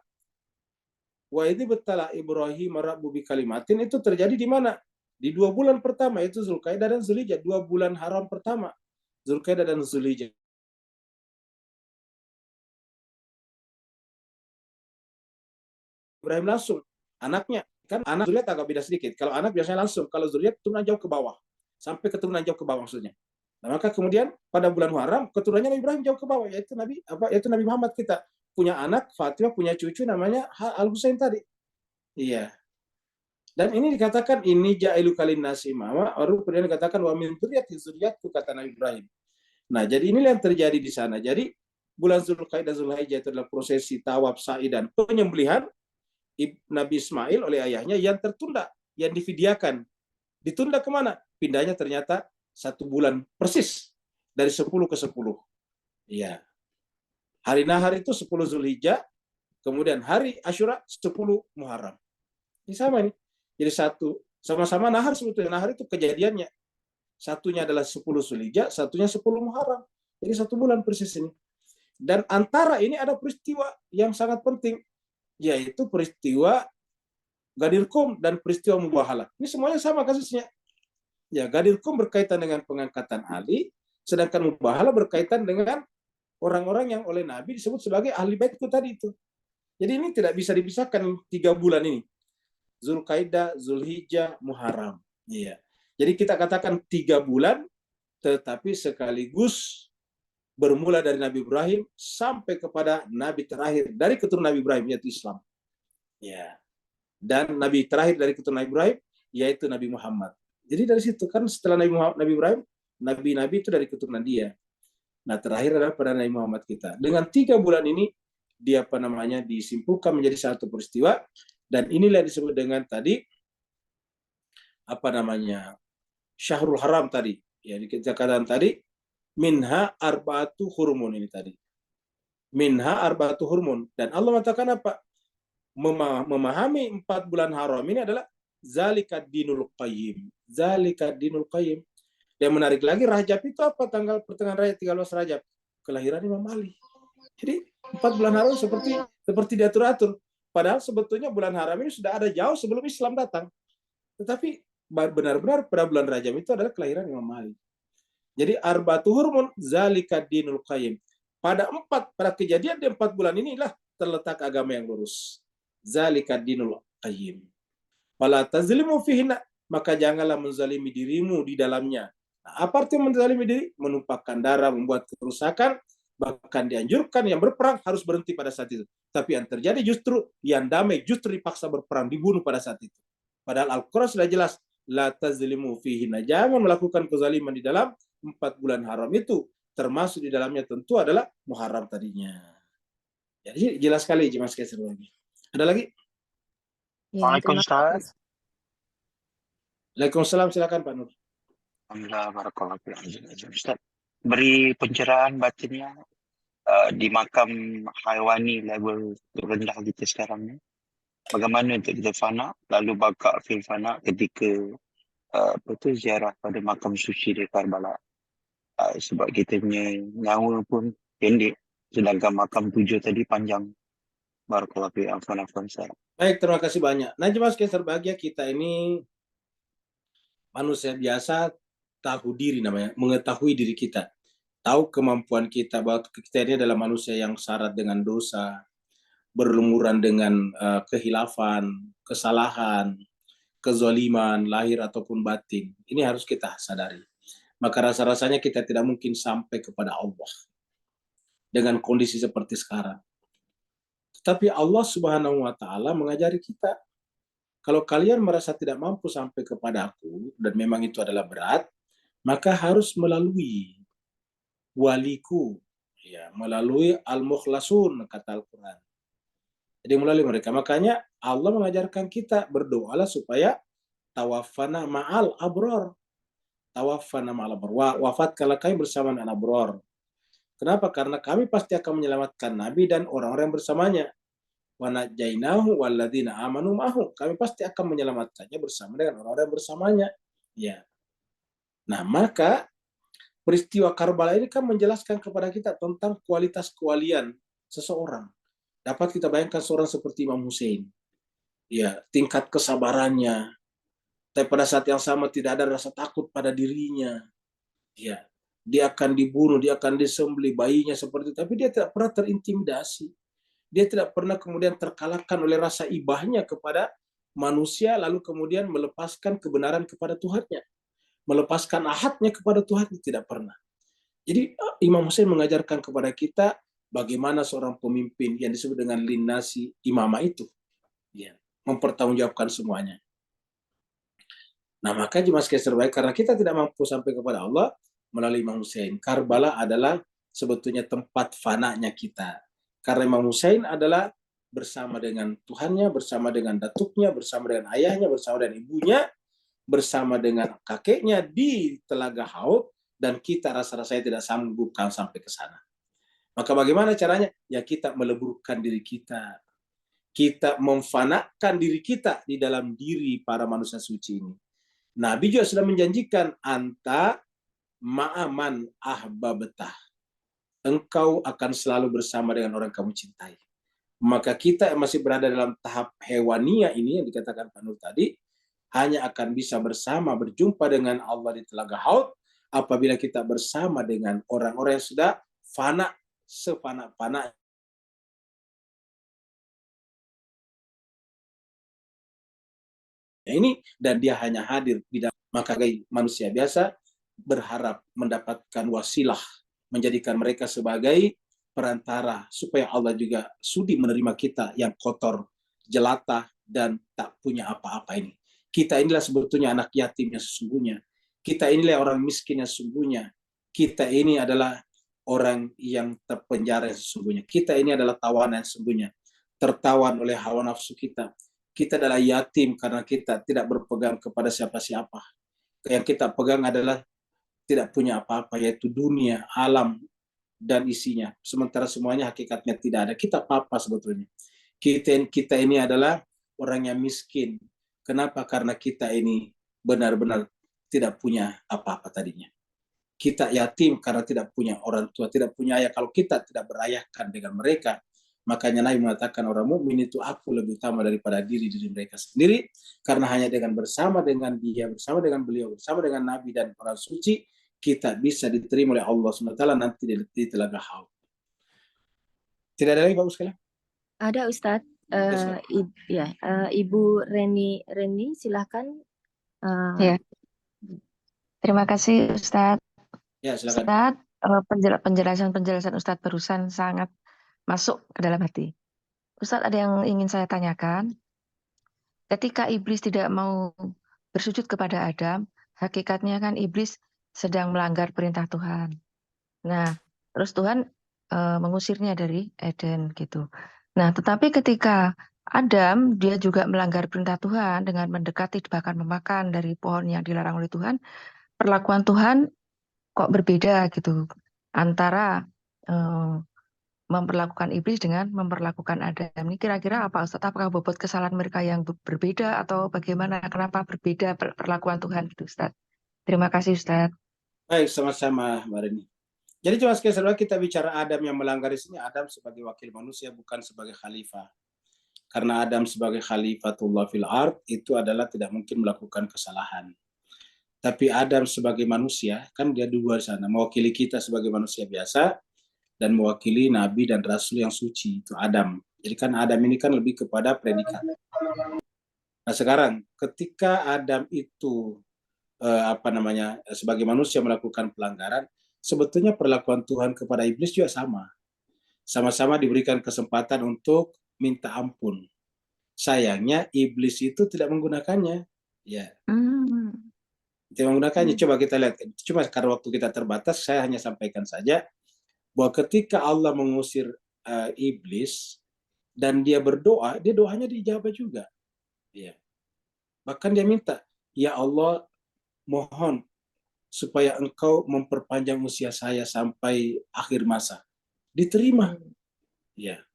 wa idzi betala Ibrahim rabbu bi kalimatin itu terjadi di mana? Di 2 bulan pertama, yaitu Zulqaidah dan Zulhijjah, 2 bulan haram pertama, Zulqaidah dan Zulhijjah. Ibrahim langsung, anaknya, kan anak Zulhijjah agak beda sedikit. Kalau anak biasanya langsung, kalau Zulhijjah turunan jauh ke bawah, sampai keturunan jauh ke bawah maksudnya. Nah, maka kemudian pada bulan Muharram keturunannya Nabi Ibrahim jauh ke bawah, yaitu Nabi Muhammad kita. Punya anak, Fatimah punya cucu namanya Al-Husain tadi. Iya. Dan ini dikatakan ini ja'iluka linnasi imama, baru kemudian dikatakan wa min dzurriyyati, dzurriyyatku, kata Nabi Ibrahim. Nah, jadi inilah yang terjadi di sana. Jadi bulan Zulkaidah Zulhijjah itu adalah prosesi tawaf, sa'i, dan penyembelihan Nabi Ismail oleh ayahnya yang tertunda, yang difidiakan. Ditunda kemana? Pindahnya ternyata 1 bulan persis, dari 10 ke 10. Iya. Hari Nahar itu 10 Zulhijjah, kemudian hari Asyura 10 Muharram. Ini sama nih. Jadi sama-sama Nahar sebetulnya. Nahar itu kejadiannya. Satunya adalah 10 Zulhijjah, satunya 10 Muharram. Jadi 1 bulan persis ini. Dan antara ini ada peristiwa yang sangat penting, yaitu peristiwa Ghadir Qum dan peristiwa Mubahalah. Ini semuanya sama kasusnya. Ya, Ghadir Qum berkaitan dengan pengangkatan Ali, sedangkan Mubahalah berkaitan dengan orang-orang yang oleh Nabi disebut sebagai ahli bait itu tadi itu. Jadi ini tidak bisa dipisahkan 3 bulan ini. Zulkaidah, Zulhijjah, Muharram. Iya. Jadi kita katakan 3 bulan, tetapi sekaligus bermula dari Nabi Ibrahim sampai kepada Nabi terakhir dari keturunan Nabi Ibrahim, yaitu Islam. Ya. Dan Nabi terakhir dari keturunan Nabi Ibrahim, yaitu Nabi Muhammad. Jadi dari situ kan setelah Nabi Ibrahim, Nabi-Nabi itu dari keturunan dia. Nah terakhir adalah pada Nabi Muhammad kita. Dengan 3 bulan ini, dia disimpulkan menjadi satu peristiwa, dan inilah yang disebut dengan tadi, Syahrul Haram tadi. Ya, kita katakan tadi, minha arba'atu hurumun ini tadi. Minha arba'atu hurumun. Dan Allah mengatakan apa? Memahami 4 bulan haram ini adalah zalika dinul qayyim. Zalika dinul qayyim. Dan menarik lagi, Rajab itu apa? Tanggal pertengahan Rajab, 13 Rajab. Kelahiran Imam Ali. Jadi 4 bulan haram seperti diatur-atur. Padahal sebetulnya bulan haram ini sudah ada jauh sebelum Islam datang. Tetapi benar-benar pada bulan Rajab itu adalah kelahiran Imam Ali. Jadi arba'atu hurumun zalika dinul qayyim. Pada kejadian di 4 bulan inilah terletak agama yang lurus. Zalika dinul qayyim. Fala tazlimu fihinna, maka janganlah menzalimi dirimu di dalamnya. Nah, apa arti menzalimi diri? Menumpahkan darah, membuat kerusakan, bahkan dianjurkan yang berperang harus berhenti pada saat itu. Tapi yang terjadi justru yang damai justru dipaksa berperang, dibunuh pada saat itu. Padahal Al-Quran sudah jelas, la tazlimu fihinna, jangan melakukan kezaliman di dalam 4 bulan haram itu, termasuk di dalamnya tentu adalah Muharram tadinya. Jadi jelas sekali Mas Kaisar lagi. Ada lagi? Ya, terima kasih. Waalaikumsalam, silakan Pak Nur. Alhamdulillah, barakallahu fiik. Ustaz, beri pencerahan batinnya di makam haiwani level rendah kita sekarang ni. Bagaimana untuk kita fana, lalu baka fil fana ketika ziarah pada makam suci di Karbala. Sebab kita punya nyawa pun pendek, sedangkan makam 7 tadi panjang. Barakallahu fiik. Afwan Ustaz. Baik, terima kasih banyak. Nah, Jemaah sekalian berbahagia, kita ini manusia biasa, tahu diri namanya, mengetahui diri kita. Tahu kemampuan kita, bahwa kita ini adalah manusia yang syarat dengan dosa, berlumuran dengan kehilafan, kesalahan, kezaliman, lahir ataupun batin. Ini harus kita sadari. Maka rasa-rasanya kita tidak mungkin sampai kepada Allah dengan kondisi seperti sekarang. Tetapi Allah Subhanahu wa Ta'ala mengajari kita, kalau kalian merasa tidak mampu sampai kepada aku, dan memang itu adalah berat, maka harus melalui waliku, ya, melalui al-mukhlasun, kata Al-Quran. Jadi melalui mereka. Makanya Allah mengajarkan kita berdoalah supaya tawaffana ma'al abror. Tawaffana ma'al abror. Wafatkanlah kami bersama dengan abror. Kenapa? Karena kami pasti akan menyelamatkan Nabi dan orang-orang bersamanya. Wa najainahu walladzina amanu ma'ahu. Kami pasti akan menyelamatkannya bersama dengan orang-orang bersamanya. Ya. Nah, maka peristiwa Karbala ini kan menjelaskan kepada kita tentang kualitas kewalian seseorang. Dapat kita bayangkan seorang seperti Imam Hussein. Ya, tingkat kesabarannya. Tapi pada saat yang sama tidak ada rasa takut pada dirinya. Ya. Dia akan dibunuh, dia akan disembelih, bayinya seperti itu. Tapi dia tidak pernah terintimidasi. Dia tidak pernah kemudian terkalahkan oleh rasa ibahnya kepada manusia, lalu kemudian melepaskan kebenaran kepada Tuhannya. Melepaskan ahadnya kepada Tuhan, tidak pernah. Jadi Imam Hussein mengajarkan kepada kita bagaimana seorang pemimpin yang disebut dengan linnasi imamah itu. Ya, mempertanggungjawabkan semuanya. Nah, maka jemaah sekalian terbaik, karena kita tidak mampu sampai kepada Allah, melalui Imam Hussein. Karbala adalah sebetulnya tempat fananya kita. Karena Imam Husain adalah bersama dengan Tuhannya, bersama dengan datuknya, bersama dengan ayahnya, bersama dengan ibunya, bersama dengan kakeknya di Telaga Haud, dan kita rasa-rasanya tidak sanggup kalau sampai ke sana. Maka bagaimana caranya? Ya kita meleburkan diri kita. Kita memfanakan diri kita di dalam diri para manusia suci ini. Nabi juga sudah menjanjikan, anta ma'aman ahbabtah. Engkau akan selalu bersama dengan orang kamu cintai. Maka kita yang masih berada dalam tahap hewania ini yang dikatakan Pak Nur tadi, hanya akan bisa bersama berjumpa dengan Allah di Telaga Haud apabila kita bersama dengan orang-orang yang sudah fana, sefana-fana. Ini, dan dia hanya hadir di dalam. Maka manusia biasa berharap mendapatkan wasilah, menjadikan mereka sebagai perantara supaya Allah juga sudi menerima kita yang kotor, jelata, dan tak punya apa-apa ini. Kita inilah sebetulnya anak yatim yang sesungguhnya. Kita inilah orang miskin yang sesungguhnya. Kita ini adalah orang yang terpenjara yang sesungguhnya. Kita ini adalah tawanan yang sesungguhnya. Tertawan oleh hawa nafsu kita. Kita adalah yatim karena kita tidak berpegang kepada siapa-siapa. Yang kita pegang adalah tidak punya apa-apa, yaitu dunia, alam, dan isinya. Sementara semuanya hakikatnya tidak ada. Kita apa sebetulnya? Kita ini adalah orang yang miskin. Kenapa? Karena kita ini benar-benar tidak punya apa-apa tadinya. Kita yatim karena tidak punya orang tua, tidak punya ayah. Kalau kita tidak berayahkan dengan mereka, makanya Nabi mengatakan orang mukmin itu aku lebih utama daripada diri mereka sendiri, karena hanya dengan bersama dengan dia, bersama dengan beliau, bersama dengan Nabi dan orang suci, kita bisa diterima oleh Allah SWT nanti di Telaga Haud. Tidak ada lagi Bapak sekalian? Ada Ustadz. Ibu Reni silahkan. Ya. Terima kasih Ustadz. Ya, silakan. Ustadz, penjelasan Ustadz barusan sangat masuk ke dalam hati. Ustadz, ada yang ingin saya tanyakan. Ketika iblis tidak mau bersujud kepada Adam, hakikatnya kan iblis sedang melanggar perintah Tuhan. Nah, terus Tuhan mengusirnya dari Eden gitu. Nah, tetapi ketika Adam, dia juga melanggar perintah Tuhan dengan mendekati bahkan memakan dari pohon yang dilarang oleh Tuhan, perlakuan Tuhan kok berbeda gitu antara memperlakukan iblis dengan memperlakukan Adam. Ini kira-kira apa Ustaz? Apakah bobot kesalahan mereka yang berbeda atau bagaimana? Kenapa berbeda perlakuan Tuhan gitu Ustaz? Terima kasih Ustaz. Baik, sama-sama Mbak Reni. Jadi cuma sekali kita bicara Adam yang melanggar di sini, Adam sebagai wakil manusia bukan sebagai khalifah. Karena Adam sebagai khalifatullah fil ard itu adalah tidak mungkin melakukan kesalahan. Tapi Adam sebagai manusia, kan dia dua di sana, mewakili kita sebagai manusia biasa dan mewakili nabi dan rasul yang suci, itu Adam. Jadi kan Adam ini kan lebih kepada predikat. Nah, sekarang ketika Adam itu sebagai manusia melakukan pelanggaran, sebetulnya perlakuan Tuhan kepada iblis juga sama. Sama-sama diberikan kesempatan untuk minta ampun. Sayangnya iblis itu tidak menggunakannya. Ya. Tidak menggunakannya. Coba kita lihat. Cuma karena waktu kita terbatas, saya hanya sampaikan saja bahwa ketika Allah mengusir iblis dan dia berdoa, dia doanya dijawab juga. Ya. Bahkan dia minta, ya Allah, mohon supaya engkau memperpanjang usia saya sampai akhir masa. Diterima. Ya.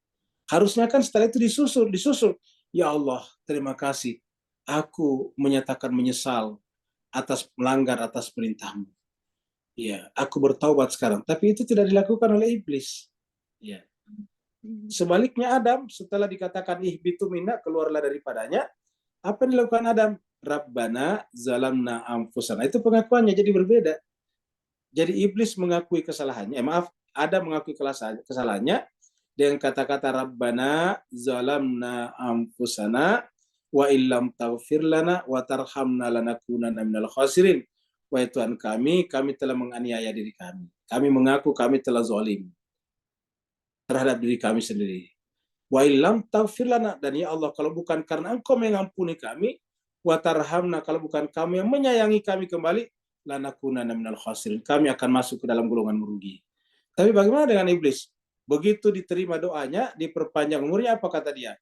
Harusnya kan setelah itu disusul. Ya Allah, terima kasih. Aku menyatakan menyesal atas melanggar atas perintahmu. Ya, aku bertaubat sekarang. Tapi itu tidak dilakukan oleh iblis. Ya. Sebaliknya Adam, setelah dikatakan ihbitu minna, keluarlah daripadanya, apa yang dilakukan Adam? Rabbana zalamna anfusana. Itu pengakuannya jadi berbeda. Jadi iblis mengakui kesalahannya. Adam mengakui kesalahannya dengan kata-kata Rabbana zalamna anfusana wa illam taghfir lana wa tarhamna lanakunanna minal khasirin. Wahai Tuhan kami telah menganiaya diri kami. Kami mengaku kami telah zalim terhadap diri kami sendiri. Wa illam taghfir lana, dan ya Allah, kalau bukan karena Engkau mengampuni kami, wa tarhamna, kalau bukan Kamu yang menyayangi kami kembali, lanakunanna minal khasirin, kami akan masuk ke dalam golongan merugi. Tapi bagaimana dengan iblis? Begitu diterima doanya, diperpanjang umurnya, apa kata dia?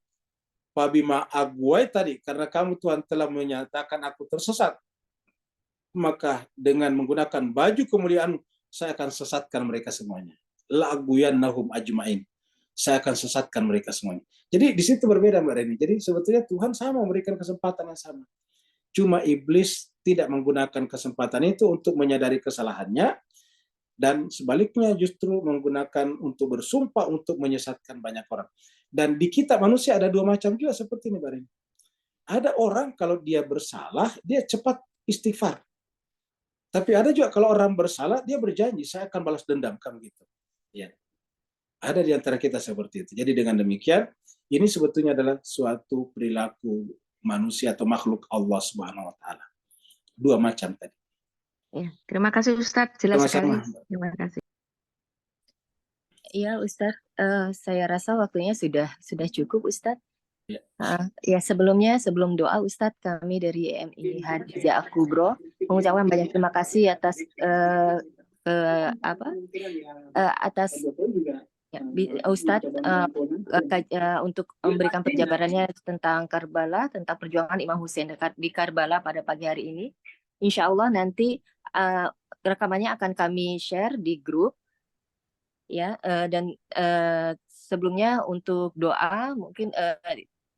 Fabima agwai tadi, karena kamu Tuhan telah menyatakan aku tersesat, maka dengan menggunakan baju kemuliaan saya akan sesatkan mereka semuanya. La'aguyannahum ajmain. Saya akan sesatkan mereka semuanya. Jadi di situ berbeda Mbak Reni. Jadi sebetulnya Tuhan sama memberikan kesempatan yang sama. Cuma iblis tidak menggunakan kesempatan itu untuk menyadari kesalahannya, dan sebaliknya justru menggunakan untuk bersumpah untuk menyesatkan banyak orang. Dan di kita manusia ada dua macam juga seperti ini, Mbak Reni. Ada orang kalau dia bersalah, dia cepat istighfar. Tapi ada juga kalau orang bersalah, dia berjanji, saya akan balas dendam, kan gitu. Ya. Ada di antara kita seperti itu. Jadi dengan demikian, ini sebetulnya adalah suatu perilaku manusia atau makhluk Allah Subhanahu wa taala. Dua macam tadi. Ya, terima kasih Ustadz, jelas sekali. Sama-sama. Terima kasih. Iya Ustadz, saya rasa waktunya sudah cukup Ustadz. Ya. Ya sebelum doa Ustadz, kami dari MI Khadijah Al-Kubro mengucapkan banyak terima kasih atas Ustadz untuk memberikan penjabarannya tentang Karbala, tentang perjuangan Imam Hussein di Karbala pada pagi hari ini. Insya Allah nanti rekamannya akan kami share di grup, ya. Dan sebelumnya untuk doa mungkin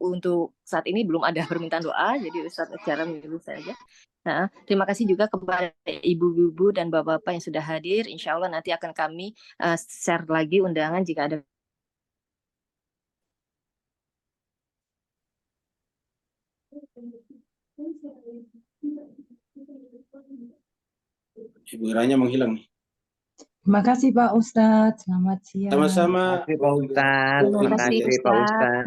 untuk saat ini belum ada permintaan doa, jadi Ustadz secara menyeluruh saja. Nah, terima kasih juga kepada ibu-ibu dan bapak-bapak yang sudah hadir. Insya Allah nanti akan kami share lagi undangan jika ada. Ibu Iranya menghilang nih. Terima kasih Pak Ustadz. Selamat siang. Sama-sama. Terima kasih Pak Ustadz. Terima kasih Terima kasih Pak Ustadz. Ustadz.